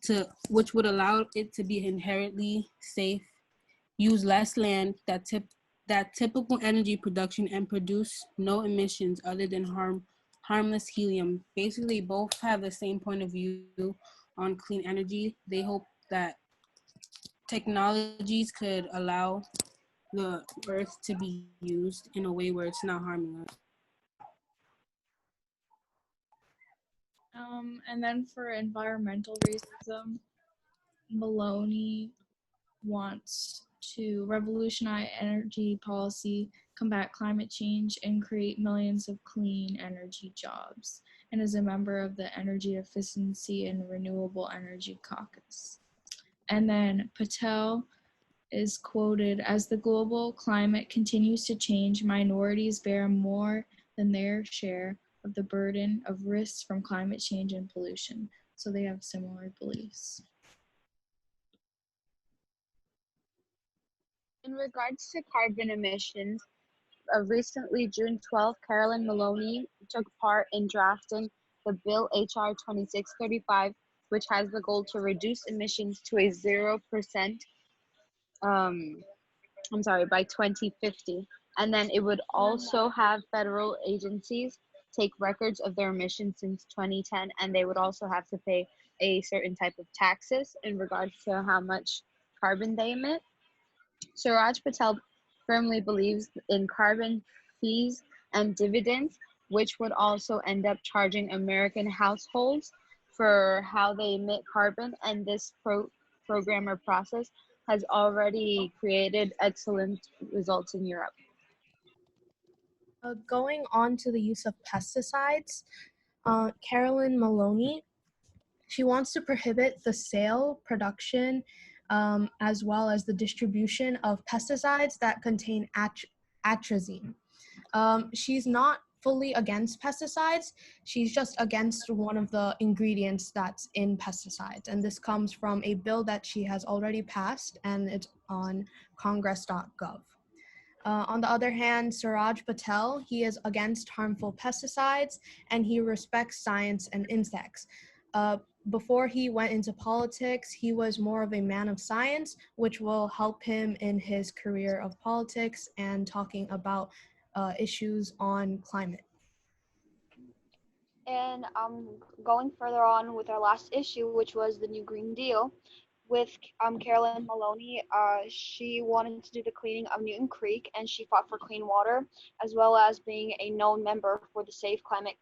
it to be inherently safe, use less land, that typical energy production, and produce no emissions other than harmless helium. Basically, both have the same point of view on clean energy. They hope that technologies could allow the earth to be used in a way where it's not harming us. And then for environmental racism, Maloney wants to revolutionize energy policy, combat climate change, and create millions of clean energy jobs, and is a member of the Energy Efficiency and Renewable Energy Caucus. And then Patel is quoted as, "The global climate continues to change. Minorities bear more than their share of the burden of risks from climate change and pollution." So they have similar beliefs. In regards to carbon emissions, recently, June 12th, Carolyn Maloney took part in drafting the bill HR 2635, which has the goal to reduce emissions to a 0%, by 2050. And then it would also have federal agencies take records of their emissions since 2010, and they would also have to pay a certain type of taxes in regards to how much carbon they emit. Suraj Patel firmly believes in carbon fees and dividends, which would also end up charging American households for how they emit carbon, and this program or process has already created excellent results in Europe. Going on to the use of pesticides, Carolyn Maloney, she wants to prohibit the sale, production, as well as the distribution of pesticides that contain atrazine. She's not fully against pesticides. She's just against one of the ingredients that's in pesticides. And this comes from a bill that she has already passed, and it's on congress.gov. On the other hand, Suraj Patel, he is against harmful pesticides, and he respects science and insects. Before he went into politics, he was more of a man of science, which will help him in his career of politics and talking about issues on climate. And going further on with our last issue, which was the New Green Deal, with Carolyn Maloney. She wanted to do the cleaning of Newton Creek, and she fought for clean water, as well as being a known member for the Safe Climate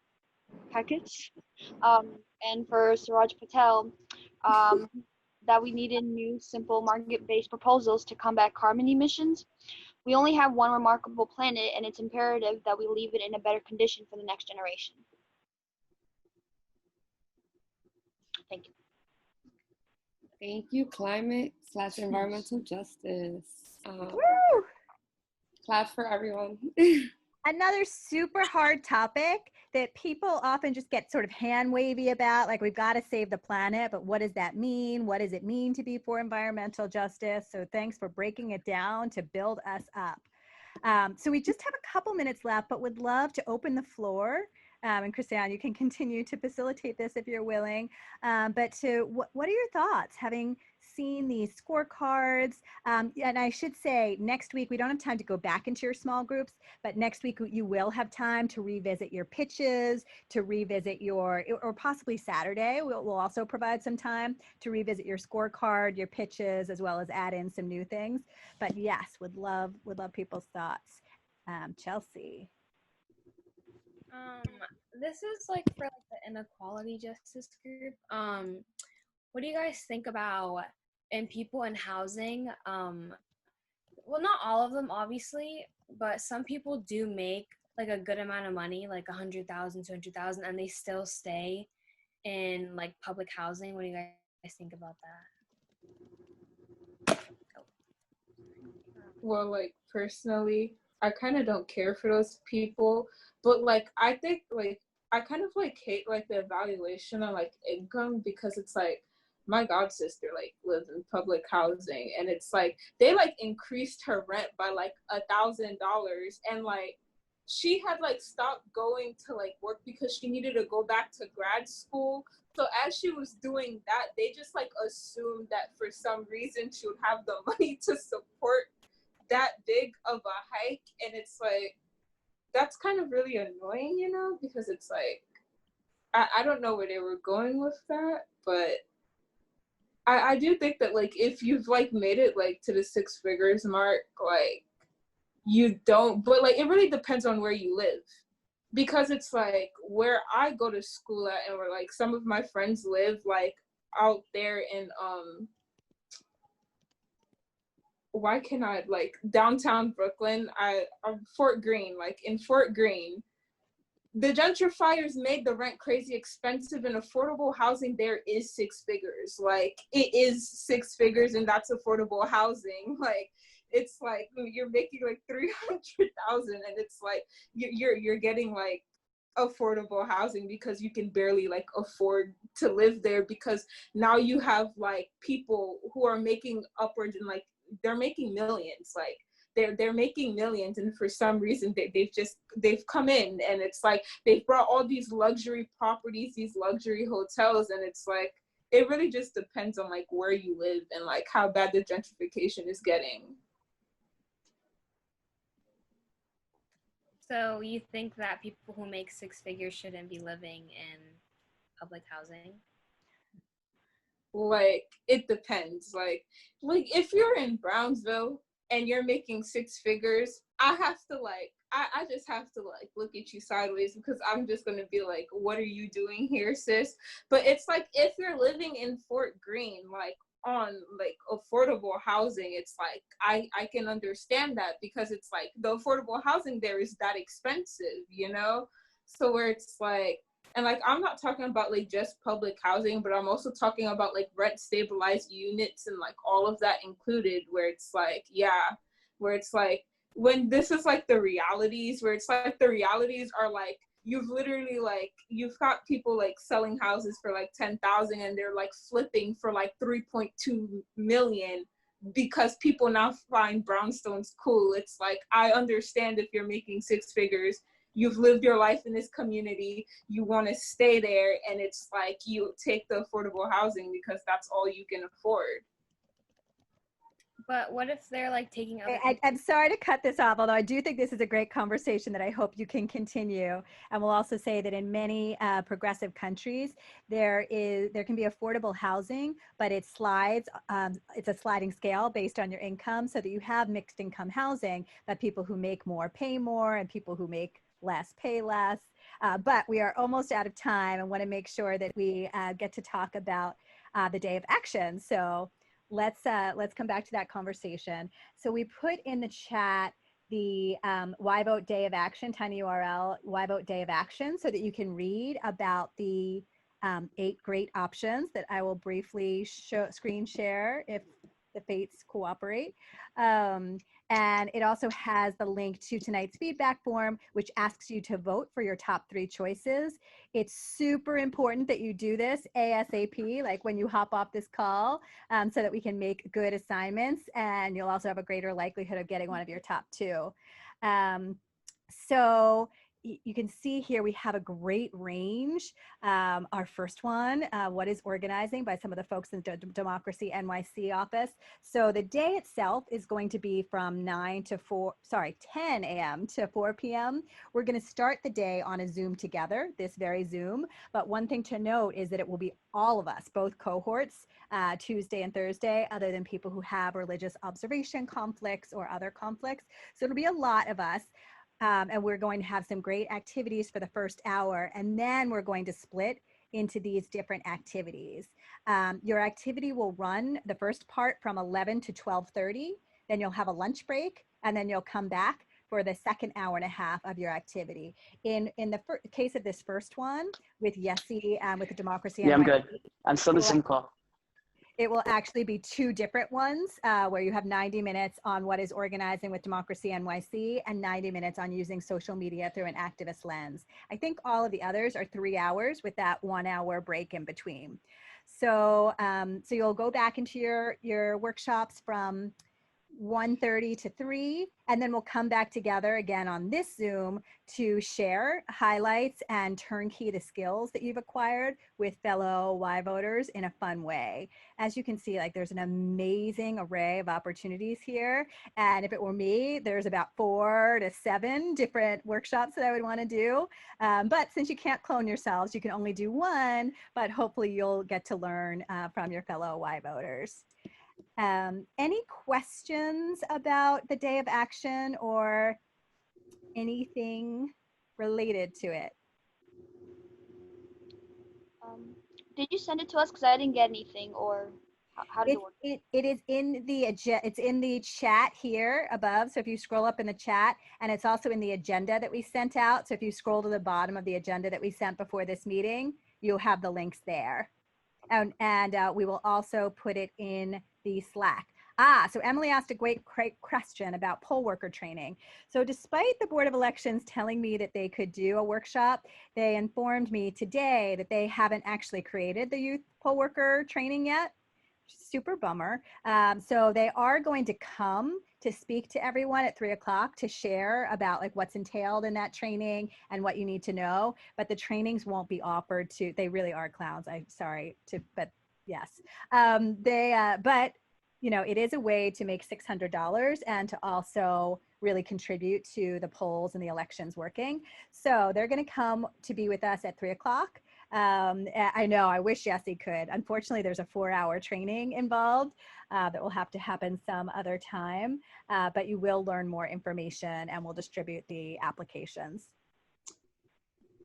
Package. And for Suraj Patel, that we needed new, simple, market-based proposals to combat carbon emissions. We only have one remarkable planet, and it's imperative that we leave it in a better condition for the next generation. Thank you. Thank you, climate/environmental justice. Woo! Clap for everyone. Another super hard topic that people often just get sort of hand wavy about, like we've got to save the planet, but what does that mean? What does it mean to be for environmental justice? So thanks for breaking it down to build us up. So we just have a couple minutes left, but would love to open the floor. And Christiane, you can continue to facilitate this if you're willing. But what are your thoughts, having seen these scorecards? And I should say, next week, we don't have time to go back into your small groups, but next week you will have time to revisit your pitches, to revisit your, or possibly Saturday, we'll also provide some time to revisit your scorecard, your pitches, as well as add in some new things. But yes, would love people's thoughts. Chelsea. This is like for like the inequality justice group. What do you guys think about and people in housing? Well, not all of them, obviously, but some people do make like a good amount of money, like 100,000, 200,000, and they still stay in like public housing. What do you guys think about that? Well, like personally, I kind of don't care for those people, but like I think like I kind of like hate like the evaluation of like income, because it's like my god sister like lives in public housing, and it's like they like increased her rent by like $1,000, and like she had like stopped going to like work because she needed to go back to grad school. So as she was doing that, they just like assumed that for some reason she would have the money to support that big of a hike. And it's like, that's kind of really annoying, you know, because it's like, I don't know where they were going with that, but I do think that like if you've like made it like to the 6 figures mark, like you don't, but like it really depends on where you live, because it's like where I go to school at, and where like some of my friends live like out there in why can I like downtown Brooklyn, Fort Greene, like in Fort Greene, the gentrifiers made the rent crazy expensive, and affordable housing there is 6 figures. Like it is 6 figures, and that's affordable housing. Like it's like you're making like 300,000, and it's like you're getting like affordable housing because you can barely like afford to live there, because now you have like people who are making upwards, and like they're making millions. Like they're making millions, and for some reason they've come in, and it's like they've brought all these luxury properties, these luxury hotels, and it's like it really just depends on like where you live and like how bad the gentrification is getting. So you think that people who make 6 figures shouldn't be living in public housing? Like it depends. Like if you're in Brownsville and you're making 6 figures, I just have to like look at you sideways, because I'm just gonna be like, what are you doing here, sis? But it's like if you're living in Fort Greene, like on like affordable housing, it's like I can understand that, because it's like the affordable housing there is that expensive, you know? So where it's like, and like I'm not talking about like just public housing, but I'm also talking about like rent stabilized units and like all of that included, where it's like, yeah, where it's like when this is like the realities, where it's like the realities are like you've literally like you've got people like selling houses for like 10,000, and they're like flipping for like 3.2 million because people now find brownstones cool. It's like I understand if you're making 6 figures, you've lived your life in this community, you want to stay there, and it's like you take the affordable housing because that's all you can afford. But what if they're like taking other? I'm sorry to cut this off, although I do think this is a great conversation that I hope you can continue. And we'll also say that in many progressive countries, there can be affordable housing, but it slides. It's a sliding scale based on your income, so that you have mixed income housing, that people who make more pay more, and people who make less pay less. But we are almost out of time, and want to make sure that we get to talk about the Day of Action. So let's come back to that conversation. So we put in the chat the YVote Day of Action, tiny URL, YVote Day of Action, so that you can read about the 8 great options that I will briefly screen share if the fates cooperate. And it also has the link to tonight's feedback form, which asks you to vote for your top 3 choices. It's super important that you do this ASAP, like when you hop off this call, so that we can make good assignments, and you'll also have a greater likelihood of getting one of your top 2. So you can see here we have a great range. Our first one, what is organizing, by some of the folks in the Democracy NYC office. So the day itself is going to be from 10 a.m. to 4 p.m. We're going to start the day on a Zoom together, this very Zoom. But one thing to note is that it will be all of us, both cohorts, Tuesday and Thursday, other than people who have religious observation conflicts or other conflicts. So it'll be a lot of us. And we're going to have some great activities for the first hour, and then we're going to split into these different activities. Your activity will run the first part from 11 to 12:30, then you'll have a lunch break, and then you'll come back for the second hour and a half of your activity. In the case of this first one, with Yessi and with the Democracy. Yeah, I'm good. I'm still the same call. It will actually be 2 different ones where you have 90 minutes on what is organizing with Democracy NYC and 90 minutes on using social media through an activist lens. I think all of the others are 3 hours with that 1 hour break in between. So, so you'll go back into your workshops from 1:30 to 3, and then we'll come back together again on this Zoom to share highlights and turnkey the skills that you've acquired with fellow YVoters in a fun way. As you can see, like, there's an amazing array of opportunities here, and if it were me, there's about 4 to 7 different workshops that I would want to do. But since you can't clone yourselves, you can only do one, but hopefully you'll get to learn from your fellow YVoters. Any questions about the Day of Action or anything related to it? Did you send it to us? Because I didn't get anything, or how does it work? It is in the chat here above. So if you scroll up in the chat, and it's also in the agenda that we sent out. So if you scroll to the bottom of the agenda that we sent before this meeting, you'll have the links there. And we will also put it in the Slack. So Emily asked a great question about poll worker training. So despite the Board of Elections telling me that they could do a workshop, they informed me today that they haven't actually created the youth poll worker training yet. Super bummer. So they are going to come to speak to everyone at 3 o'clock to share about like what's entailed in that training and what you need to know. But the trainings won't be offered to, they really are clowns. I'm sorry but yes. But you know, it is a way to make $600 and to also really contribute to the polls and the elections working. So they're going to come to be with us at 3 o'clock. I know, I wish Yessi could. Unfortunately, there's a 4-hour training involved that will have to happen some other time, but you will learn more information and we'll distribute the applications.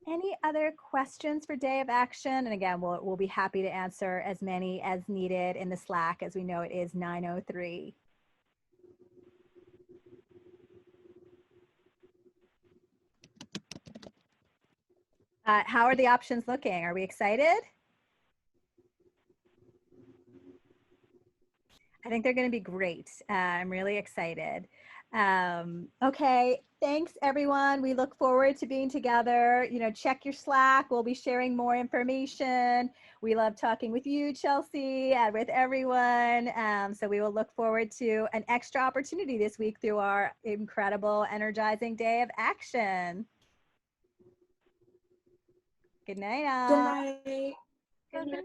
Any other questions for Day of Action? And again, we'll be happy to answer as many as needed in the Slack, as we know it is 9:03. How are the options looking? Are we excited? I think they're going to be great. I'm really excited. Okay, thanks everyone. We look forward to being together. You know, check your Slack. We'll be sharing more information. We love talking with you, Chelsea, and with everyone. So we will look forward to an extra opportunity this week through our incredible, energizing Day of Action. Good night, all. Good night. Good night.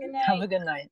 Good night. Have a good night.